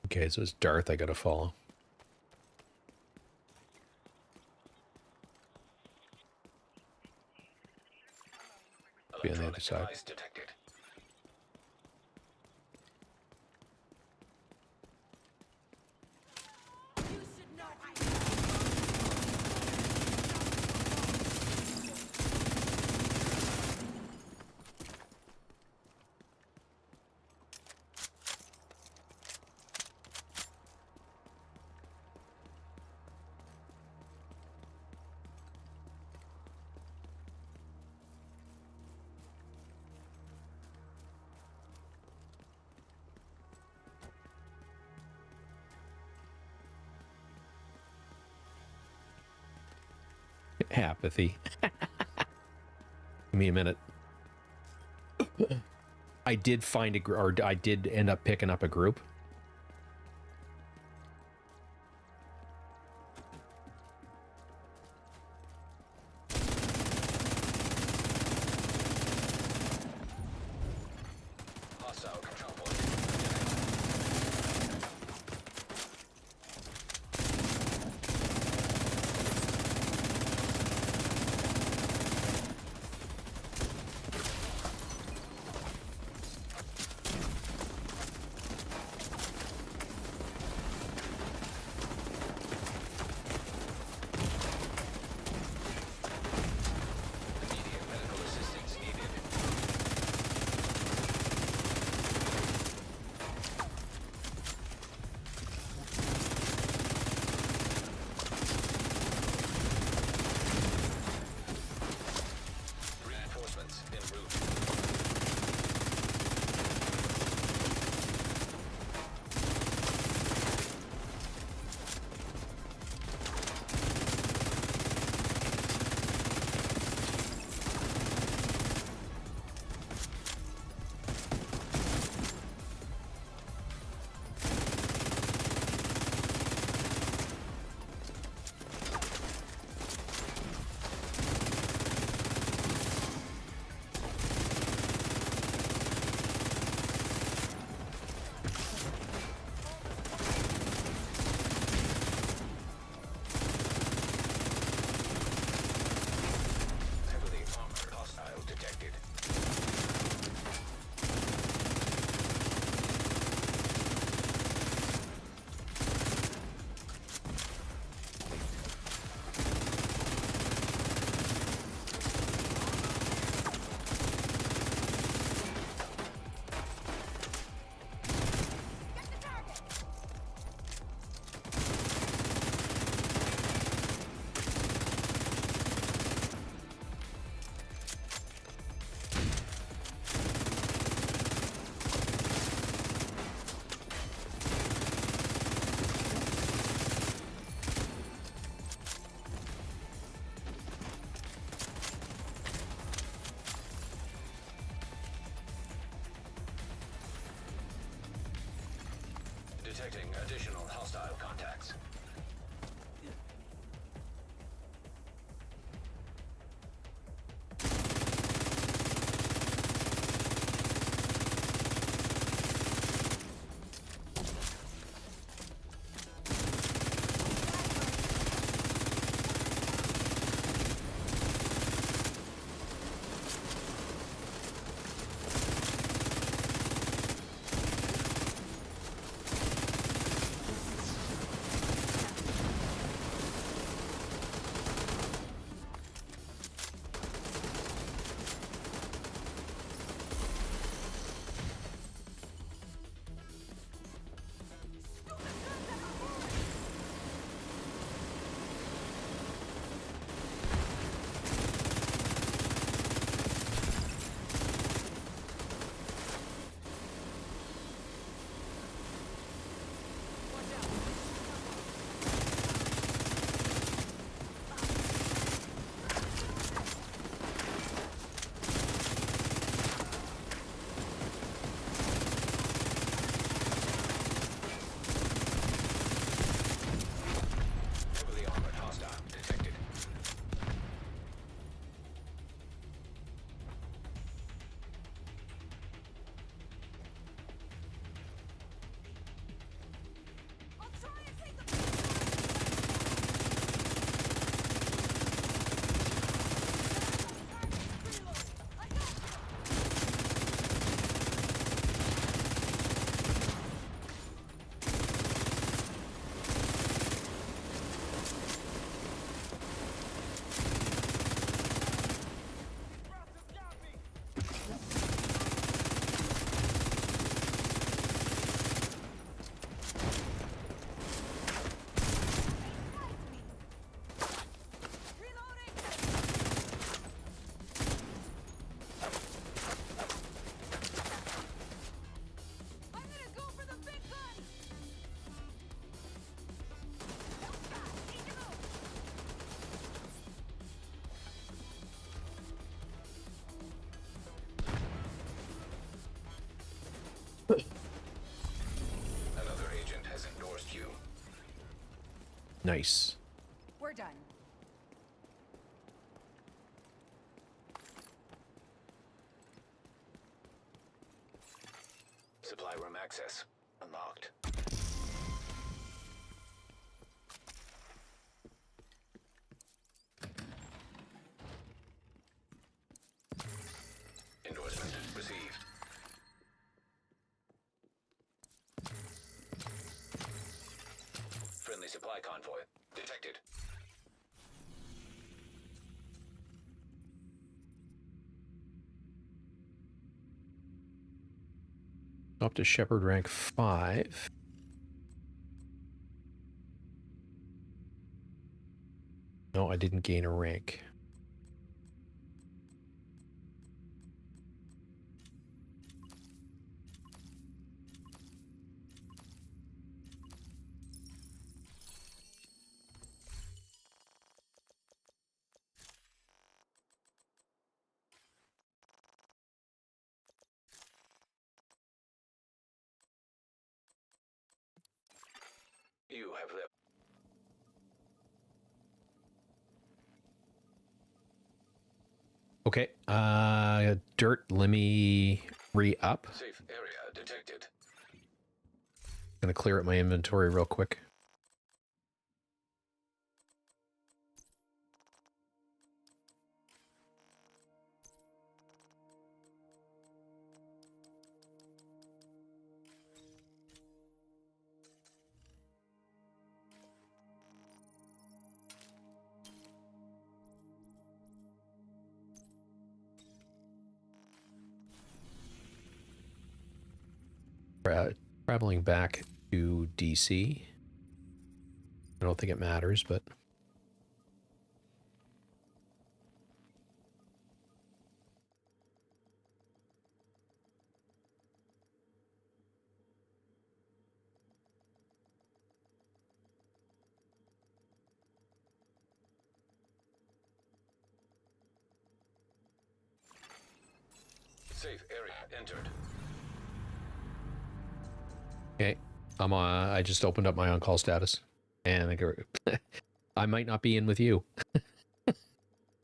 Okay, so it's Darth I gotta follow. Be on the other side. Detected. Apathy. Give me a minute. I did find I did end up picking up a group. Hostile control point. Immediate medical assistance needed. Reinforcements en route. Heavily armored hostiles detected. Detecting additional hostile contacts. Another agent has endorsed you. Nice. We're done. Supply room access unlocked. Endorsement received. Friendly supply convoy detected. Up to Shepherd rank 5. No, I didn't gain a rank. You have left. Okay, Dirt, let me re-up. Safe area detected. Gonna clear up my inventory real quick. Traveling back to DC. I don't think it matters, but... Safe area entered. Okay, I just opened up my on-call status, and I go, I might not be in with you.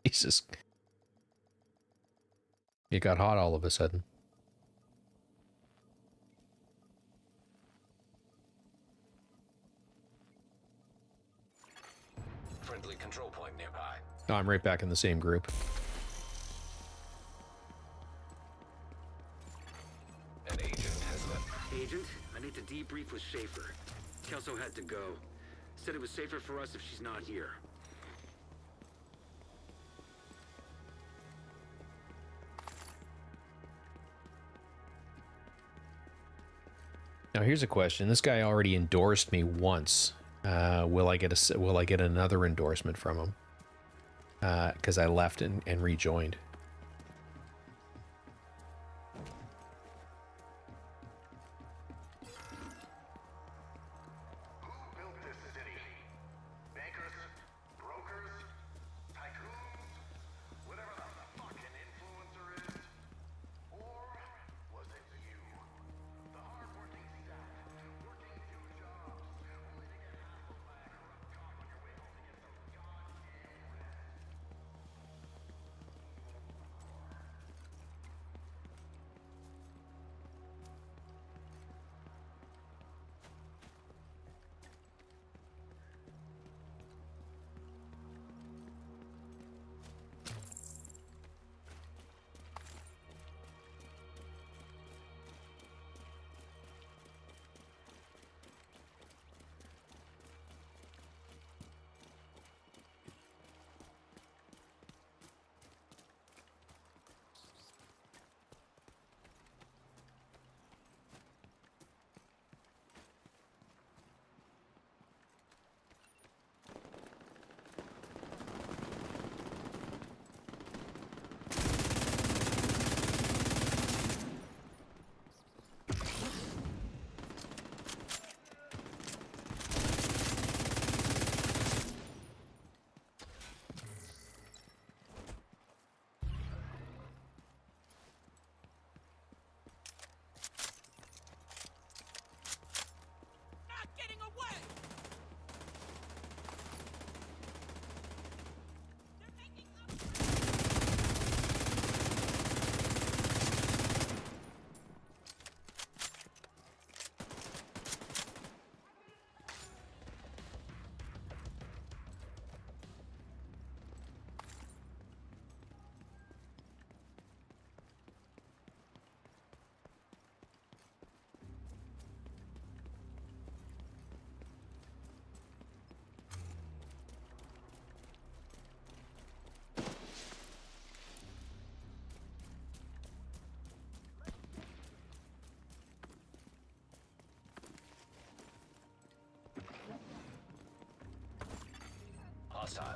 Jesus. It got hot all of a sudden. Friendly control point nearby. No, I'm right back in the same group. An agent has left. Agent, I need to debrief with Schaefer. Kelso had to go. Said it was safer for us if she's not here. Now here's a question. This guy already endorsed me once. Will I get another endorsement from him? Because I left and rejoined.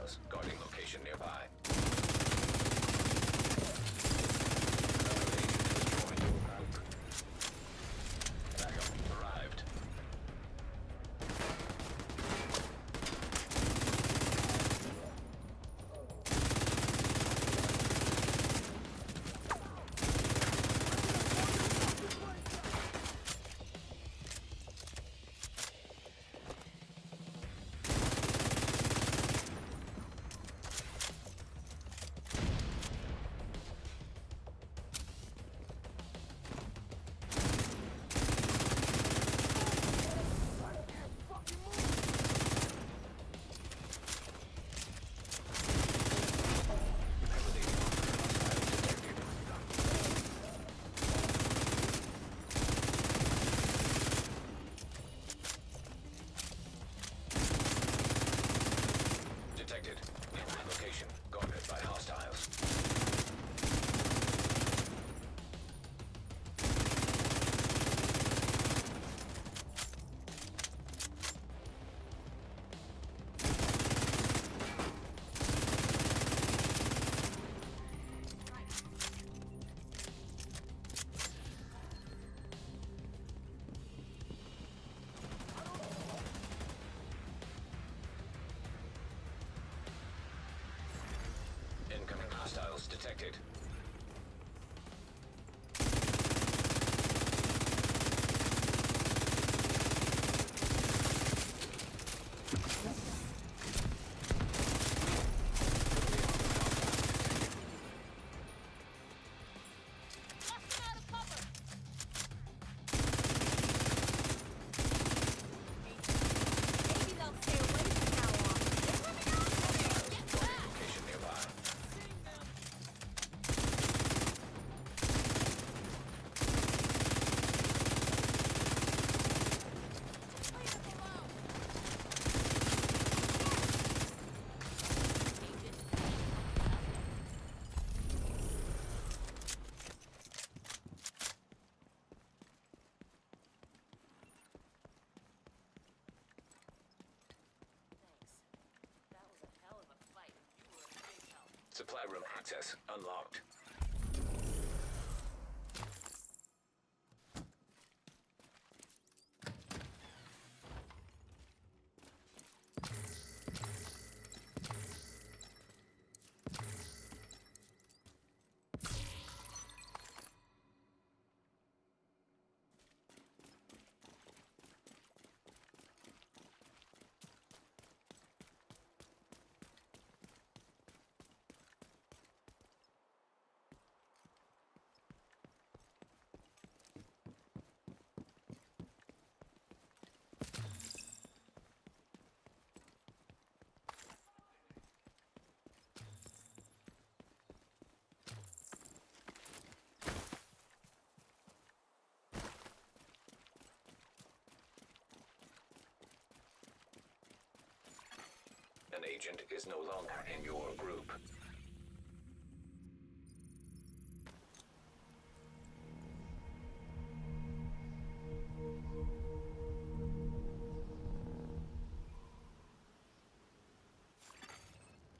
hostiles. Guarding location nearby. Arrived. Detected. Nearby location. Guarded by hostiles. Incoming hostiles detected. Maybe they'll stay away from now on. Location nearby. That was a hell of a fight. You were a big help. Supply room access unlocked. An agent is no longer in your group.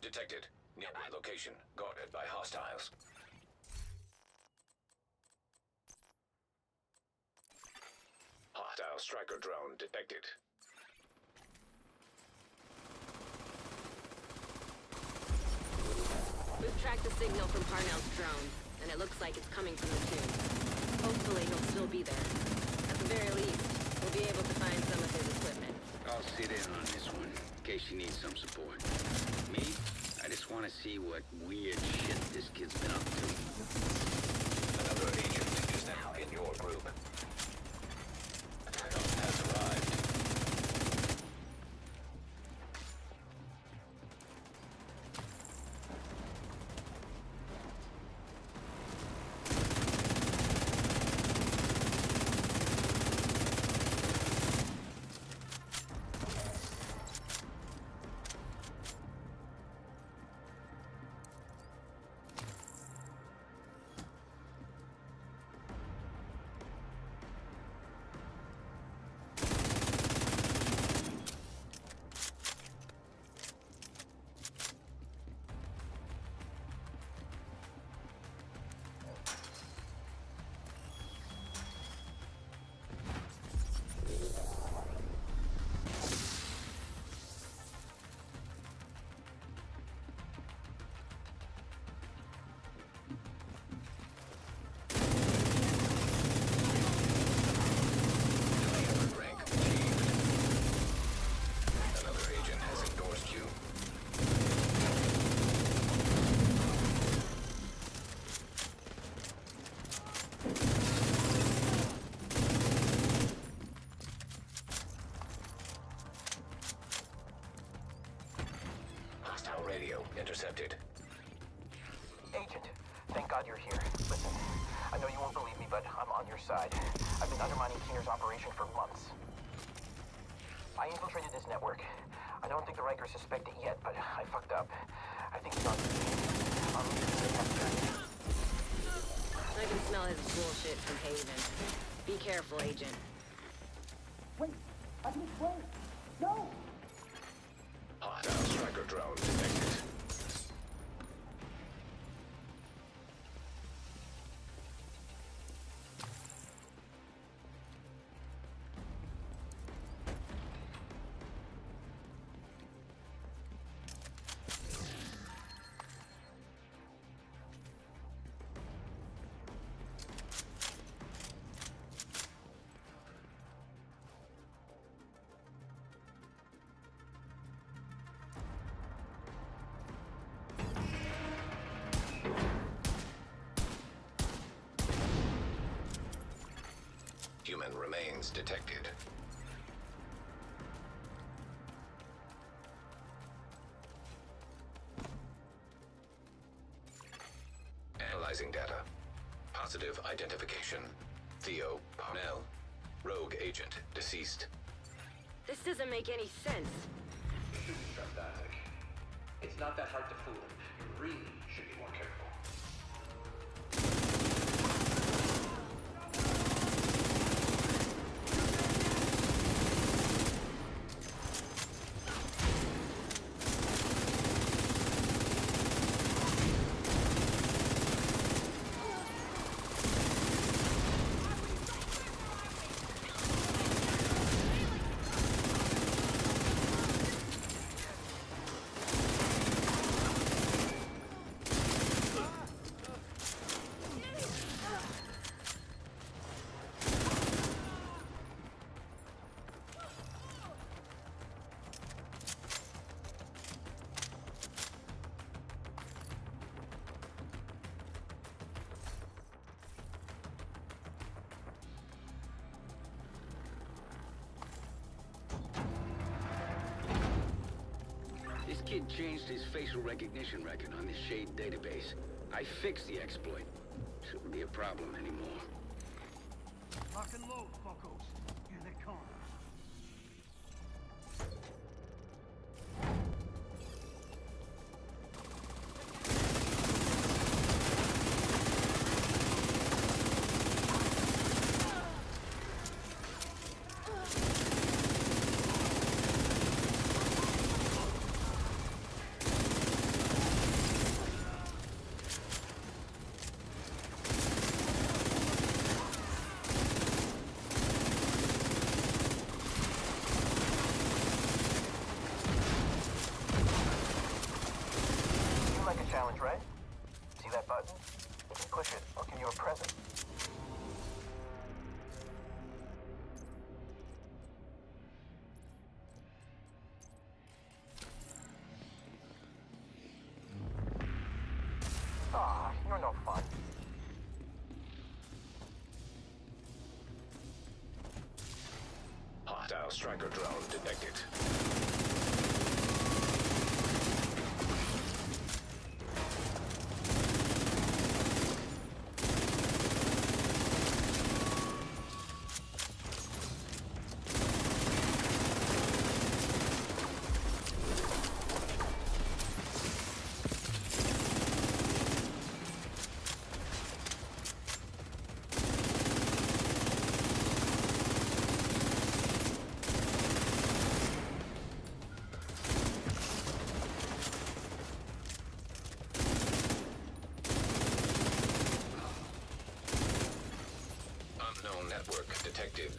Detected. Nearby location. Guarded by hostiles. Hostile striker drone detected. We've tracked the signal from Parnell's drone, and it looks like it's coming from the tube. Hopefully he'll still be there. At the very least, we'll be able to find some of his equipment. I'll sit in on this one, in case you need some support. Me? I just want to see what weird shit this kid's been up to. Another agent is now in your group. Backup has arrived. accepted. Agent, thank God you're here. Listen, I know you won't believe me, but I'm on your side. I've been undermining Keener's operation for months. I infiltrated his network. I don't think the Rikers suspect it yet, but I fucked up. I think he's on to me. I can smell his bullshit from Haven. Be careful, Agent. Wait, I can explain. No! Hostile striker drone detected. Human remains detected. Analyzing data. Positive identification. Theo Parnell. Rogue agent. Deceased. This doesn't make any sense. Fantastic. It's not that hard to fool them. You really should be more careful. This kid changed his facial recognition record on the Shade database. I fixed the exploit. Shouldn't be a problem anymore. Lock and load, fuckos. Here they come. Challenge, right? See that button? If you push it, I'll give you a present. Aw, you're no fun. Hostile striker drone detected. Network detected.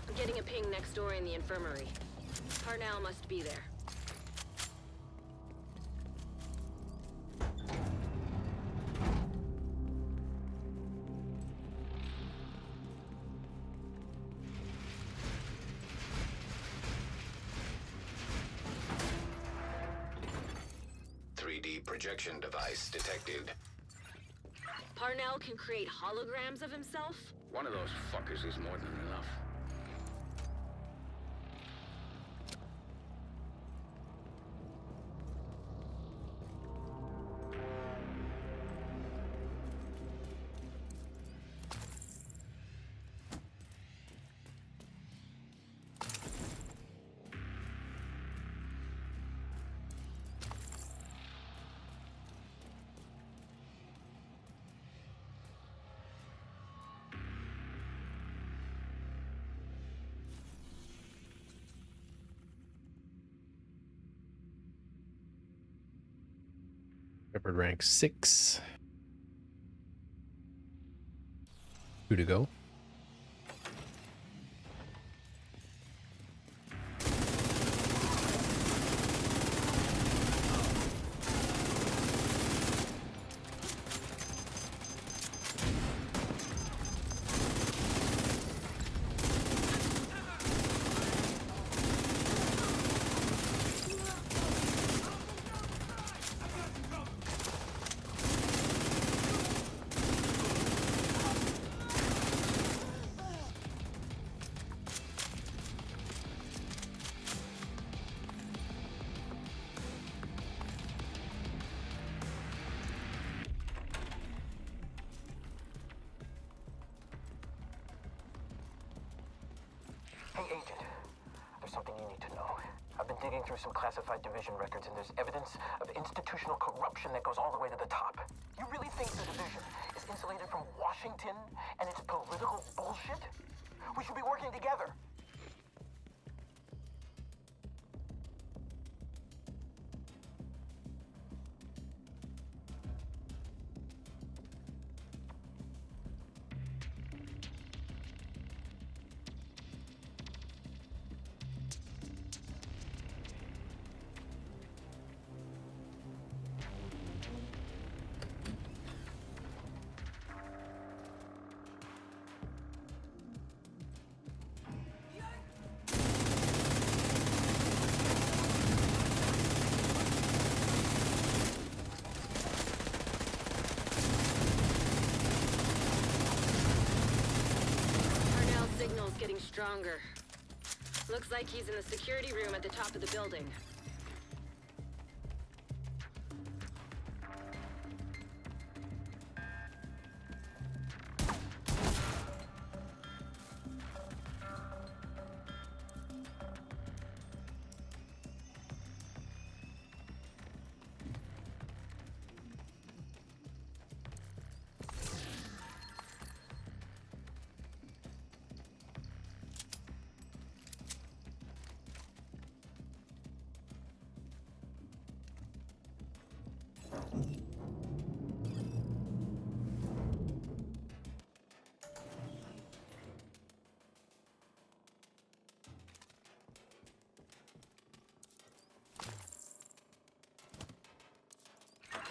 I'm getting a ping next door in the infirmary. Parnell must be there. Projection device detected. Parnell can create holograms of himself? One of those fuckers is more than enough. Peppered rank 6. 2 to go. Hey, Agent. There's something you need to know. I've been digging through some classified division records, and there's evidence of institutional corruption that goes all the way to the top. You really think the division is insulated from Washington and its political bullshit? We should be working together. Getting stronger. Looks like he's in the security room at the top of the building.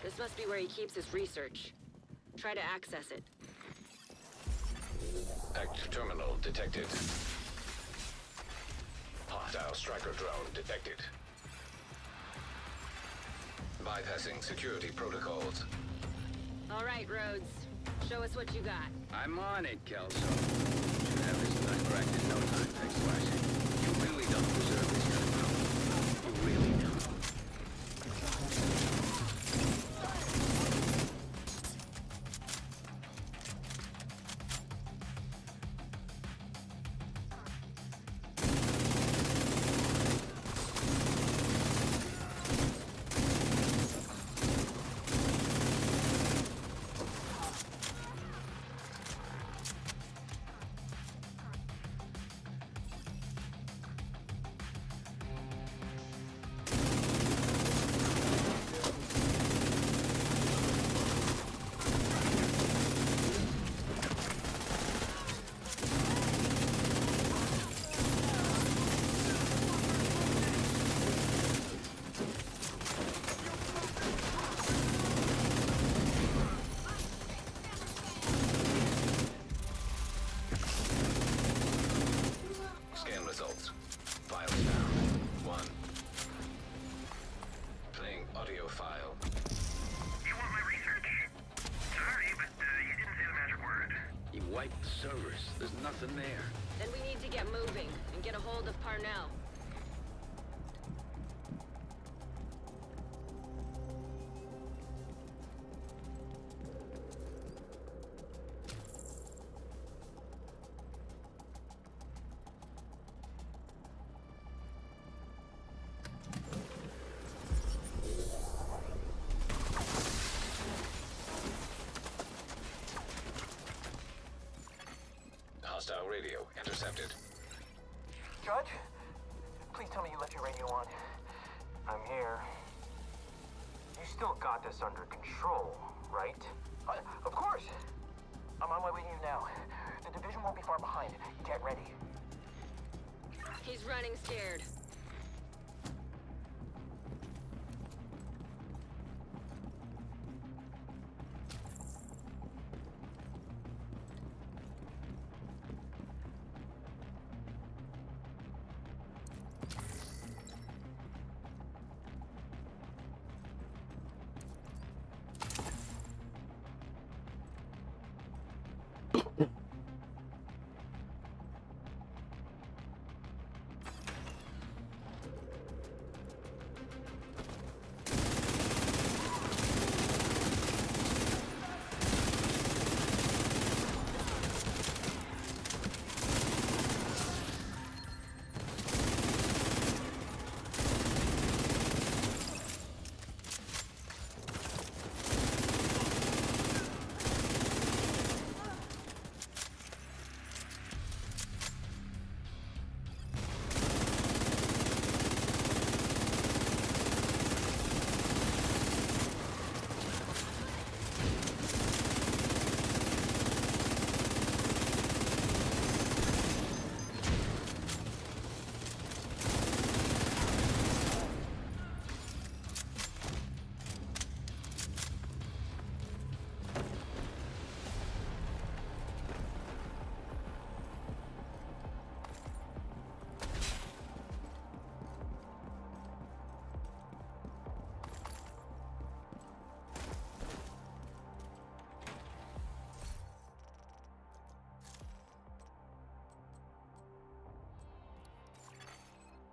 This must be where he keeps his research. Try to access it. Active terminal detected. Hostile striker drone detected. Bypassing security protocols. All right, Rhodes. Show us what you got. I'm on it, Kelso. Should have this nut cracked in no time, X-Flash. You really don't deserve this kind of trouble. You really don't. Servers. There's nothing there. Then we need to get moving and get a hold of Parnell. Hostile radio intercepted. Judge? Please tell me you left your radio on. I'm here. You still got this under control, right? Of course. I'm on my way to you now. The division won't be far behind. Get ready. He's running scared.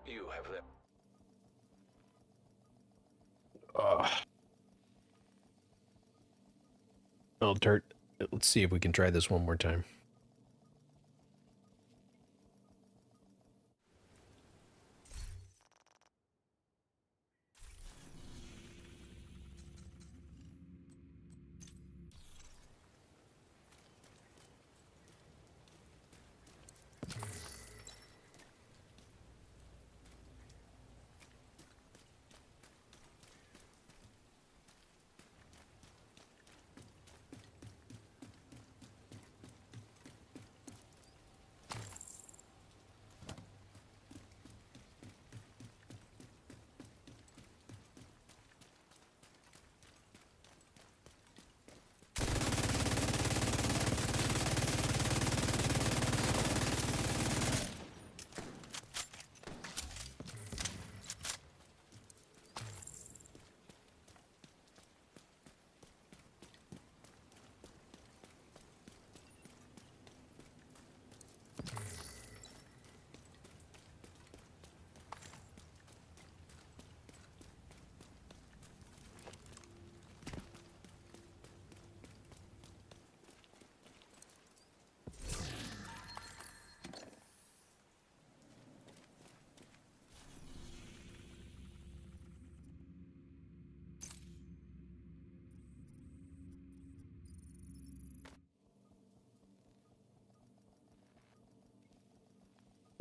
You have them. Oh, dirt. Let's see if we can try this one more time.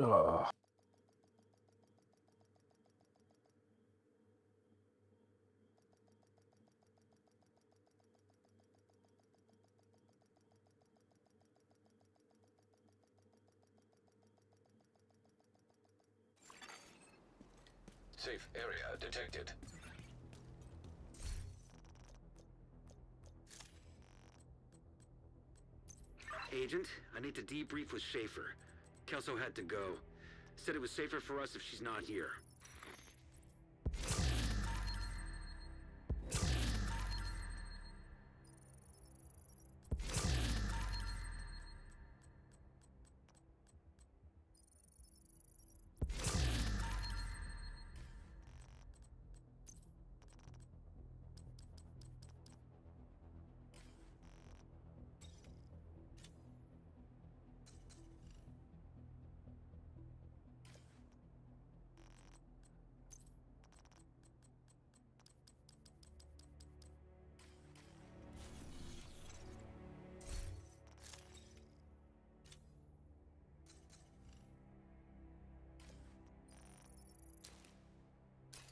Ugh. Safe area detected. Agent, I need to debrief with Schaefer. Kelso had to go. Said it was safer for us if she's not here.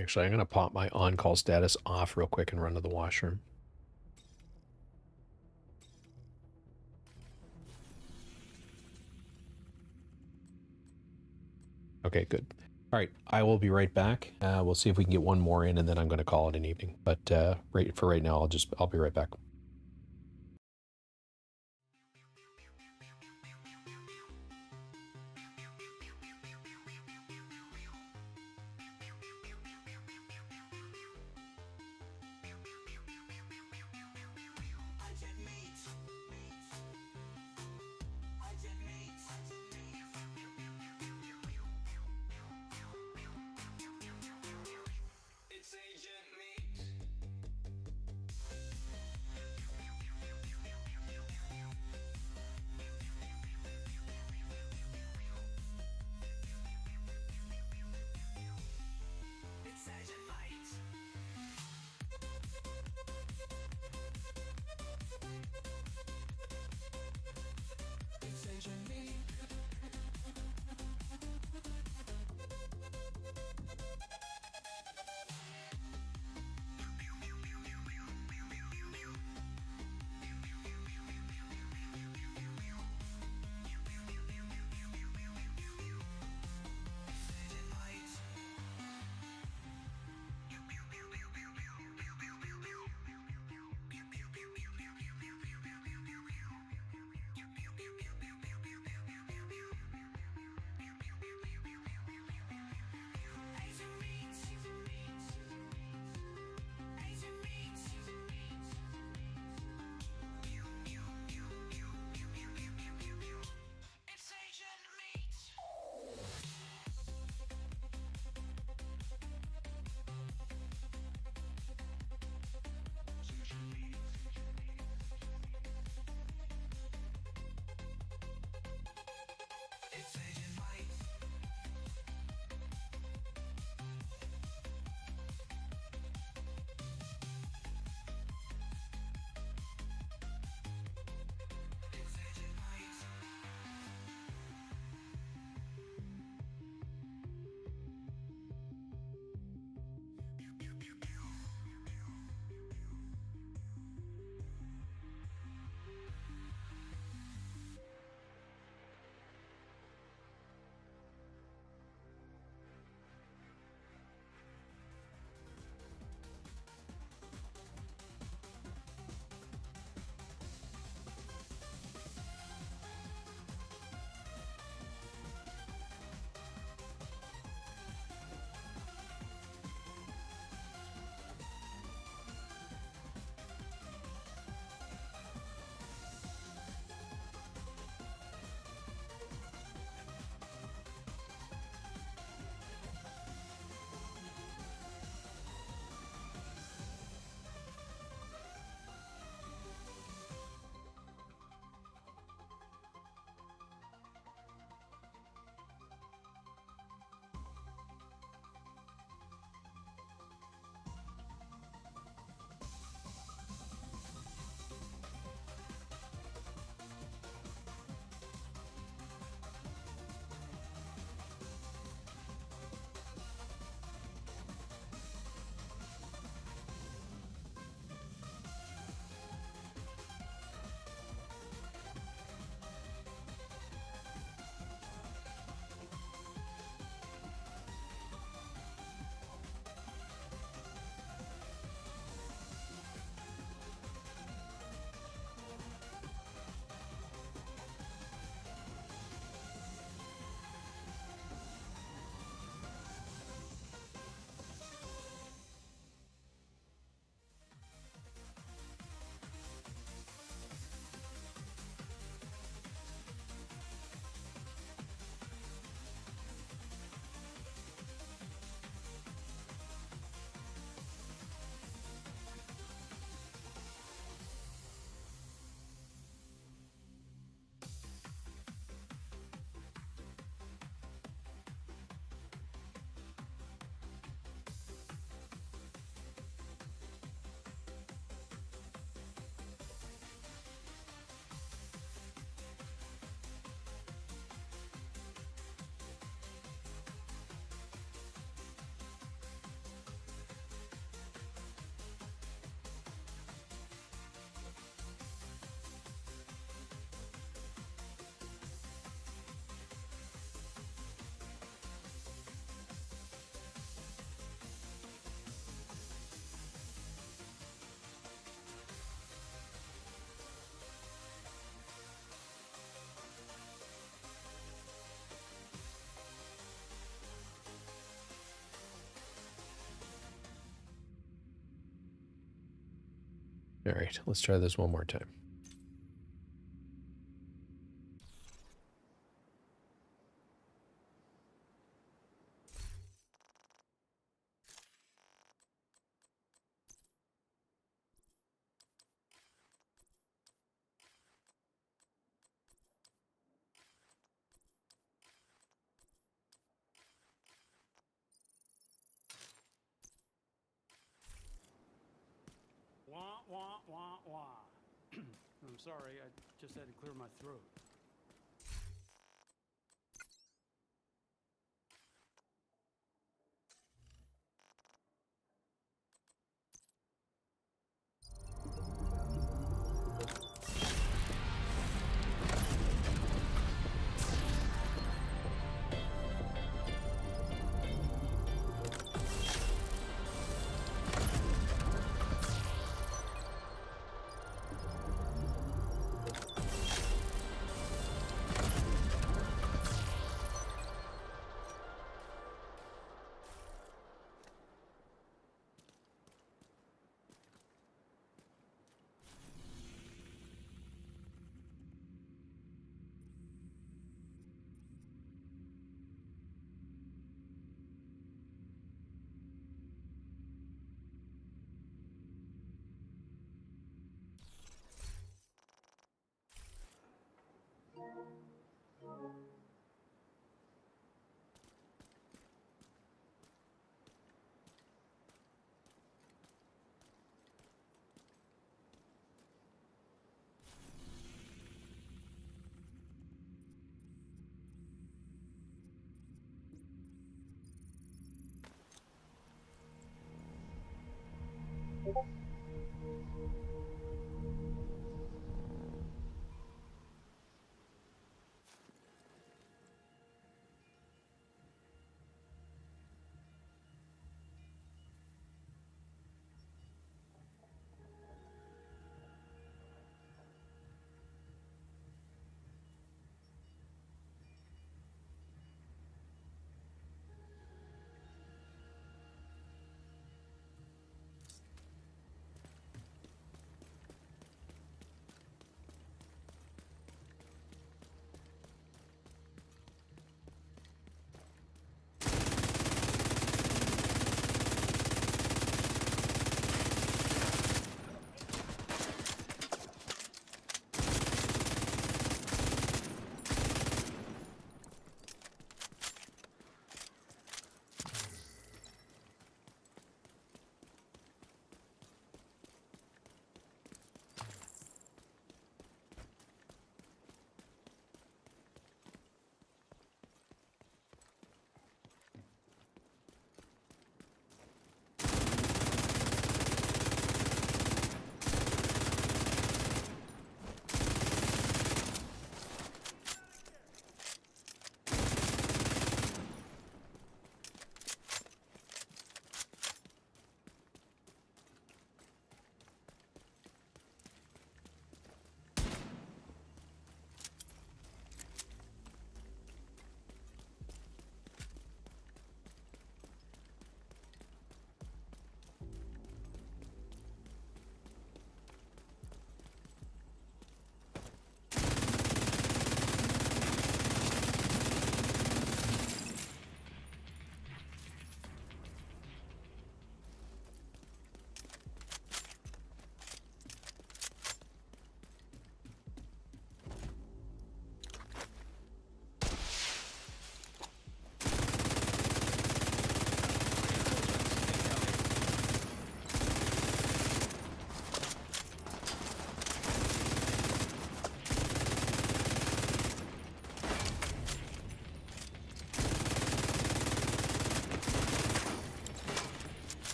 Actually, I'm going to pop my on-call status off real quick and run to the washroom. Okay, good. All right, I will be right back. We'll see if we can get one more in, and then I'm going to call it an evening. But for right now, I'll be right back. All right, let's try this one more time. Wah, wah, wah, wah. I'm sorry, I just had to clear my throat.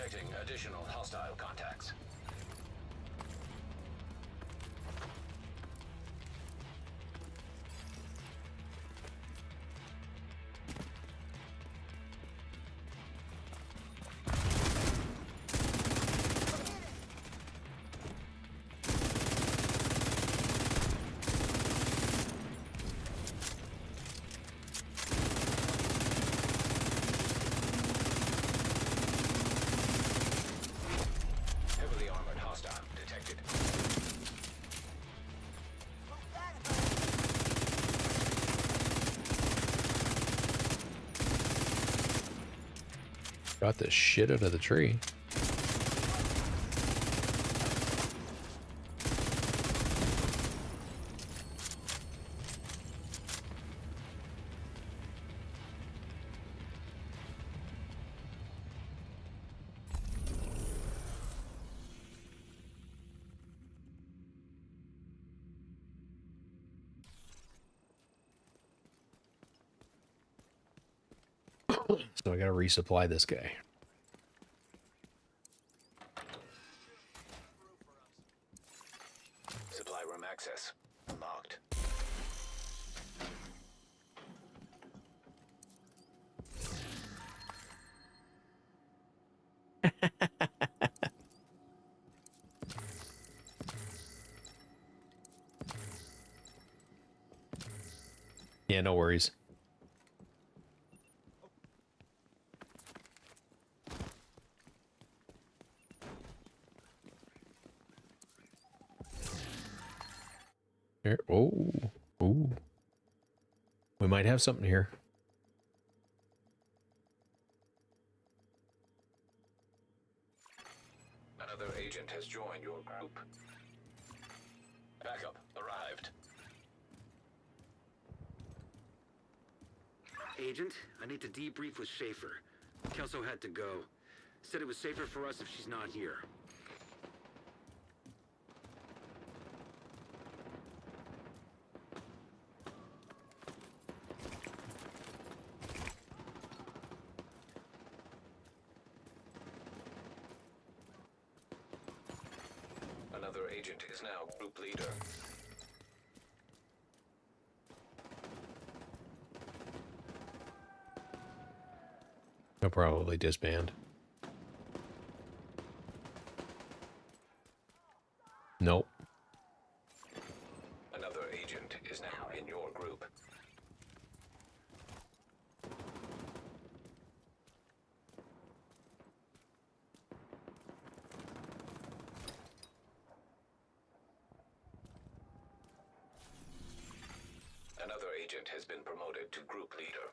Detecting additional hostile contacts. Heavily armored hostile detected. Got this shit out of the tree. So I gotta resupply this guy. Supply room access unlocked. Yeah, no worries. Here. Oh, ooh. We might have something here. Another agent has joined your group. Backup arrived. Agent, I need to debrief with Schaefer. Kelso had to go. Said it was safer for us if she's not here. Another agent is now group leader. He'll probably disband. Nope. Another agent is now in your group. Another agent has been promoted to group leader.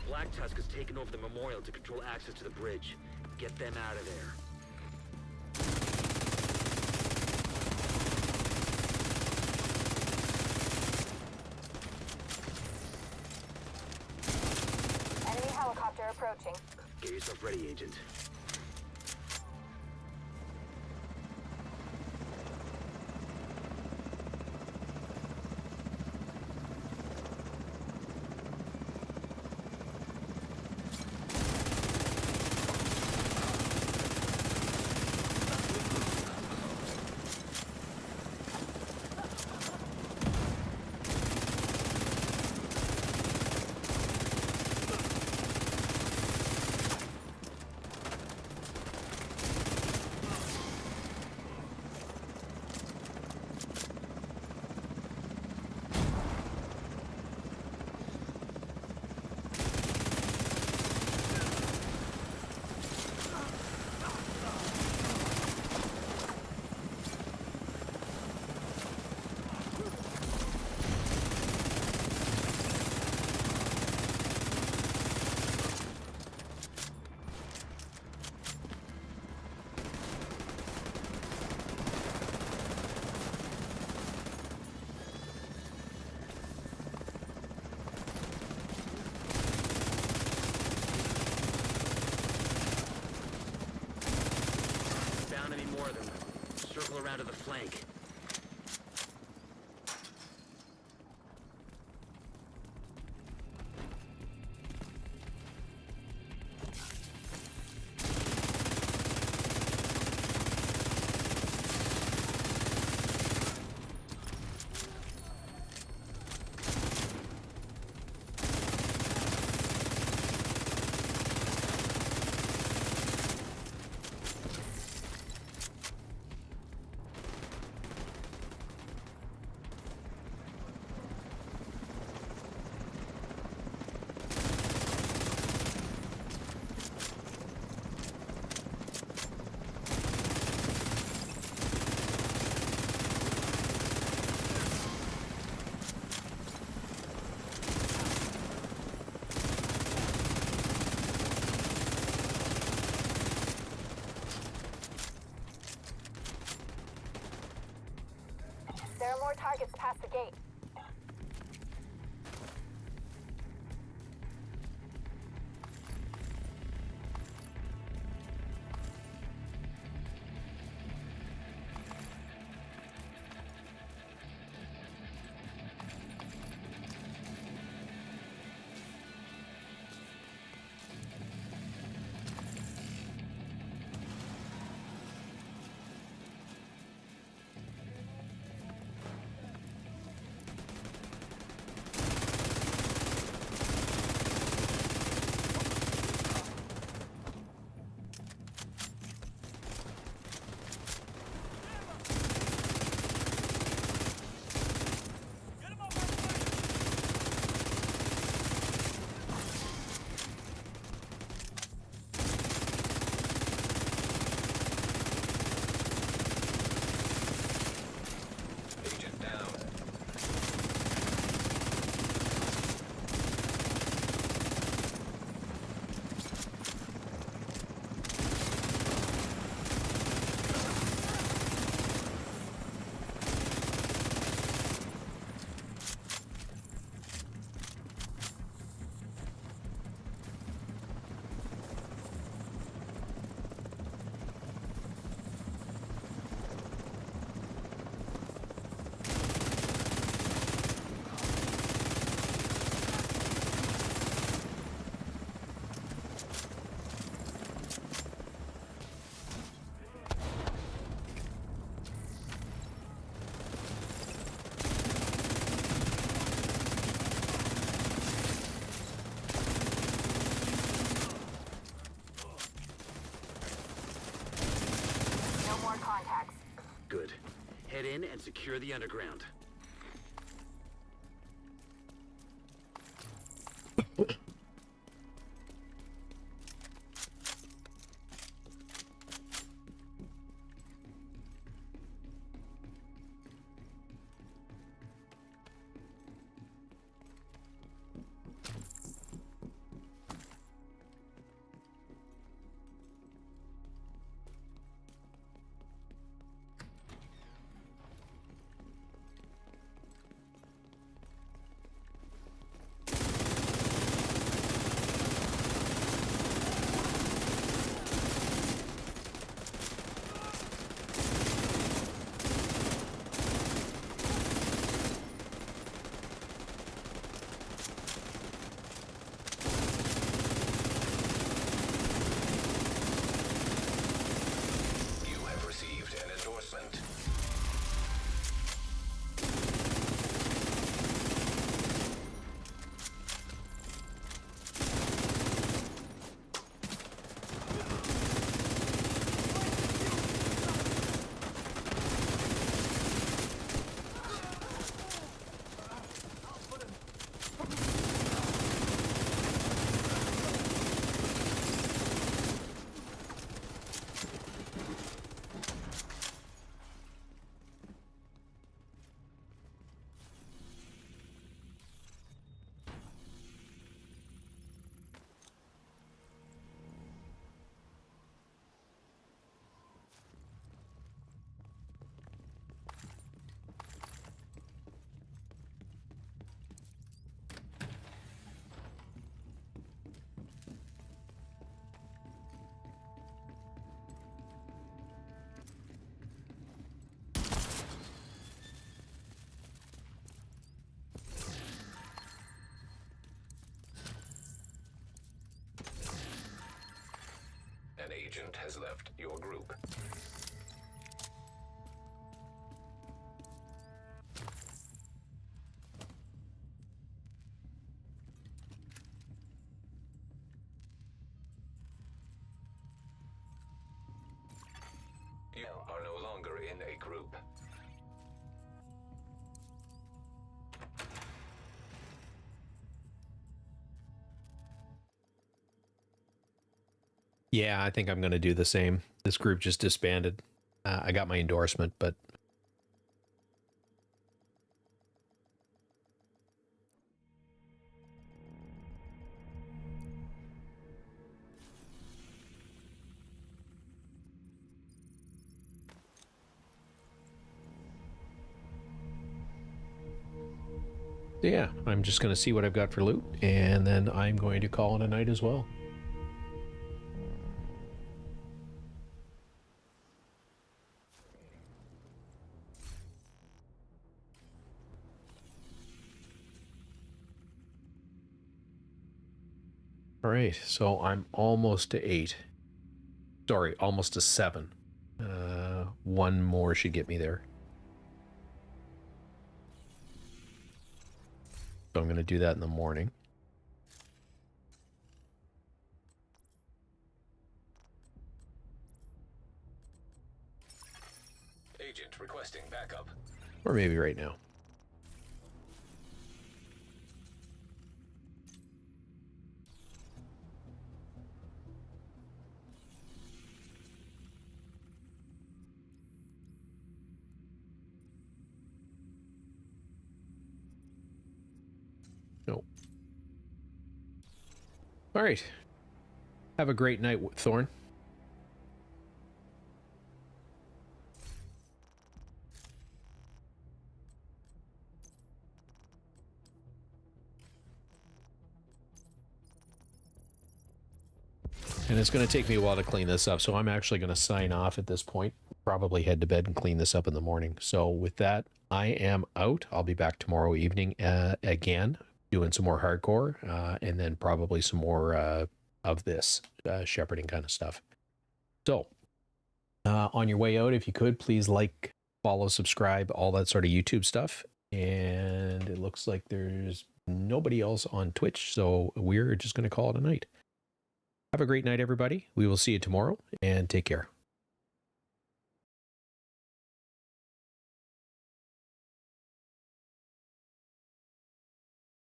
Black Tusk has taken over the memorial to control access to the bridge. Get them out of there. Enemy helicopter approaching. Get yourself ready, Agent. around to the flank. There are more targets past the gate. Good. Head in and secure the underground. agent has left your group. You are no longer in a group. Yeah, I think I'm going to do the same. This group just disbanded. I got my endorsement, but... yeah, I'm just going to see what I've got for loot, and then I'm going to call it a night as well. All right, so I'm almost to 8. Sorry, almost to 7. One more should get me there. So I'm going to do that in the morning. Agent requesting backup. Or maybe right now. No. All right. Have a great night, Thorn. And it's going to take me a while to clean this up, so I'm actually going to sign off at this point. Probably head to bed and clean this up in the morning. So with that, I am out. I'll be back tomorrow evening again, doing some more hardcore, and then probably some more of this shepherding kind of stuff. So on your way out, if you could, please like, follow, subscribe, all that sort of YouTube stuff. And it looks like there's nobody else on Twitch, so we're just going to call it a night. Have a great night, everybody. We will see you tomorrow, and take care.